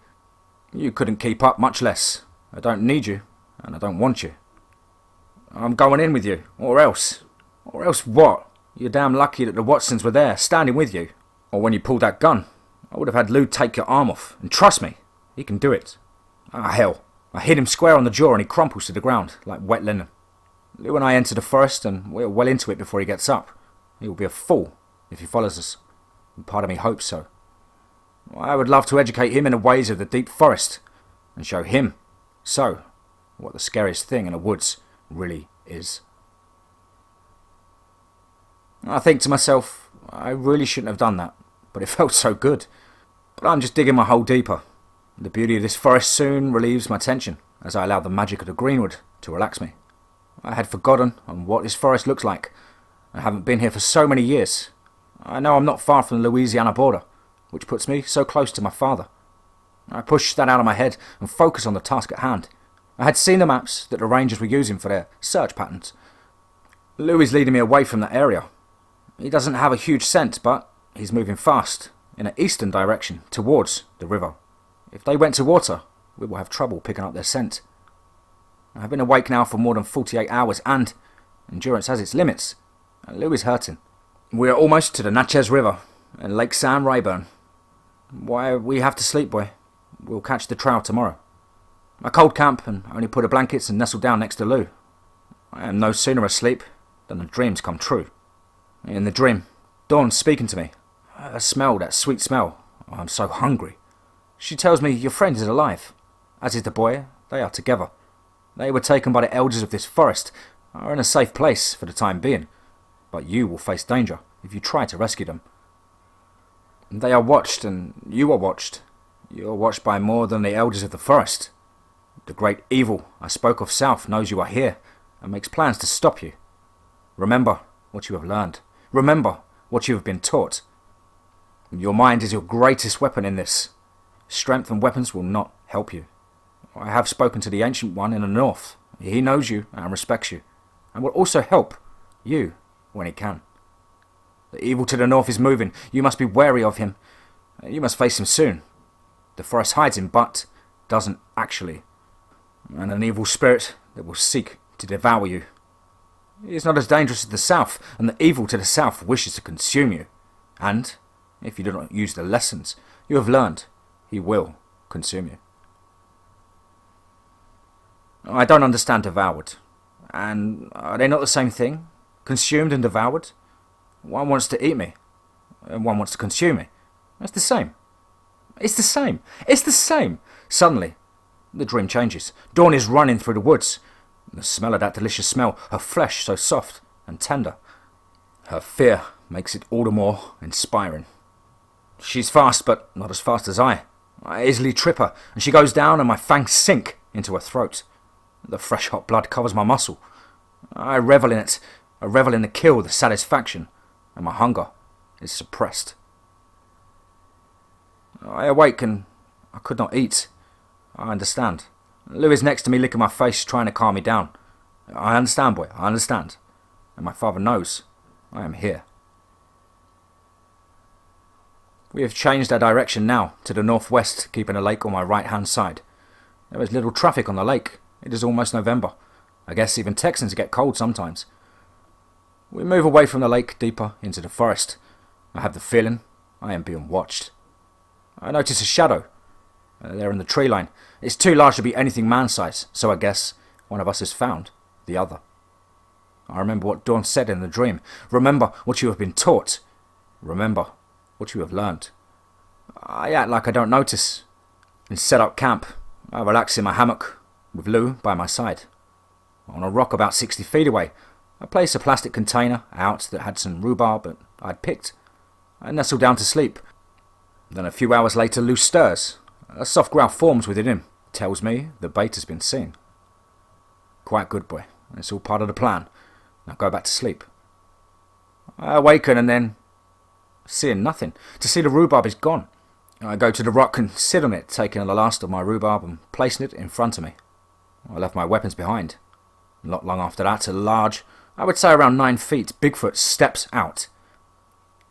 You couldn't keep up, much less. I don't need you, and I don't want you." "I'm going in with you, or else." "Or else what? You're damn lucky that the Watsons were there, standing with you. Or when you pulled that gun, I would have had Lou take your arm off, and trust me, he can do it." Hell. I hit him square on the jaw and he crumples to the ground, like wet linen. Lou and I enter the forest, and we're well into it before he gets up. He will be a fool if he follows us, and part of me hopes so. I would love to educate him in the ways of the deep forest, and show him, what the scariest thing in the woods really is. I think to myself, I really shouldn't have done that, but it felt so good. But I'm just digging my hole deeper. The beauty of this forest soon relieves my tension, as I allow the magic of the greenwood to relax me. I had forgotten on what this forest looks like. I haven't been here for so many years. I know I'm not far from the Louisiana border, which puts me so close to my father. I push that out of my head and focus on the task at hand. I had seen the maps that the rangers were using for their search patterns. Lou is leading me away from that area. He doesn't have a huge scent, but he's moving fast in an eastern direction towards the river. If they went to water, we will have trouble picking up their scent. I've been awake now for more than 48 hours, and endurance has its limits. Lou is hurting. We are almost to the Natchez River and Lake San Rayburn. Why, we have to sleep, boy. We'll catch the trail tomorrow. I cold camp and only put the blankets and nestle down next to Lou. I am no sooner asleep than the dreams come true. In the dream, Dawn's speaking to me. I smell that sweet smell. I'm so hungry. She tells me your friend is alive, as is the boy. They are together. They were taken by the elders of this forest, are in a safe place for the time being, but you will face danger if you try to rescue them. They are watched, and you are watched. You are watched by more than the elders of the forest. The great evil I spoke of south knows you are here, and makes plans to stop you. Remember what you have learned. Remember what you have been taught. Your mind is your greatest weapon in this. Strength and weapons will not help you. I have spoken to the Ancient One in the north. He knows you and respects you, and will also help you when he can. The evil to the north is moving. You must be wary of him. You must face him soon. The forest hides him, but doesn't actually. And an evil spirit that will seek to devour you. He is not as dangerous as the south, and the evil to the south wishes to consume you. And, if you do not use the lessons you have learned, he will consume you. I don't understand devoured. And are they not the same thing? Consumed and devoured? One wants to eat me, and one wants to consume me. That's the same. It's the same. It's the same. Suddenly, the dream changes. Dawn is running through the woods. The smell of that delicious smell, her flesh so soft and tender. Her fear makes it all the more inspiring. She's fast, but not as fast as I. I easily trip her, and she goes down and my fangs sink into her throat. The fresh hot blood covers my muscle. I revel in it. I revel in the kill, the satisfaction, and my hunger is suppressed. I awake and I could not eat. I understand. Lou is next to me licking my face, trying to calm me down. I understand, boy, I understand. And my father knows I am here. We have changed our direction now to the northwest, keeping the lake on my right-hand side. There is little traffic on the lake. It is almost November. I guess even Texans get cold sometimes. We move away from the lake deeper into the forest. I have the feeling I am being watched. I notice a shadow. There in the tree line. It's too large to be anything man-sized, so I guess one of us has found the other. I remember what Dawn said in the dream. Remember what you have been taught. Remember what you have learned. I act like I don't notice and set up camp. I relax in my hammock with Lou by my side. On a rock about 60 feet away, I place a plastic container out that had some rhubarb that I'd picked. I nestle down to sleep. Then a few hours later, Lou stirs. A soft growl forms within him. Tells me the bait has been seen. Quite good, boy. It's all part of the plan. Now go back to sleep. I awaken and then, seeing nothing. To see the rhubarb is gone. I go to the rock and sit on it, taking the last of my rhubarb and placing it in front of me. I left my weapons behind. Not long after that, a large, I would say around 9 feet, Bigfoot steps out.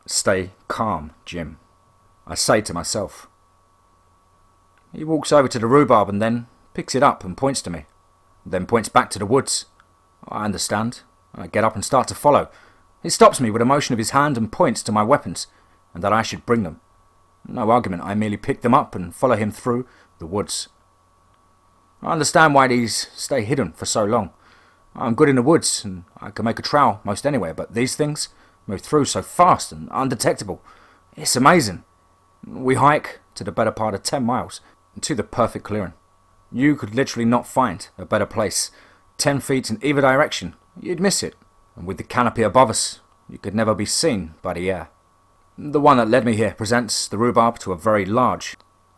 Stay calm, Jim, I say to myself. He walks over to the rhubarb and then picks it up and points to me. Then points back to the woods. I understand. I get up and start to follow. He stops me with a motion of his hand and points to my weapons, and that I should bring them. No argument, I merely pick them up and follow him through the woods. I understand why these stay hidden for so long. I'm good in the woods, and I can make a trail most anywhere, but these things move through so fast and undetectable. It's amazing. We hike to the better part of 10 miles, to the perfect clearing. You could literally not find a better place. 10 feet in either direction, you'd miss it. And with the canopy above us, you could never be seen by the air. The one that led me here presents the rhubarb to a very large,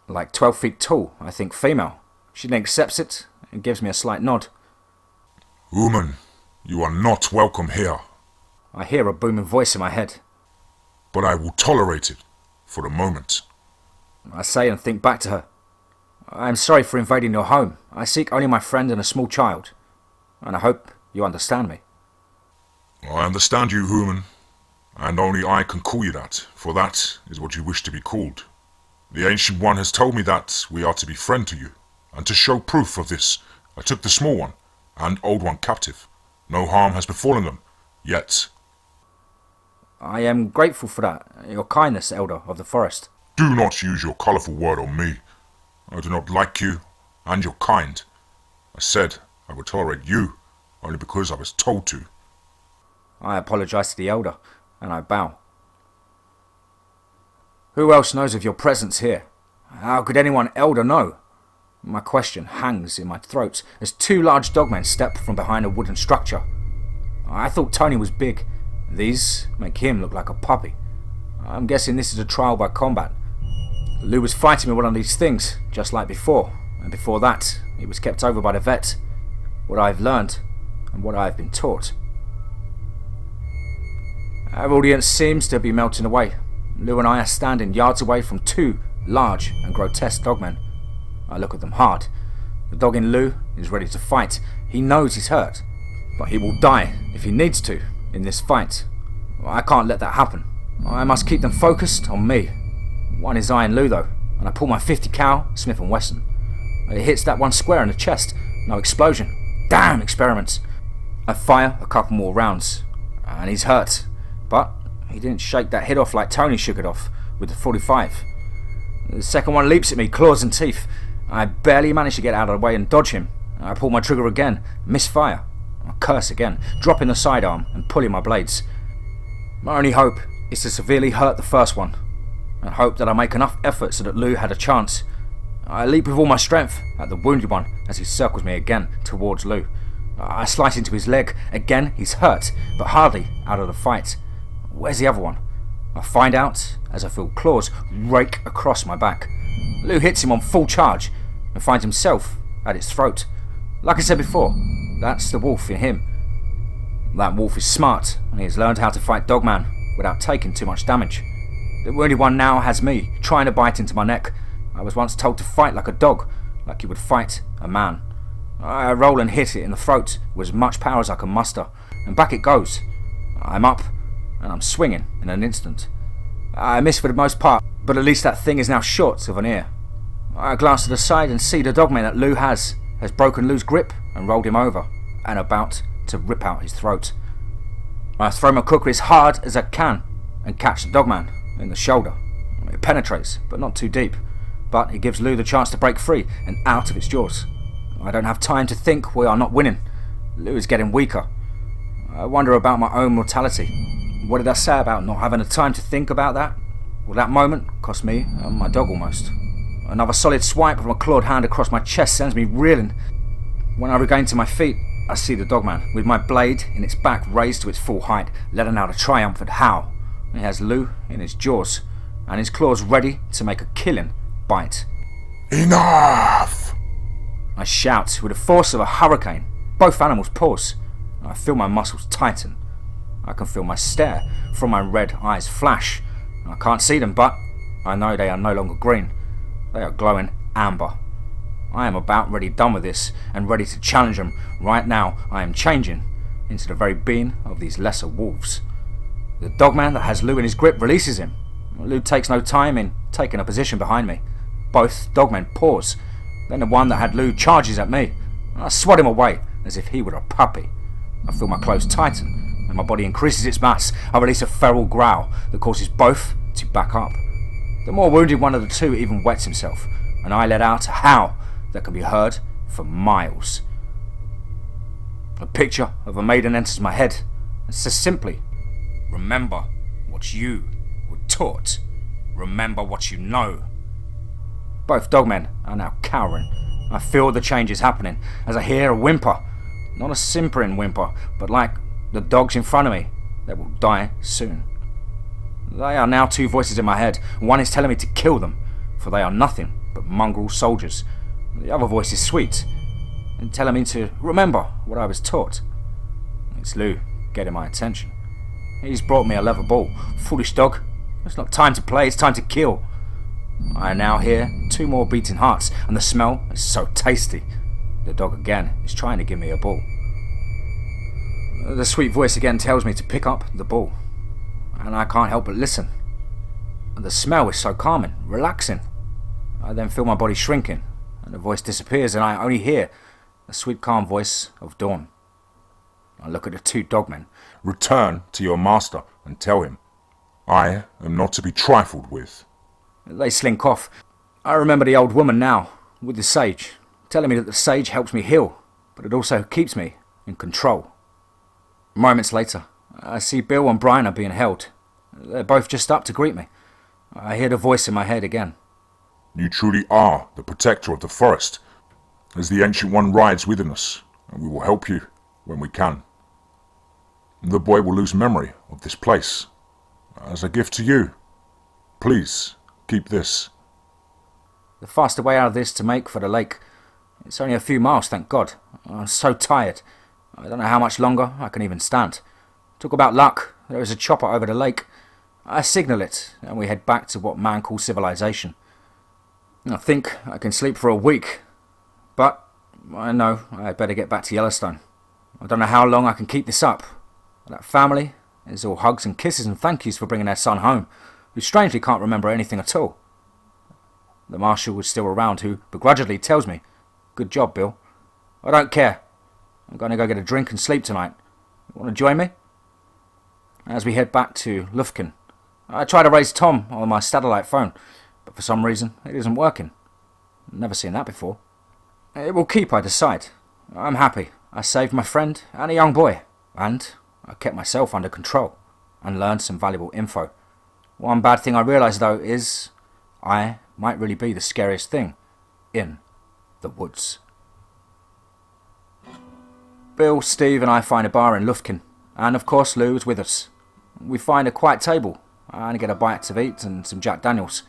like 12 feet tall, I think female. She then accepts it and gives me a slight nod. Woman, you are not welcome here. I hear a booming voice in my head. But I will tolerate it for the moment. I say and think back to her. I am sorry for invading your home. I seek only my friend and a small child. And I hope you understand me. I understand you, human. And only I can call you that, for that is what you wish to be called. The Ancient One has told me that we are to be friend to you. And to show proof of this, I took the small one and Old One captive. No harm has befallen them, yet. I am grateful for that, your kindness, Elder of the Forest. Do not use your colourful word on me. I do not like you, and your kind. I said I would tolerate you, only because I was told to. I apologise to the Elder, and I bow. Who else knows of your presence here? How could anyone Elder know? My question hangs in my throat as two large dogmen step from behind a wooden structure. I thought Tony was big. These make him look like a puppy. I'm guessing this is a trial by combat. Lou was fighting with one of these things, just like before, and before that, he was kept over by the vet. What I've learned, and what I've been taught. Our audience seems to be melting away. Lou and I are standing yards away from two large and grotesque dogmen. I look at them hard. The dog in Lou is ready to fight. He knows he's hurt, but he will die if he needs to in this fight. I can't let that happen. I must keep them focused on me. One is eyeing Lou though, and I pull my .50 cal Smith & Wesson. It hits that one square in the chest. No explosion. Damn experiments. I fire a couple more rounds, and he's hurt, but he didn't shake that hit off like Tony shook it off with the .45. The second one leaps at me, claws and teeth. I barely manage to get out of the way and dodge him. I pull my trigger again, misfire. I curse again, dropping the sidearm and pulling my blades. My only hope is to severely hurt the first one, and hope that I make enough effort so that Lou had a chance. I leap with all my strength at the wounded one as he circles me again towards Lou. I slice into his leg. Again, he's hurt, but hardly out of the fight. Where's the other one? I find out as I feel claws rake across my back. Lou hits him on full charge and finds himself at its throat. Like I said before, that's the wolf in him. That wolf is smart, and he has learned how to fight Dogman without taking too much damage. The wounded one now has me, trying to bite into my neck. I was once told to fight like a dog, like you would fight a man. I roll and hit it in the throat with as much power as I can muster, and back it goes. I'm up, and I'm swinging in an instant. I miss for the most part, but at least that thing is now short of an ear. I glance to the side and see the dogman that Lou has broken Lou's grip and rolled him over, and about to rip out his throat. I throw my cooker as hard as I can and catch the dogman in the shoulder. It penetrates, but not too deep, but it gives Lou the chance to break free and out of its jaws. I don't have time to think we are not winning. Lou is getting weaker. I wonder about my own mortality. What did I say about not having the time to think about that? Well, that moment cost me and my dog almost. Another solid swipe of my clawed hand across my chest sends me reeling. When I regain to my feet, I see the dogman, with my blade in its back raised to its full height, letting out a triumphant howl. He has Lou in his jaws, and his claws ready to make a killing bite. Enough! I shout with the force of a hurricane. Both animals pause. I feel my muscles tighten. I can feel my stare from my red eyes flash. I can't see them, but I know they are no longer green. They are glowing amber. I am about ready done with this and ready to challenge them. Right now, I am changing into the very being of these lesser wolves. The dogman that has Lou in his grip releases him. Lou takes no time in taking a position behind me. Both dogmen pause. Then the one that had Lou charges at me. I swat him away as if he were a puppy. I feel my clothes tighten and my body increases its mass. I release a feral growl that causes both to back up. The more wounded one of the two even wets himself, and I let out a howl that can be heard for miles. A picture of a maiden enters my head and says simply, "Remember what you were taught. Remember what you know." Both dogmen are now cowering. I feel the changes happening as I hear a whimper. Not a simpering whimper, but like the dogs in front of me that will die soon. They are now two voices in my head. One is telling me to kill them, for they are nothing but mongrel soldiers. The other voice is sweet, and telling me to remember what I was taught. It's Lou getting my attention. He's brought me a leather ball. Foolish dog. It's not time to play, it's time to kill. I now hear two more beating hearts, and the smell is so tasty. The dog again is trying to give me a ball. The sweet voice again tells me to pick up the ball, and I can't help but listen. The smell is so calming, relaxing. I then feel my body shrinking, and the voice disappears, and I only hear the sweet calm voice of Dawn. I look at the two dogmen. Return to your master and tell him, I am not to be trifled with. They slink off. I remember the old woman now, with the sage, telling me that the sage helps me heal, but it also keeps me in control. Moments later, I see Bill and Brian are being held. They're both just up to greet me. I hear the voice in my head again. You truly are the protector of the forest, as the Ancient One rides within us, and we will help you when we can. The boy will lose memory of this place, as a gift to you. Please, keep this. The faster way out of this to make for the lake. It's only a few miles, thank God. I'm so tired. I don't know how much longer I can even stand. Talk about luck. There is a chopper over the lake. I signal it, and we head back to what man calls civilization. I think I can sleep for a week, but I know I had better get back to Yellowstone. I don't know how long I can keep this up. That family is all hugs and kisses and thank yous for bringing their son home, who strangely can't remember anything at all. The marshal is still around, who begrudgingly tells me, "Good job, Bill." I don't care. I'm going to go get a drink and sleep tonight. You want to join me? As we head back to Lufkin, I try to raise Tom on my satellite phone, but for some reason it isn't working. Never seen that before. It will keep, I decide. I'm happy. I saved my friend and a young boy, and I kept myself under control and learned some valuable info. One bad thing I realised though is I might really be the scariest thing in the woods. Bill, Steve and I find a bar in Lufkin, and of course Lou is with us. We find a quiet table and get a bite to eat and some Jack Daniels.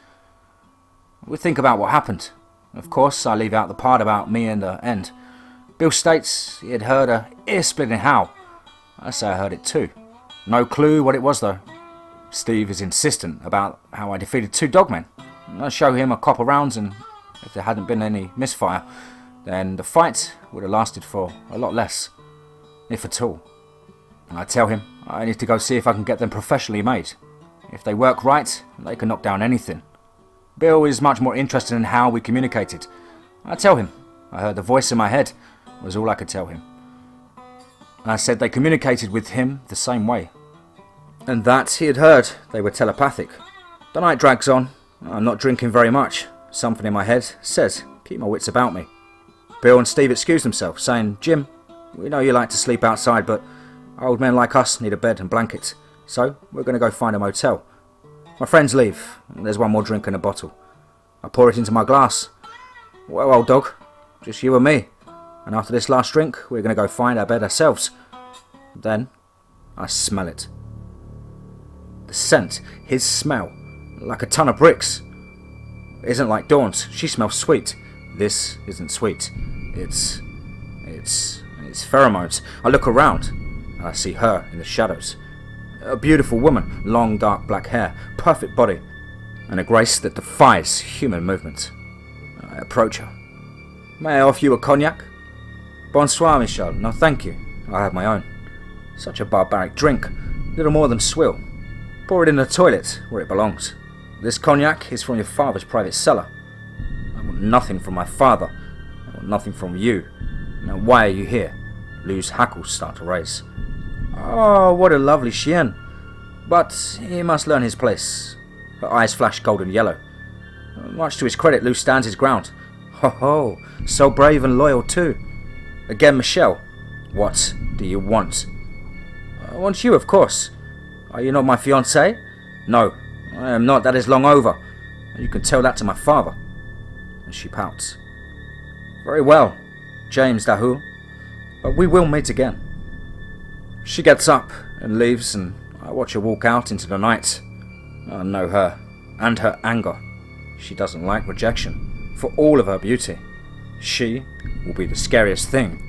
We think about what happened. Of course I leave out the part about me in the end. Bill states he had heard a ear-splitting howl. I say I heard it too. No clue what it was though. Steve is insistent about how I defeated two dogmen. I show him a couple rounds, and if there hadn't been any misfire, then the fight would have lasted for a lot less, if at all. I tell him I need to go see if I can get them professionally made. If they work right, they can knock down anything. Bill is much more interested in how we communicated. I tell him I heard the voice in my head was all I could tell him. I said they communicated with him the same way, and that he had heard they were telepathic. The night drags on. I'm not drinking very much. Something in my head says, keep my wits about me. Bill and Steve excuse themselves, saying, "Jim, we know you like to sleep outside, but old men like us need a bed and blankets, so we're going to go find a motel." My friends leave, and there's one more drink in a bottle. I pour it into my glass. "Well, old dog, just you and me, and after this last drink, we're going to go find our bed ourselves." Then I smell it. The scent, his smell, like a ton of bricks. It isn't like Dawn's. She smells sweet. This isn't sweet. It's pheromones. I look around, and I see her in the shadows. A beautiful woman, long dark black hair, perfect body, and a grace that defies human movement. I approach her. "May I offer you a cognac?" "Bonsoir, Michel. No, thank you. I have my own." Such a barbaric drink. Little more than swill. Pour it in the toilet, where it belongs. This cognac is from your father's private cellar. I want nothing from my father. I want nothing from you. Now why are you here? Lou's hackles start to raise. "Oh, what a lovely chien. But he must learn his place." Her eyes flash golden yellow. Much to his credit, Lou stands his ground. "Ho ho, so brave and loyal too." Again, Michelle. "What do you want?" "I want you, of course. Are you not my fiancée?" "No, I am not. That is long over. You can tell that to my father." And she pouts. "Very well, James Dahoo, but we will meet again." She gets up and leaves, and I watch her walk out into the night. I know her, and her anger. She doesn't like rejection, for all of her beauty. She will be the scariest thing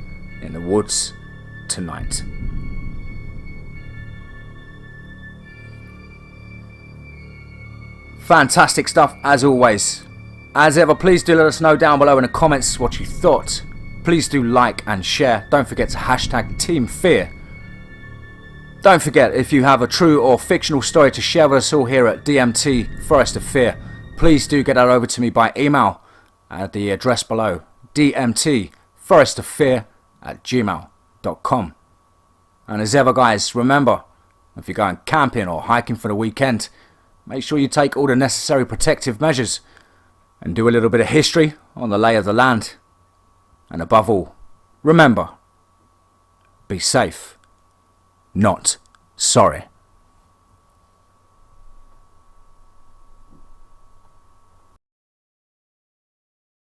in the woods tonight. Fantastic stuff as always. As ever, please do let us know down below in the comments what you thought. Please do like and share. Don't forget to hashtag TeamFEAR. Don't forget, if you have a true or fictional story to share with us all here at DMT Forest of Fear, please do get that over to me by email at the address below, dmtforestofear forestoffear@gmail.com. And as ever, guys, remember, if you're going camping or hiking for the weekend, make sure you take all the necessary protective measures and do a little bit of history on the lay of the land. And above all, remember, be safe, not sorry.